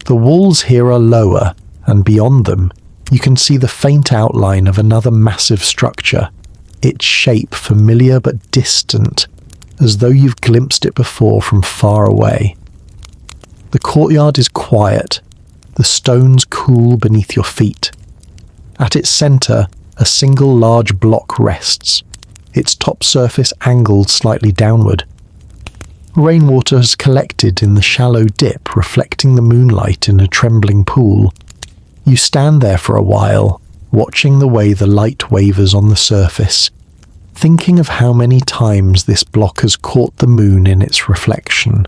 The walls here are lower, and beyond them, you can see the faint outline of another massive structure, its shape familiar but distant, as though you've glimpsed it before from far away. The courtyard is quiet, the stones cool beneath your feet. At its centre, a single large block rests, its top surface angled slightly downward. Rainwater has collected in the shallow dip, reflecting the moonlight in a trembling pool. You stand there for a while, watching the way the light wavers on the surface, thinking of how many times this block has caught the moon in its reflection,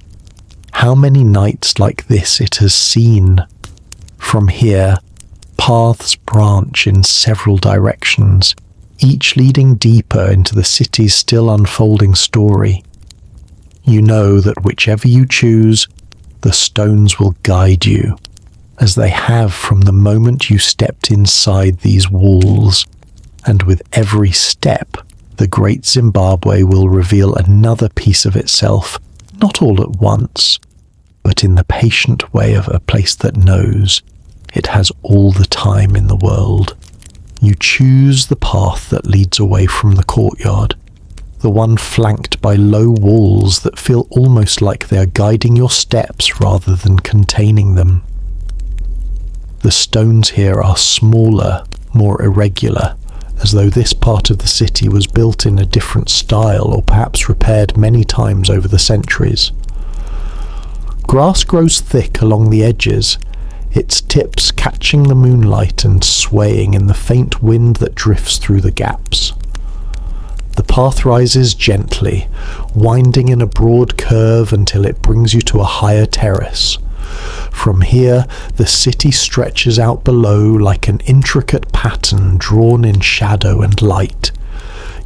how many nights like this it has seen. From here, paths branch in several directions, each leading deeper into the city's still unfolding story. You know that whichever you choose, the stones will guide you, as they have from the moment you stepped inside these walls, and with every step, the great Zimbabwe will reveal another piece of itself, not all at once, but in the patient way of a place that knows it has all the time in the world. You choose the path that leads away from the courtyard, the one flanked by low walls that feel almost like they are guiding your steps rather than containing them. The stones here are smaller, more irregular, as though this part of the city was built in a different style or perhaps repaired many times over the centuries. Grass grows thick along the edges, its tips catching the moonlight and swaying in the faint wind that drifts through the gaps. The path rises gently, winding in a broad curve until it brings you to a higher terrace. From here, the city stretches out below like an intricate pattern drawn in shadow and light.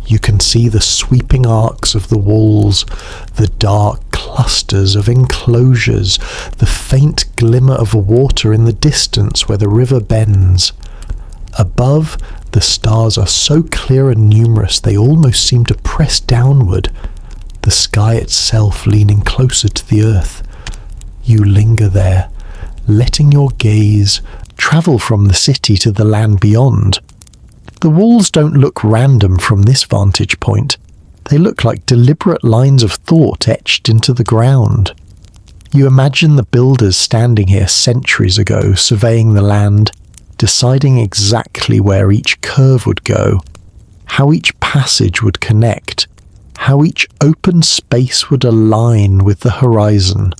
You can see the sweeping arcs of the walls, the dark clusters of enclosures, the faint glimmer of water in the distance where the river bends. Above, the stars are so clear and numerous they almost seem to press downward, the sky itself leaning closer to the earth. You linger there, letting your gaze travel from the city to the land beyond. The walls don't look random from this vantage point. They look like deliberate lines of thought etched into the ground. You imagine the builders standing here centuries ago, surveying the land, deciding exactly where each curve would go, how each passage would connect, how each open space would align with the horizon.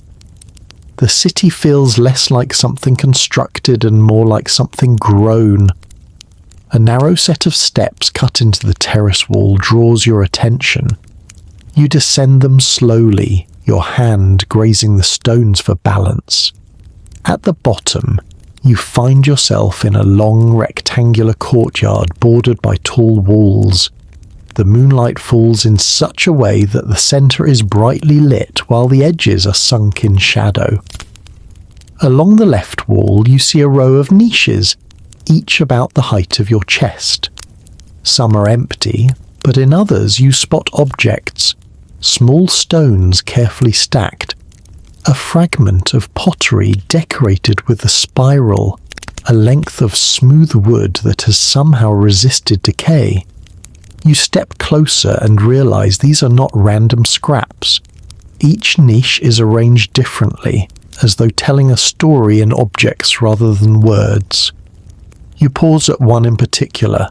The city feels less like something constructed and more like something grown. A narrow set of steps cut into the terrace wall draws your attention. You descend them slowly, your hand grazing the stones for balance. At the bottom, you find yourself in a long rectangular courtyard bordered by tall walls. The moonlight falls in such a way that the centre is brightly lit while the edges are sunk in shadow. Along the left wall, you see a row of niches, each about the height of your chest. Some are empty, but in others you spot objects, small stones carefully stacked, a fragment of pottery decorated with a spiral, a length of smooth wood that has somehow resisted decay. You step closer and realize these are not random scraps. Each niche is arranged differently, as though telling a story in objects rather than words. You pause at one in particular.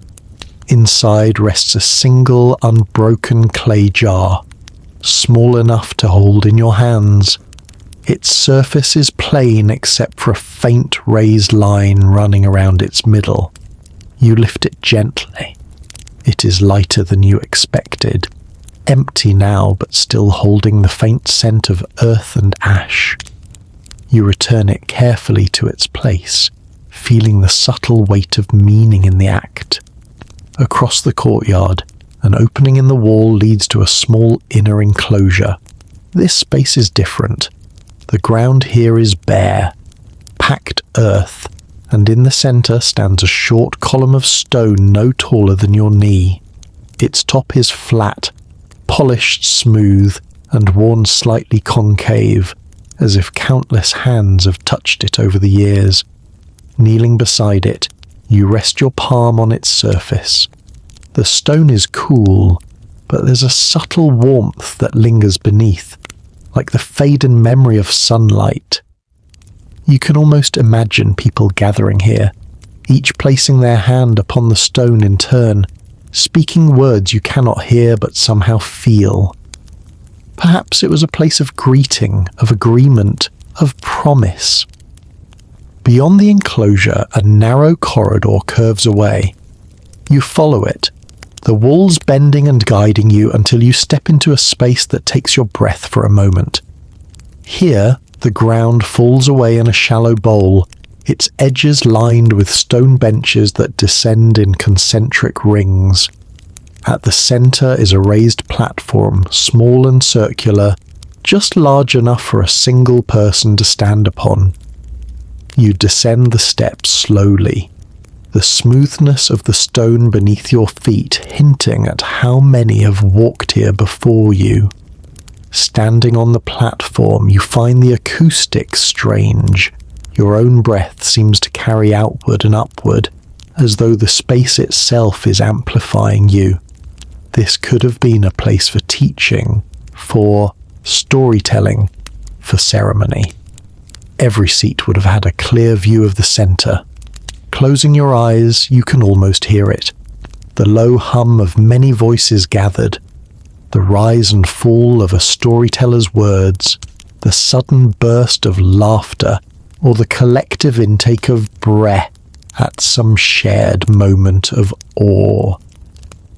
Inside rests a single unbroken clay jar, small enough to hold in your hands. Its surface is plain except for a faint raised line running around its middle. You lift it gently. It is lighter than you expected, empty now but still holding the faint scent of earth and ash. You return it carefully to its place, feeling the subtle weight of meaning in the act. Across the courtyard, an opening in the wall leads to a small inner enclosure. This space is different. The ground here is bare, packed earth, and in the centre stands a short column of stone no taller than your knee. Its top is flat, polished smooth, and worn slightly concave, as if countless hands have touched it over the years. Kneeling beside it, you rest your palm on its surface. The stone is cool, but there's a subtle warmth that lingers beneath, like the fading memory of sunlight. You can almost imagine people gathering here, each placing their hand upon the stone in turn, speaking words you cannot hear but somehow feel. Perhaps it was a place of greeting, of agreement, of promise. Beyond the enclosure, a narrow corridor curves away. You follow it, the walls bending and guiding you until you step into a space that takes your breath for a moment. Here, the ground falls away in a shallow bowl, its edges lined with stone benches that descend in concentric rings. At the centre is a raised platform, small and circular, just large enough for a single person to stand upon. You descend the steps slowly, the smoothness of the stone beneath your feet hinting at how many have walked here before you. Standing on the platform, you find the acoustics strange. Your own breath seems to carry outward and upward, as though the space itself is amplifying you. This could have been a place for teaching, for storytelling, for ceremony. Every seat would have had a clear view of the centre. Closing your eyes, you can almost hear it. The low hum of many voices gathered, the rise and fall of a storyteller's words, the sudden burst of laughter, or the collective intake of breath at some shared moment of awe.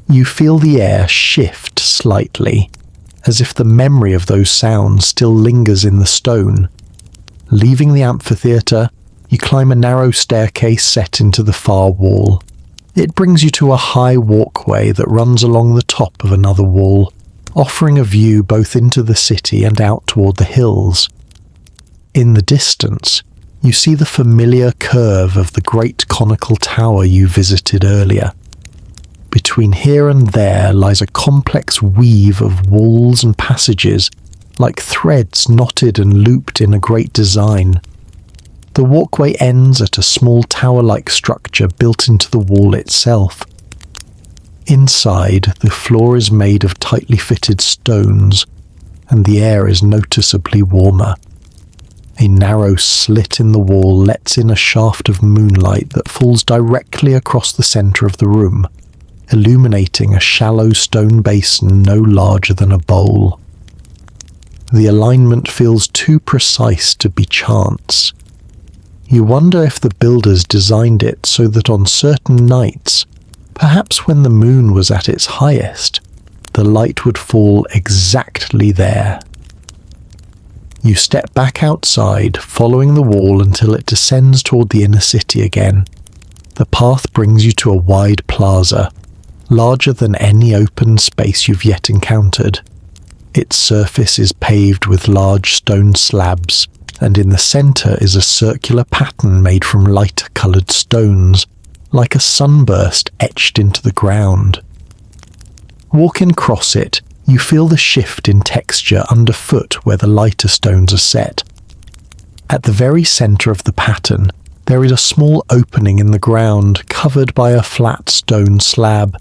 You feel the air shift slightly, as if the memory of those sounds still lingers in the stone. Leaving the amphitheatre, you climb a narrow staircase set into the far wall. It brings you to a high walkway that runs along the top of another wall, offering a view both into the city and out toward the hills. In the distance, you see the familiar curve of the great conical tower you visited earlier. Between here and there lies a complex weave of walls and passages, like threads knotted and looped in a great design. The walkway ends at a small tower-like structure built into the wall itself. Inside, the floor is made of tightly fitted stones, and the air is noticeably warmer. A narrow slit in the wall lets in a shaft of moonlight that falls directly across the centre of the room, illuminating a shallow stone basin no larger than a bowl. The alignment feels too precise to be chance. You wonder if the builders designed it so that on certain nights, perhaps when the moon was at its highest, the light would fall exactly there. You step back outside, following the wall until it descends toward the inner city again. The path brings you to a wide plaza, larger than any open space you've yet encountered. Its surface is paved with large stone slabs, and in the centre is a circular pattern made from lighter-coloured stones, like a sunburst etched into the ground. Walking across it, you feel the shift in texture underfoot where the lighter stones are set. At the very centre of the pattern, there is a small opening in the ground covered by a flat stone slab.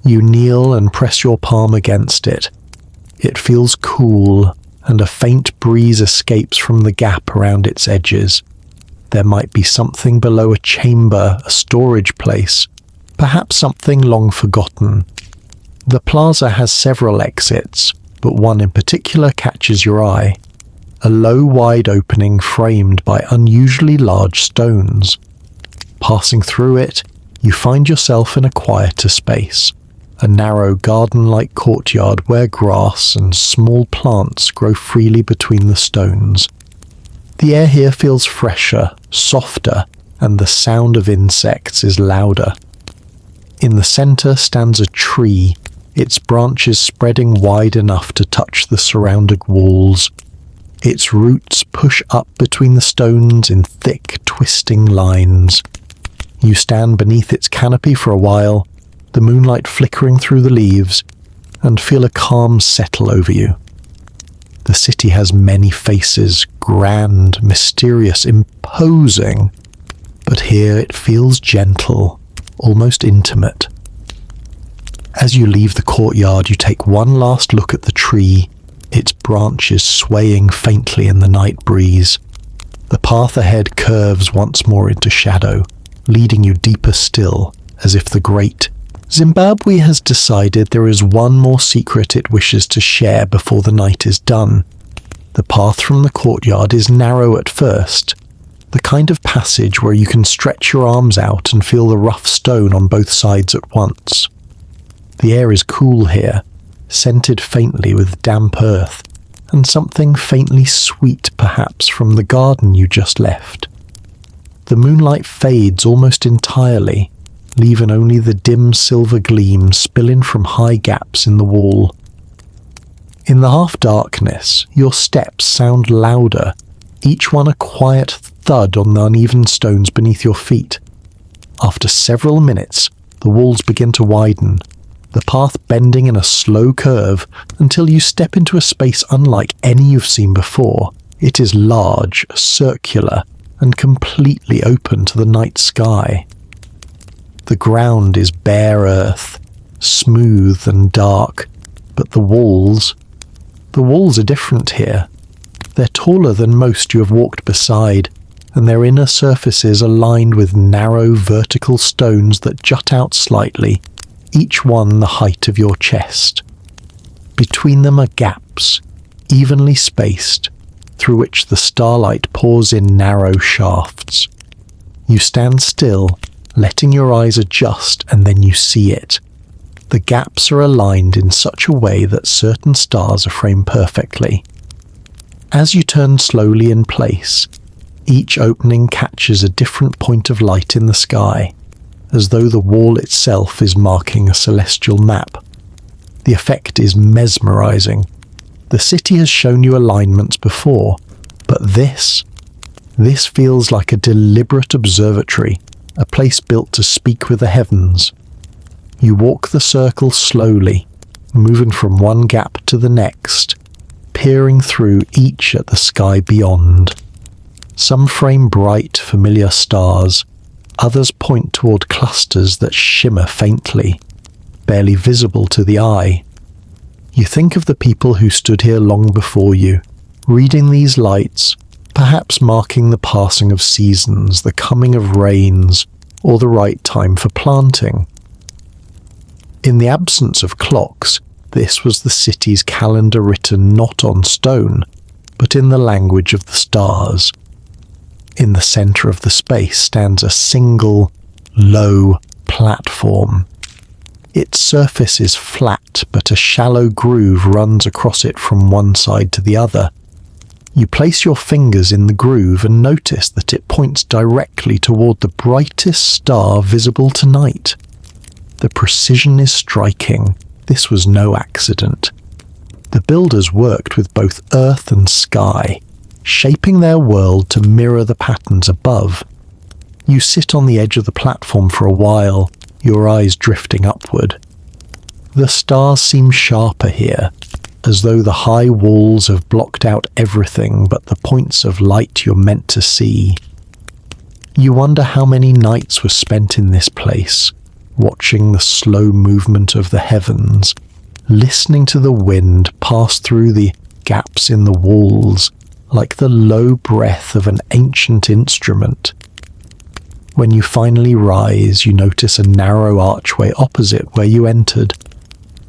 You kneel and press your palm against it. It feels cool, and a faint breeze escapes from the gap around its edges. There might be something below a chamber, a storage place, perhaps something long forgotten. The plaza has several exits, but one in particular catches your eye. A low, wide opening framed by unusually large stones. Passing through it, you find yourself in a quieter space. A narrow garden-like courtyard where grass and small plants grow freely between the stones. The air here feels fresher, softer, and the sound of insects is louder. In the centre stands a tree, its branches spreading wide enough to touch the surrounding walls. Its roots push up between the stones in thick, twisting lines. You stand beneath its canopy for a while, the moonlight flickering through the leaves, and feel a calm settle over you. The city has many faces, grand, mysterious, imposing, but here it feels gentle, almost intimate. As you leave the courtyard, you take one last look at the tree, its branches swaying faintly in the night breeze. The path ahead curves once more into shadow, leading you deeper still, as if the great Zimbabwe has decided there is one more secret it wishes to share before the night is done. The path from the courtyard is narrow at first, the kind of passage where you can stretch your arms out and feel the rough stone on both sides at once. The air is cool here, scented faintly with damp earth, and something faintly sweet perhaps from the garden you just left. The moonlight fades almost entirely, leaving only the dim silver gleam spilling from high gaps in the wall. In the half-darkness, your steps sound louder, each one a quiet thud on the uneven stones beneath your feet. After several minutes, the walls begin to widen, the path bending in a slow curve until you step into a space unlike any you've seen before. It is large, circular, and completely open to the night sky. The ground is bare earth, smooth and dark, but the walls are different here. They're taller than most you have walked beside, and their inner surfaces are lined with narrow vertical stones that jut out slightly, each one the height of your chest. Between them are gaps, evenly spaced, through which the starlight pours in narrow shafts. You stand still, letting your eyes adjust, and then you see it. The gaps are aligned in such a way that certain stars are framed perfectly. As you turn slowly in place, each opening catches a different point of light in the sky, as though the wall itself is marking a celestial map. The effect is mesmerizing. The city has shown you alignments before, but this feels like a deliberate observatory, a place built to speak with the heavens. You walk the circle slowly, moving from one gap to the next, peering through each at the sky beyond. Some frame bright, familiar stars, others point toward clusters that shimmer faintly, barely visible to the eye. You think of the people who stood here long before you, reading these lights, perhaps marking the passing of seasons, the coming of rains, or the right time for planting. In the absence of clocks, this was the city's calendar written not on stone, but in the language of the stars. In the centre of the space stands a single, low platform. Its surface is flat, but a shallow groove runs across it from one side to the other. You place your fingers in the groove and notice that it points directly toward the brightest star visible tonight. The precision is striking. This was no accident. The builders worked with both earth and sky, shaping their world to mirror the patterns above. You sit on the edge of the platform for a while, your eyes drifting upward. The stars seem sharper here, as though the high walls have blocked out everything but the points of light you're meant to see. You wonder how many nights were spent in this place, watching the slow movement of the heavens, listening to the wind pass through the gaps in the walls like the low breath of an ancient instrument. When you finally rise, you notice a narrow archway opposite where you entered.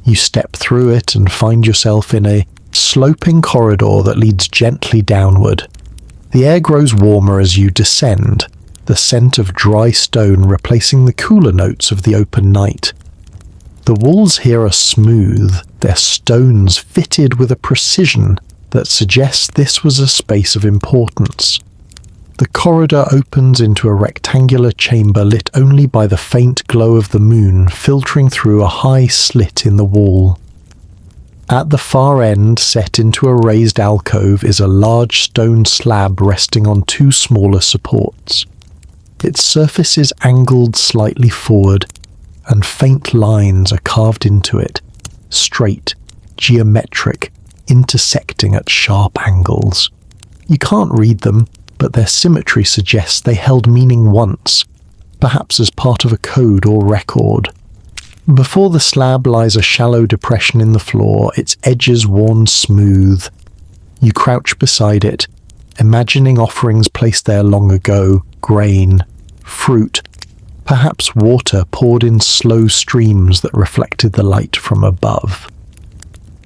You step through it and find yourself in a sloping corridor that leads gently downward. The air grows warmer as you descend, the scent of dry stone replacing the cooler notes of the open night. The walls here are smooth, their stones fitted with a precision that suggests this was a space of importance. The corridor opens into a rectangular chamber lit only by the faint glow of the moon filtering through a high slit in the wall. At the far end, set into a raised alcove, is a large stone slab resting on two smaller supports. Its surface is angled slightly forward, and faint lines are carved into it, straight, geometric, intersecting at sharp angles. You can't read them, but their symmetry suggests they held meaning once, perhaps as part of a code or record. Before the slab lies a shallow depression in the floor, its edges worn smooth. You crouch beside it, imagining offerings placed there long ago, grain, fruit, perhaps water poured in slow streams that reflected the light from above.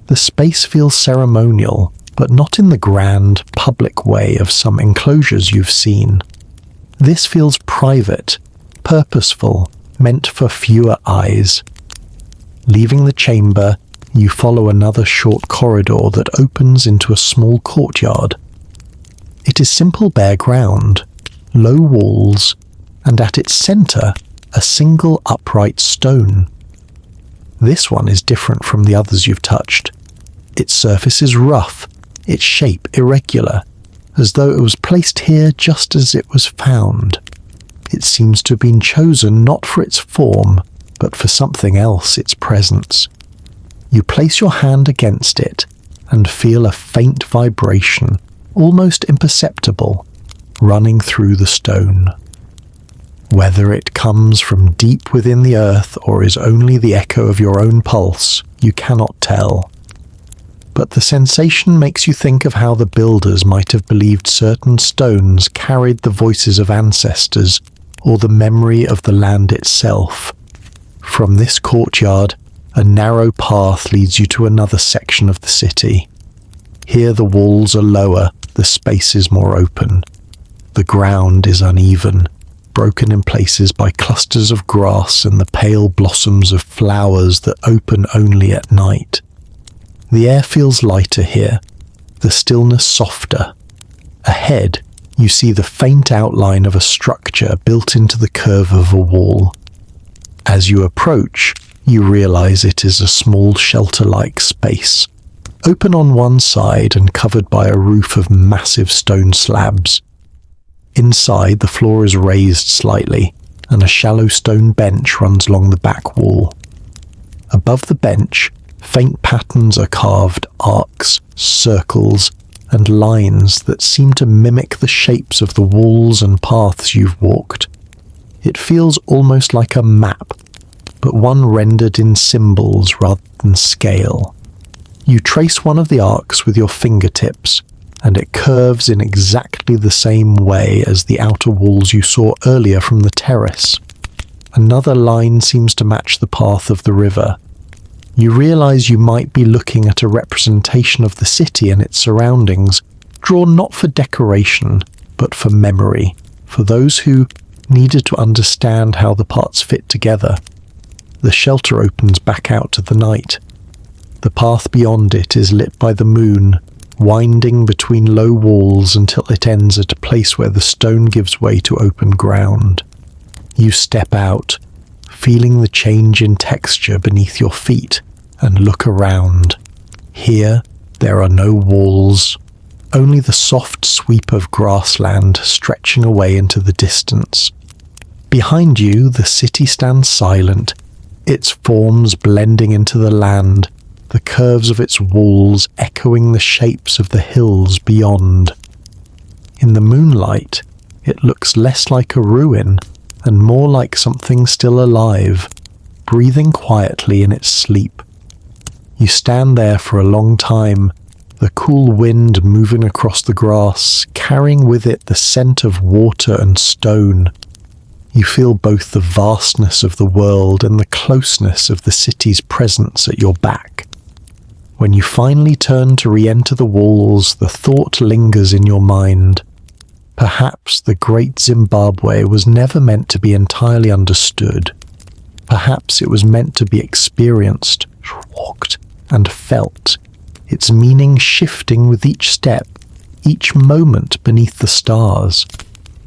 The space feels ceremonial, but not in the grand, public way of some enclosures you've seen. This feels private, purposeful, meant for fewer eyes. Leaving the chamber, you follow another short corridor that opens into a small courtyard. It is simple bare ground, low walls, and at its centre, a single upright stone. This one is different from the others you've touched. Its surface is rough, its shape irregular, as though it was placed here just as it was found. It seems to have been chosen not for its form, but for something else, its presence. You place your hand against it and feel a faint vibration, almost imperceptible, running through the stone. Whether it comes from deep within the earth or is only the echo of your own pulse, you cannot tell. But the sensation makes you think of how the builders might have believed certain stones carried the voices of ancestors or the memory of the land itself. From this courtyard, a narrow path leads you to another section of the city. Here the walls are lower, the space is more open. The ground is uneven, broken in places by clusters of grass and the pale blossoms of flowers that open only at night. The air feels lighter here, the stillness softer. Ahead, you see the faint outline of a structure built into the curve of a wall. As you approach, you realize it is a small shelter-like space, open on one side and covered by a roof of massive stone slabs. Inside, the floor is raised slightly, and a shallow stone bench runs along the back wall. Above the bench, faint patterns are carved, arcs, circles, and lines that seem to mimic the shapes of the walls and paths you've walked. It feels almost like a map, but one rendered in symbols rather than scale. You trace one of the arcs with your fingertips, and it curves in exactly the same way as the outer walls you saw earlier from the terrace. Another line seems to match the path of the river. You realize you might be looking at a representation of the city and its surroundings, drawn not for decoration, but for memory, for those who needed to understand how the parts fit together. The shelter opens back out to the night. The path beyond it is lit by the moon, winding between low walls until it ends at a place where the stone gives way to open ground. You step out, feeling the change in texture beneath your feet, and look around. Here, there are no walls, only the soft sweep of grassland stretching away into the distance. Behind you, the city stands silent, its forms blending into the land, the curves of its walls echoing the shapes of the hills beyond. In the moonlight, it looks less like a ruin and more like something still alive, breathing quietly in its sleep. You stand there for a long time, the cool wind moving across the grass, carrying with it the scent of water and stone. You feel both the vastness of the world and the closeness of the city's presence at your back. When you finally turn to re-enter the walls, the thought lingers in your mind. Perhaps the great Zimbabwe was never meant to be entirely understood. Perhaps it was meant to be experienced, walked, and felt, its meaning shifting with each step, each moment beneath the stars.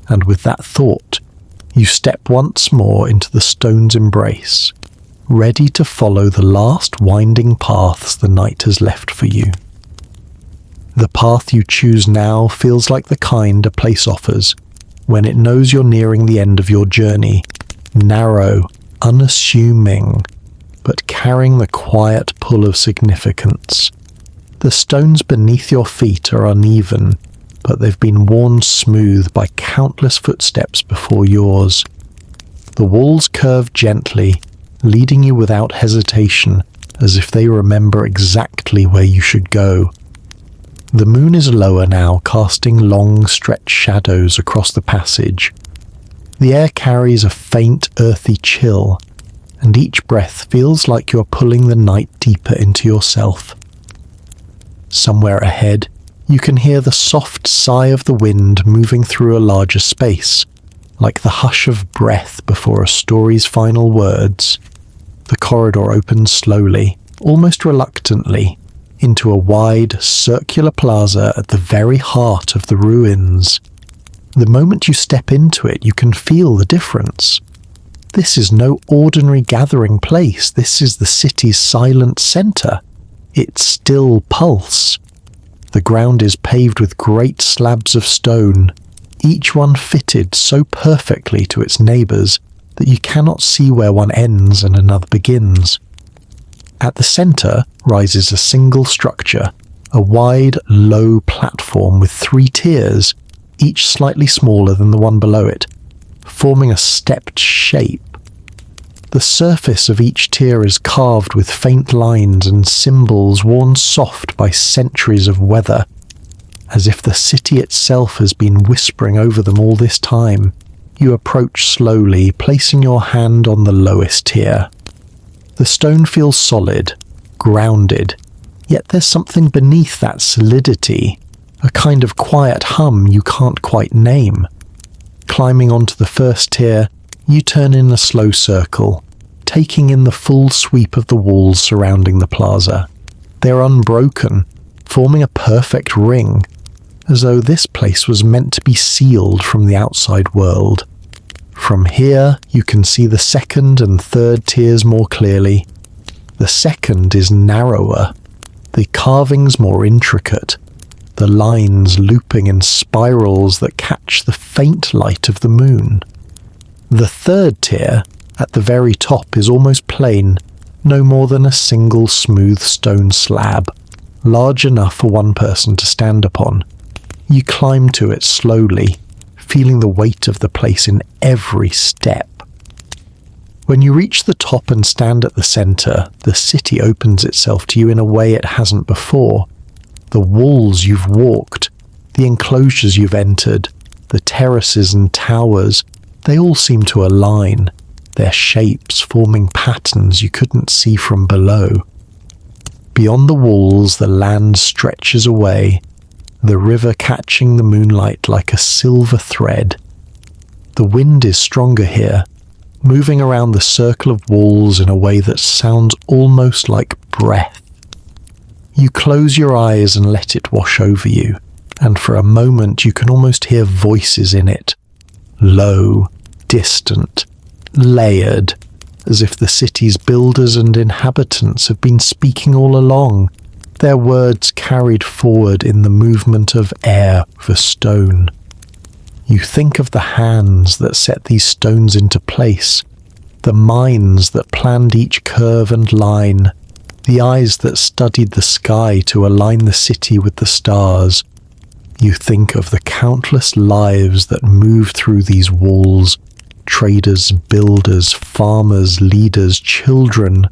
And with that thought, you step once more into the stone's embrace, ready to follow the last winding paths the night has left for you. The path you choose now feels like the kind a place offers when it knows you're nearing the end of your journey, narrow, unassuming, but carrying the quiet pull of significance. The stones beneath your feet are uneven, but they've been worn smooth by countless footsteps before yours. The walls curve gently, leading you without hesitation, as if they remember exactly where you should go. The moon is lower now, casting long stretched shadows across the passage. The air carries a faint, earthy chill, and each breath feels like you're pulling the night deeper into yourself. Somewhere ahead, you can hear the soft sigh of the wind moving through a larger space, like the hush of breath before a story's final words. The corridor opens slowly, almost reluctantly, into a wide, circular plaza at the very heart of the ruins. The moment you step into it, you can feel the difference. This is no ordinary gathering place. This is the city's silent center, its still pulse. The ground is paved with great slabs of stone, each one fitted so perfectly to its neighbors that you cannot see where one ends and another begins. At the center rises a single structure, a wide, low platform with 3 tiers, each slightly smaller than the one below it, forming a stepped shape. The surface of each tier is carved with faint lines and symbols worn soft by centuries of weather, as if the city itself has been whispering over them all this time. You approach slowly, placing your hand on the lowest tier. The stone feels solid, grounded, yet there's something beneath that solidity, a kind of quiet hum you can't quite name. Climbing onto the first tier, you turn in a slow circle, taking in the full sweep of the walls surrounding the plaza. They're unbroken, forming a perfect ring, as though this place was meant to be sealed from the outside world. From here, you can see the second and third tiers more clearly. The second is narrower, the carvings more intricate, the lines looping in spirals that catch the faint light of the moon. The third tier, at the very top, is almost plain, no more than a single smooth stone slab, large enough for one person to stand upon. You climb to it slowly, feeling the weight of the place in every step. When you reach the top and stand at the center, the city opens itself to you in a way it hasn't before. The walls you've walked, the enclosures you've entered, the terraces and towers, they all seem to align, their shapes forming patterns you couldn't see from below. Beyond the walls, the land stretches away, the river catching the moonlight like a silver thread. The wind is stronger here, moving around the circle of walls in a way that sounds almost like breath. You close your eyes and let it wash over you, and for a moment you can almost hear voices in it, low, distant, layered, as if the city's builders and inhabitants have been speaking all along, their words carried forward in the movement of air over stone. You think of the hands that set these stones into place, the minds that planned each curve and line, the eyes that studied the sky to align the city with the stars. You think of the countless lives that move through these walls, traders, builders, farmers, leaders, children,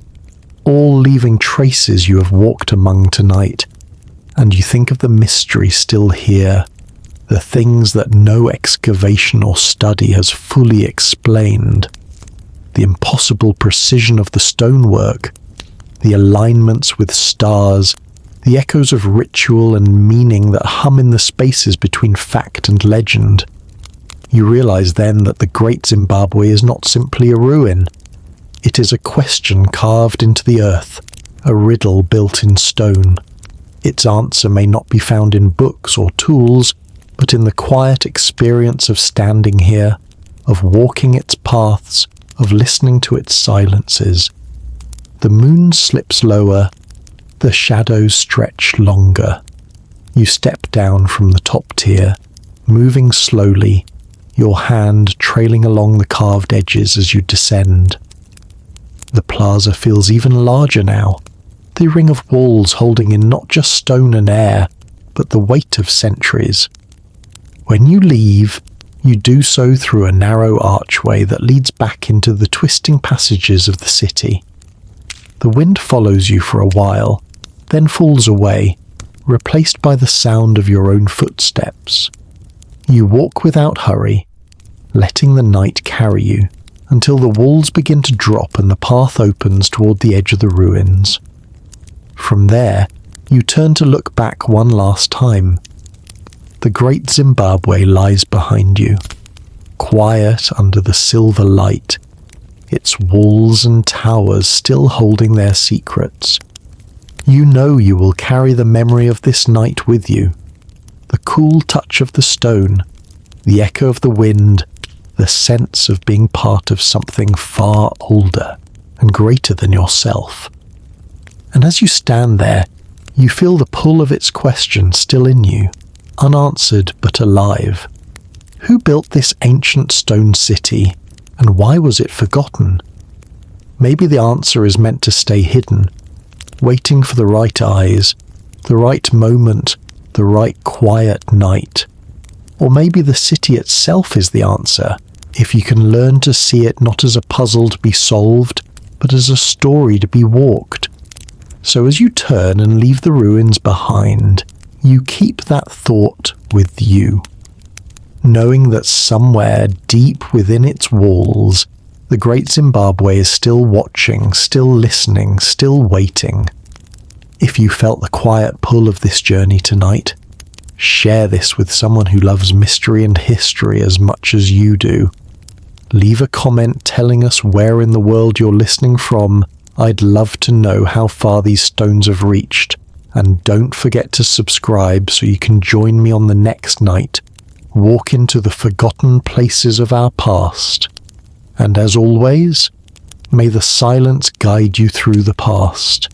all leaving traces you have walked among tonight. And you think of the mystery still here, the things that no excavation or study has fully explained, the impossible precision of the stonework, the alignments with stars, the echoes of ritual and meaning that hum in the spaces between fact and legend. You realize then that the Great Zimbabwe is not simply a ruin. It is a question carved into the earth, a riddle built in stone. Its answer may not be found in books or tools, but in the quiet experience of standing here, of walking its paths, of listening to its silences. The moon slips lower, the shadows stretch longer. You step down from the top tier, moving slowly, your hand trailing along the carved edges as you descend. The plaza feels even larger now, the ring of walls holding in not just stone and air, but the weight of centuries. When you leave, you do so through a narrow archway that leads back into the twisting passages of the city. The wind follows you for a while, then falls away, replaced by the sound of your own footsteps. You walk without hurry, letting the night carry you, until the walls begin to drop and the path opens toward the edge of the ruins. From there, you turn to look back one last time. The Great Zimbabwe lies behind you, quiet under the silver light, its walls and towers still holding their secrets. You know you will carry the memory of this night with you, the cool touch of the stone, the echo of the wind, the sense of being part of something far older and greater than yourself. And as you stand there, you feel the pull of its question still in you, unanswered but alive. Who built this ancient stone city, and why was it forgotten? Maybe the answer is meant to stay hidden, waiting for the right eyes, the right moment, the right quiet night. Or maybe the city itself is the answer, if you can learn to see it not as a puzzle to be solved, but as a story to be walked. So as you turn and leave the ruins behind, you keep that thought with you, knowing that somewhere deep within its walls, the Great Zimbabwe is still watching, still listening, still waiting. If you felt the quiet pull of this journey tonight, share this with someone who loves mystery and history as much as you do. Leave a comment telling us where in the world you're listening from. I'd love to know how far these stones have reached. And don't forget to subscribe so you can join me on the next night, walk into the forgotten places of our past. And as always, may the silence guide you through the past.